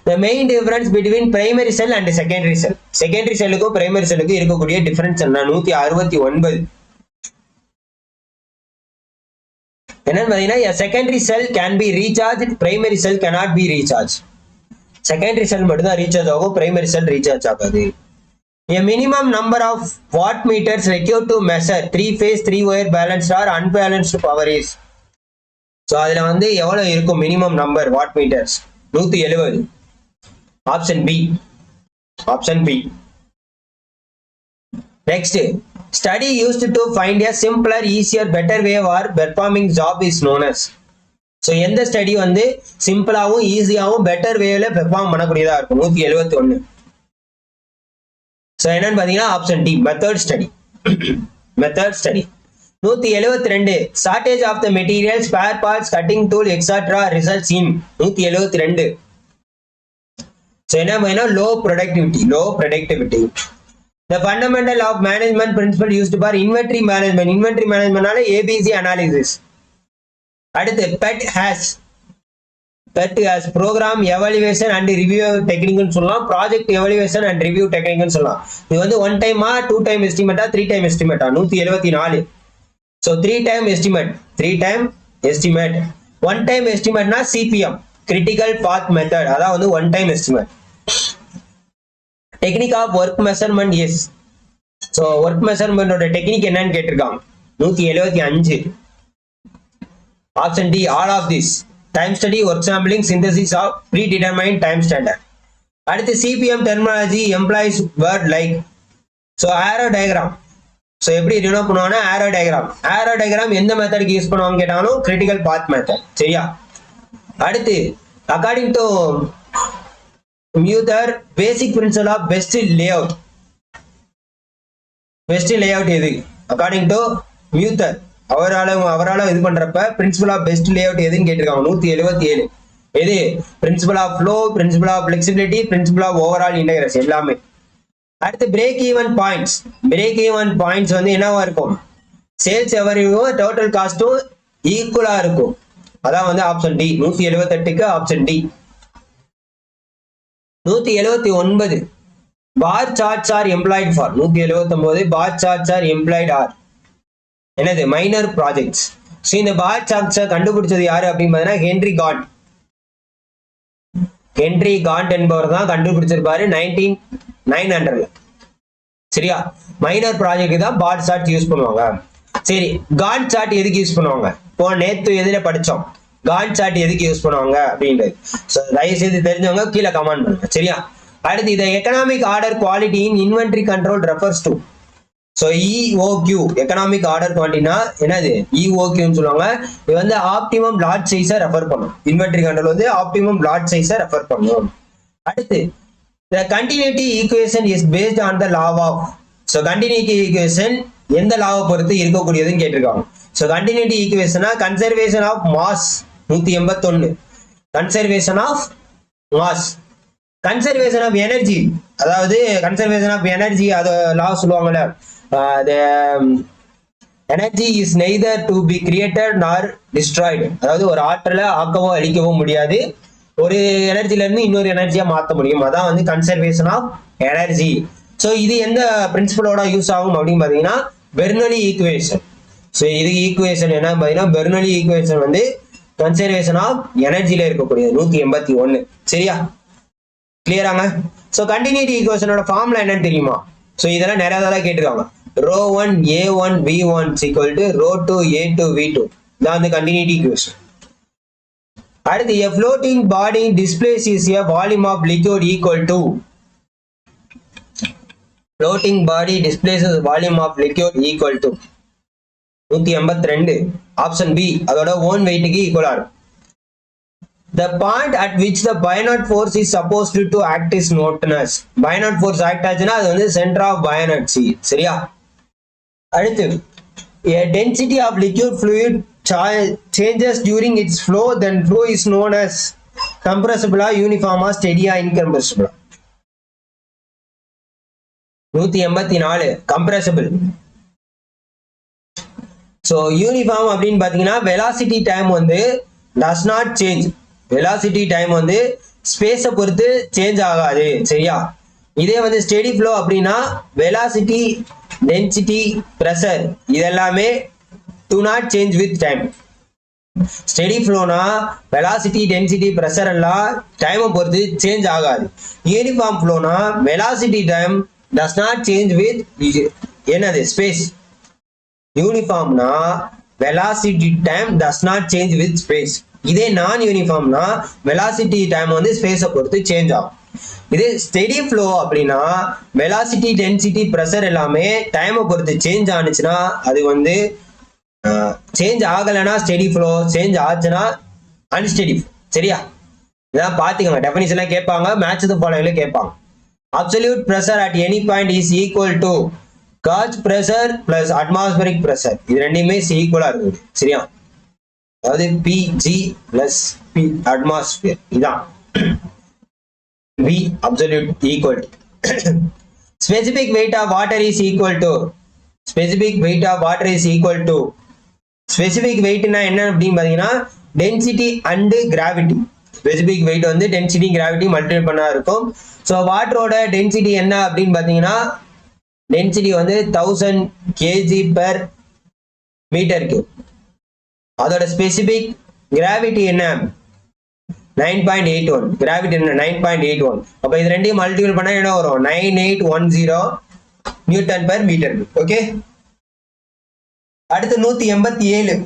The main difference between primary cell and secondary cell. Secondary cellக்கும் primary cellக்கும் இருக்கக்கூடிய டிஃபரன்ஸ் என்ன 169. என்னன்னு பாத்தீங்கன்னா a secondary cell can be recharged, primary cell cannot be recharged. Secondary cell மட்டும் தான் ரீசார்ஜ் ஆகும், primary cell ரீசார்ஜ் ஆகாது. A minimum number of watt meters required to measure 3-phase 3-wire balanced or unbalanced power is. So அதுல வந்து எவ்வளவு இருக்கும் minimum number watt meters 170. Option B. Option B. Next, study used to find a simpler, easier, better way or performing job is known as. So எந்த study வந்து சிம்பிளாகவும் ஈஸியாகவும் better வேல perform பண்ணக்கூடியதா இருக்கும் 171. So என்னன்னு பார்த்தீங்கன்னா option D method study. Method study. 172 shortage of the material, spare parts, cutting tool etcetera results in 172. So என்ன பார்த்தீங்கன்னா low productivity. Low productivity. The fundamental of management principle used for inventory management. Inventory managementனால ABC analysis. அடுத்து PET has program evaluation and review technique னு சொல்லலாம். Project evaluation and review technique னு சொல்லலாம். இது வந்து 1 டைமா 2 டைம் எஸ்டிமேட்டா 3 டைம் எஸ்டிமேட்டா 174. So 3 time estimate. 3 time estimate. 1 time எஸ்டிமேட்னா CPM கிரிட்டிக்கல் பாத் மெத்தட், அதான் வந்து 1 time estimate. Technique of work measurement is. So work மெஷர்மெண்டோட டெக்னிக் என்னன்னு கேட்டிருக்காங்க 175. Option D all of this. Time study, work sampling, synthesis of pre determined time standard. அடுத்து CPM terminology employs word like. So arrow diagram. So எப்படி denote பண்ணுவாங்கன்னா ஆரோ diagram. ஆரோ diagram எந்த மெத்தடுக்கு use பண்ணுவாங்க கேட்டாலும் critical path method. சரியா, அடுத்து according to Muther basic principle of best layout. Best layout எது according to Muther அவரால் இது பண்றப்ப பிரின்சிபல் ஆஃப் பெஸ்ட் லேஅவுட் எதுன்னு கேட்டிருக்காங்க 177. எது principle of flow, principle of flexibility, principle of overall integration எல்லாமே. அடுத்து break even points. Break even points வந்து என்னவா இருக்கும் சேல்ஸ் எவரையும் டோட்டல் காஸ்டும் ஈக்குவலா இருக்கும். அதான் வந்து ஆப்ஷன் டி 178க்கு option D. 179 bar charts are employed for. 179 bar charts are employed are என்னது மைனர் ப்ராஜெக்ட்ஸ். ஸோ இந்த பார் சார்ட்ஸை கண்டுபிடிச்சது யாரு அப்படின்னு பார்த்தீங்கன்னா ஹென்ரி காண்ட். ஹென்ரி காண்ட் என்பவர் தான் கண்டுபிடிச்சிருப்பாரு 1900. சரியா, மைனர் ப்ராஜெக்ட் தான் பார் சார்ட் யூஸ் பண்ணுவாங்க. சரி, காண்ட் சார்ட் எதுக்கு யூஸ் பண்ணுவாங்க இப்போ நேத்து எதுல படிச்சோம் காண்ட் சார்ட் எதுக்கு யூஸ் பண்ணுவாங்க அப்படின்றது. ஸோ தயவு செய்து தெரிஞ்சவங்க கீழே கமெண்ட் பண்ணுங்க. சரியா, அடுத்து இதை economic order quality in inventory control refers to. So EOQ economic order குவான்டிட்டினா என்னது EOQன்னு சொல்லுவாங்க. இது வந்து ஆப்டிமம் லாட் சைஸை ரெஃபர் பண்ணும். இன்வென்ட்ரி கண்ட்ரோல் வந்து ஆப்டிமம் லாட் சைஸை ரெஃபர் பண்ணும். அடுத்து the continuity equation is based on the law of. So continuity equation எந்த லாவை பொறுத்து இருக்கக்கூடியதுன்னு கேட்டிருக்காங்க. So continuity equation conservation of mass 181. Conservation of mass, conservation of energy, அதாவது கன்சர்வேஷன் ஆஃப் எனர்ஜி அது லா சொல்லுவாங்கல்ல. Energy is neither to be created nor destroyed. அதாவது ஒரு ஆற்றலை ஆக்கவோ அழிக்கவோ முடியாது, ஒரு எனர்ஜில இருந்து இன்னொரு எனர்ஜியா மாற்ற முடியும். அதான் வந்து கன்சர்வேஷன் ஆஃப் எனர்ஜி. ஸோ இது எந்த பிரின்சிபலோட யூஸ் ஆகும் அப்படின்னு பார்த்தீங்கன்னா பெர்னோலி ஈக்குவேஷன். ஸோ இது ஈக்குவேஷன் என்ன பார்த்தீங்கன்னா பெர்னோலி ஈக்குவேஷன் வந்து கன்சர்வேஷன் ஆஃப் எனர்ஜில இருக்கக்கூடியது 181. சரியா, கிளியராங்க? ஸோ கண்டினியூட்டி ஈக்குவேஷனோட ஃபார்முலா என்னன்னு தெரியுமா? ஸோ இதெல்லாம் நிறைய தடவை கேட்டிருக்காங்க. ρ1 a1 b1 equal to ρ2 a2 v2. இதான் வந்து கண்டினியூட்டி ஈக்குவேஷன். அடுத்து a floating body displaces a volume of liquid equal to floating body displaces volume of liquid equal to 182 option B அதோட ஓன் வெயிட்டுக்கு ஈக்குவலா இருக்கும். The point at which the buoyant force is supposed to act is known as buoyant force act ஆச்சுன்னா அது வந்து center of buoyancy. சரியா? அடுத்து a density of liquid fluid changes during its flow, then flow is known as compressible, uniform, steady, incompressible. 184 compressible. So uniform அப்படின்னு பாத்தீங்கன்னா velocity time வந்து does not change. velocity time வந்து ஸ்பேஸ பொறுத்து change ஆகாது. சரியா? இதே வந்து ஸ்டெடி ஃப்ளோ அப்படின்னா velocity, density, pressure இதெல்லாமே do not change with time. Steady ஃப்ளோனா velocity, density, pressure எல்லாம் டைமை பொறுத்து சேஞ்ச் ஆகாது. யூனிஃபார்ம் ஃப்ளோனா velocity time does not change with என்னது ஸ்பேஸ். யூனிஃபார்ம்னா velocity time does not change with space. இதே நான் யூனிஃபார்ம்னா velocity time வந்து ஸ்பேஸை பொறுத்து சேஞ்ச் ஆகும். இதே ஸ்டெடி ஃப்ளோ அப்படின்னா velocity, density, pressure எல்லாமே டைமை பொறுத்து சேஞ்ச் ஆனிச்சுன்னா அது வந்து சேஞ்ச் ஆகலைன்னா ஸ்டெடி ஃப்ளோ, சேஞ்ச் ஆச்சுன்னா அன்ஸ்டெடி. சரியா? இதான் பார்த்துக்கோங்க. டெஃபினிஷன்லாம் கேட்பாங்க, மேட்ச் தி ஃபாலோயிங்ல கேட்பாங்க. Absolute pressure at any point is equal to gauge pressure plus atmospheric pressure. இது ரெண்டுமே ஈக்குவலா இருக்குது. சரியா? அதாவது pg plus p atmosphere இதான் v absolute equal to specific weight of water is equal to specific weight of water is equal to specific weight னா என்ன அப்படின்னு பாத்தீங்கன்னா density and gravity. specific weight வந்து density, gravity மல்டிப்ளை பண்ணா இருக்கும். So வாட்டரோட density என்ன அப்படின்னு பாத்தீங்கன்னா டென்சிட்டி வந்து 1000 kg per meter cube. அதோட ஸ்பெசிபிக் கிராவிட்டி என்ன 9.81. கிராவிட்டி என்ன 9.81. அப்ப இது ரெண்டையும் மல்டிபிள் பண்ணா என்ன வரும் 9810 நியூட்டன் per மீட்டர். ஓகே, அடுத்து 187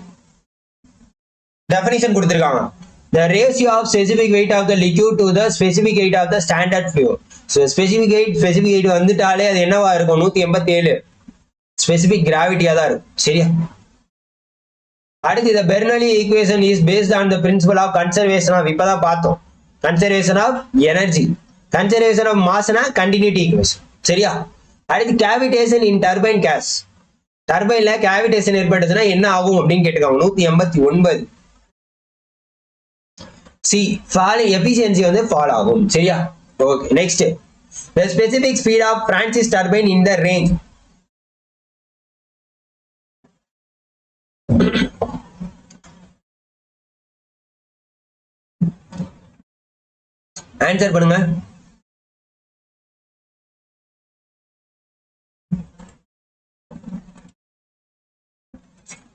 டெஃபினிஷன் கொடுத்திருக்காங்க. The ratio of specific weight of the liquid to the specific weight of the standard fluid. So specific weight வந்துட்டாலே அது என்னவா இருக்கும் 187 ஸ்பெசிபிக் கிராவிட்டியா தான் இருக்கும். சரியா? அடுத்து the Bernoulli equation is based on the principle of conservation of இப்பதான் பார்த்தோம் conservation of energy, conservation of mass னா continuity equation. சரியா? அடுத்து cavitation in turbine gas. டர்பைன்ல cavitation ஏற்பட்டுச்சுன்னா என்ன ஆகும் அப்படின்னு கேட்டுக்காங்க. 189 C fall efficiency வந்து fall ஆகும். சரியா? Okay, next the specific speed of Francis turbine in the range. Answer பண்ணுங்க.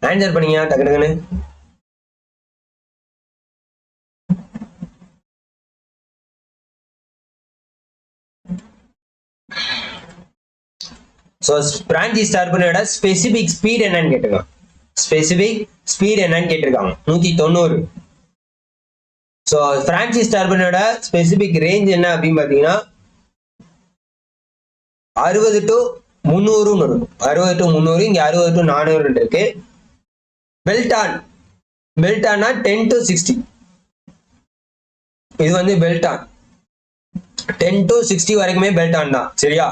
ஆன்சர் பண்ணீங்க டக்கு டக்குன்னு. So Francis turbine specific speed என்னன்னு கேட்டிருக்காங்க. ஸ்பெசிபிக் ஸ்பீட் என்னன்னு கேட்டிருக்காங்க 190. ஸோ பிரான்சிஸ் டர்பைனோட ஸ்பெசிபிக் ரேஞ்ச் என்ன அப்படின்னு பார்த்தீங்கன்னா 60 to 300 வரும். 60 to 300, இங்க 60 to 400 இருக்கு. பெல்டான்னா 10 to 60. இது வந்து பெல்டான் 10 to 60 வரைக்குமே பெல்டான் தான். சரியா?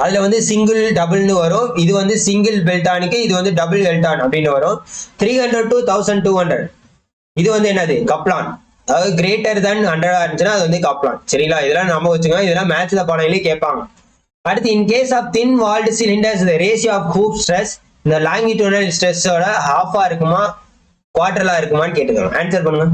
அதுல வந்து சிங்கிள் டபுள்னு வரும். இது வந்து சிங்கிள் பெல்டானுக்கு, இது வந்து டபுள் பெல்டான் அப்படின்னு வரும். 300 to 1200 இது வந்து என்னது கப்ளான். அதாவது கிரேட்டர் தென் 100 இருந்துச்சுன்னா அது வந்து கப்ளான். சரிங்களா? இதெல்லாம் நம்ம வச்சுக்கோங்க. இதெல்லாம் மேட்ச்ல பாடங்களே கேட்பாங்க. அடுத்து in case of thin walled cylinders the ratio of hoop stress இந்த லாங்கிடியூடல் ஸ்ட்ரெஸ்ஸோட ஹாஃபா இருக்குமா குவார்டரலா இருக்குமான்னு கேட்டுக்கோங்க. ஆன்சர் பண்ணுங்க.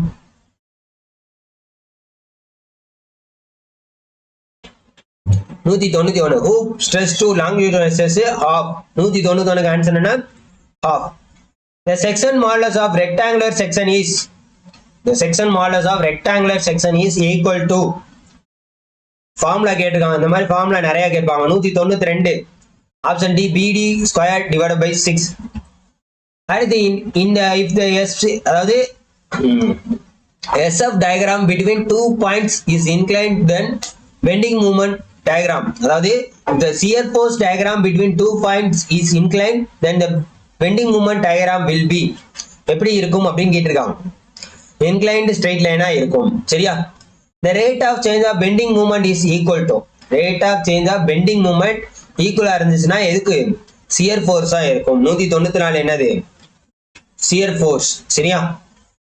Hoop stress to longitudinal stress half. 191 answer என்ன half. The section modulus of rectangular section is equal to formula கேட்டிருக்காங்க. இந்த மாதிரி ஃபார்முலா நிறைய கேட்பாங்க. 192 option D BD square divided by 6. அடுத்து இந்த if the S அதாவது SF diagram between 2 points is inclined, then bending moment diagram, அதாவது the shear force diagram between 2 points is inclined, then the bending moment diagram will be எப்படி இருக்கும் அப்படின்னு கேட்டிருக்காங்க. inclined straight line ஆ இருக்கும். சரியா? the rate of change of bending moment is equal to, rate of change of bending moment equal ஆ இருந்துச்சுன்னா எதுக்கு? shear force ஆ இருக்கும். 194 என்னது? shear force. சரியா?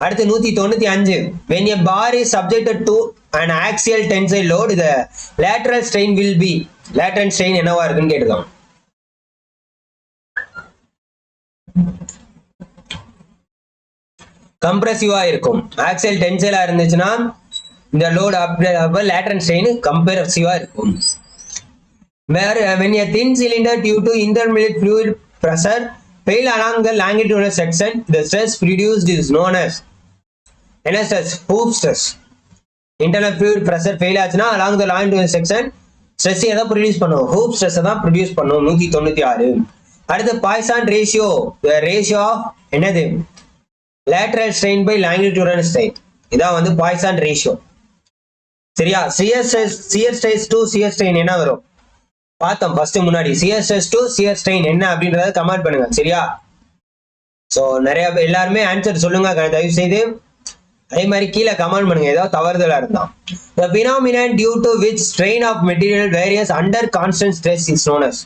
அடுத்து 195 when a bar is subjected to an axial tensile load, the lateral strain will be, lateral strain என்னவா இருக்குன்னு கேட்டிருக்காங்க. கம்ப்ரசிவா இருக்கும். axial tensile ஆ இருந்துச்சுன்னா இந்த லோட் அப்ப lateral strain கம்ப்ரசிவா இருக்கும். where when a thin cylinder due to intermediate fluid pressure fail along the longitudinal section, the stress produced is known as என்ன stress? Hoop stress. Internal fluid pressure fail ஆச்சுன்னா along the longitudinal section stress எதை produce பண்ணும்? Hoop stress தான் produce பண்ணும். 196. அடுத்து Poisson ratio, the ratio of என்னது? lateral strain by longitudinal strain. இதான் வந்து பாய்சான் ரேஷியோ. சரியா? shear stress to shear strain என்ன வரும் பார்த்தோம் ஃபர்ஸ்ட் முன்னாடி. shear stress to shear strain என்ன அப்படின்றத கமெண்ட் பண்ணுங்க. சரியா? சோ நிறைய எல்லாருமே ஆன்சர் சொல்லுங்க தயவு செய்து. அதே மாதிரி கீழே கமெண்ட் பண்ணுங்க ஏதாவது தவறுதலா இருந்தா. the phenomenon due to which strain of material varies under constant stress is known as,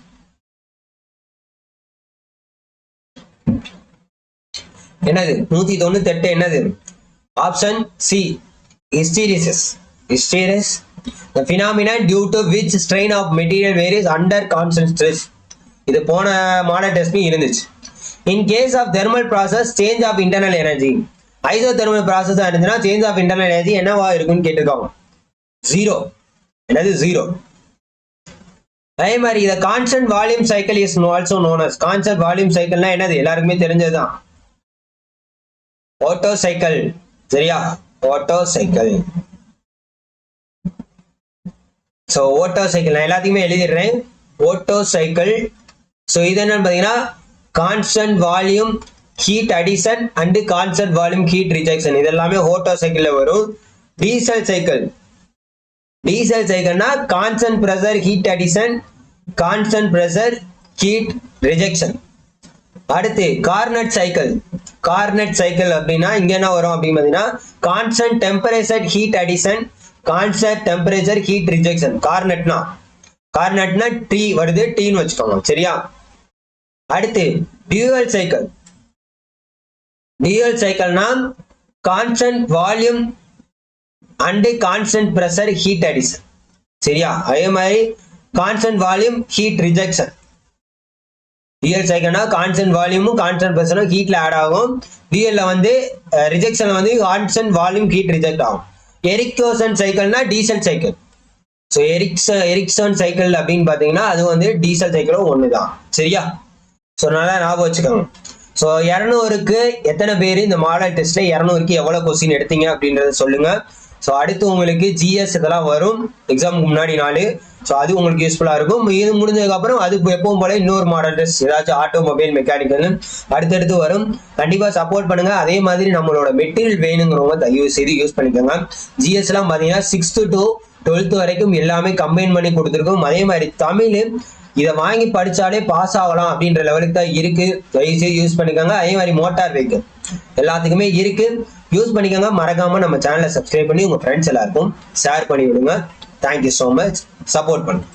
என்னது? 198 என்னது? Option C hysteresis. hysteresis, the phenomenon due to which strain of material varies under constant stress. இது போன model டெஸ்ட்லயும் இருந்துச்சு. in case of thermal process change of internal energy, isothermal process இருந்துச்சுன்னா change of internal energy என்னவா இருக்குன்னு கேட்டிருக்காங்க. 0. என்னது? 0. அதே மாதிரி இத constant volume cycle is also known as, constant volume cycle னா என்னது? எல்லாருக்குமே தெரிஞ்சதுதான். Otto cycle. சரியா? Otto cycle. So Otto cycle நான் எல்லாத்தையுமே எழுதிடுறேன். Otto cycle. சோ இது என்னன்னு பாத்தீங்கன்னா constant volume heat addition and constant volume heat rejection, இது எல்லாமே ஓட்டோ சைக்கிள்ல வரும். Diesel cycle. டீசல் சைக்கிள்னா constant pressure heat addition, constant pressure heat rejection. அடுத்து கார்னட் சைக்கிள். கார்னட் சைக்கிள் அப்படின்னா இங்க என்ன வரும் அப்படின்னு பாத்தீங்கன்னா constant temperature heat addition, constant temperature heat rejection. கார்னட்னா டி வருது, டீன்னு வச்சுக்கோங்க. சரியா? அடுத்து டியூவல் சைக்கிள். டியூவல் சைக்கிள்னா constant volume and constant pressure heat addition. சரியா? அதே மாதிரி constant volume heat rejection. Dual சைக்கிள்னா கான்ஸ்டன்ட் வால்யூமும் கான்ஸ்டன்ட் பிரஷரும் ஹீட்ல ஆட் ஆகும். டியூவல்ல வந்து ரிஜெக்ஷன்ல வந்து கான்ஸ்டன்ட் வால்யூம் ஹீட் ரிஜெக்ட் ஆகும். எரிக்சன் சைக்கிள்னா diesel cycle. So Ericsson cycle அப்படின்னு பாத்தீங்கன்னா அது வந்து டீசல் சைக்கிளும் ஒண்ணுதான். சரியா? ஸோ நல்லா ஞாபகம் வச்சுக்கோங்க. ஸோ 200க்கு எத்தனை பேர் இந்த மாடல் டெஸ்ட்ல 200க்கு எவ்வளவு கொஸ்டின் எடுத்தீங்க அப்படின்றத சொல்லுங்க. ஸோ அடுத்து உங்களுக்கு ஜிஎஸ் இதெல்லாம் வரும் எக்ஸாமுக்கு முன்னாடி நாள். ஸோ அது உங்களுக்கு யூஸ்ஃபுல்லா இருக்கும். இது முடிஞ்சதுக்கு அப்புறம் அது எப்பவும் போல இன்னொரு மாடல் டெஸ்ட் ஏதாச்சும் ஆட்டோமொபைல் மெக்கானிக்கல் அடுத்தடுத்து வரும். கண்டிப்பா சப்போர்ட் பண்ணுங்க. அதே மாதிரி நம்மளோட மெட்டீரியல் வேணுங்கிறவங்க தயவு செய்து யூஸ் பண்ணிக்கோங்க. ஜிஎஸ் எல்லாம் பாத்தீங்கன்னா 6th to 12th வரைக்கும் எல்லாமே கம்பைன் பண்ணி கொடுத்துருக்கோம். அதே மாதிரி தமிழ் இதை வாங்கி படிச்சாலே பாஸ் ஆகலாம் அப்படின்ற லெவலுக்கு தான் இருக்கு. தயவு செய்து யூஸ் பண்ணிக்கோங்க. அதே மாதிரி மோட்டார் வெஹிக்கிள் எல்லாத்துக்குமே இருக்கு, யூஸ் பண்ணிக்கோங்க. மறக்காம நம்ம சேனலை சப்ஸ்கிரைப் பண்ணி உங்க ஃப்ரெண்ட்ஸ் எல்லாருக்கும் ஷேர் பண்ணி விடுங்க. Thank you so much. சப்போர்ட் பண்ணுங்க.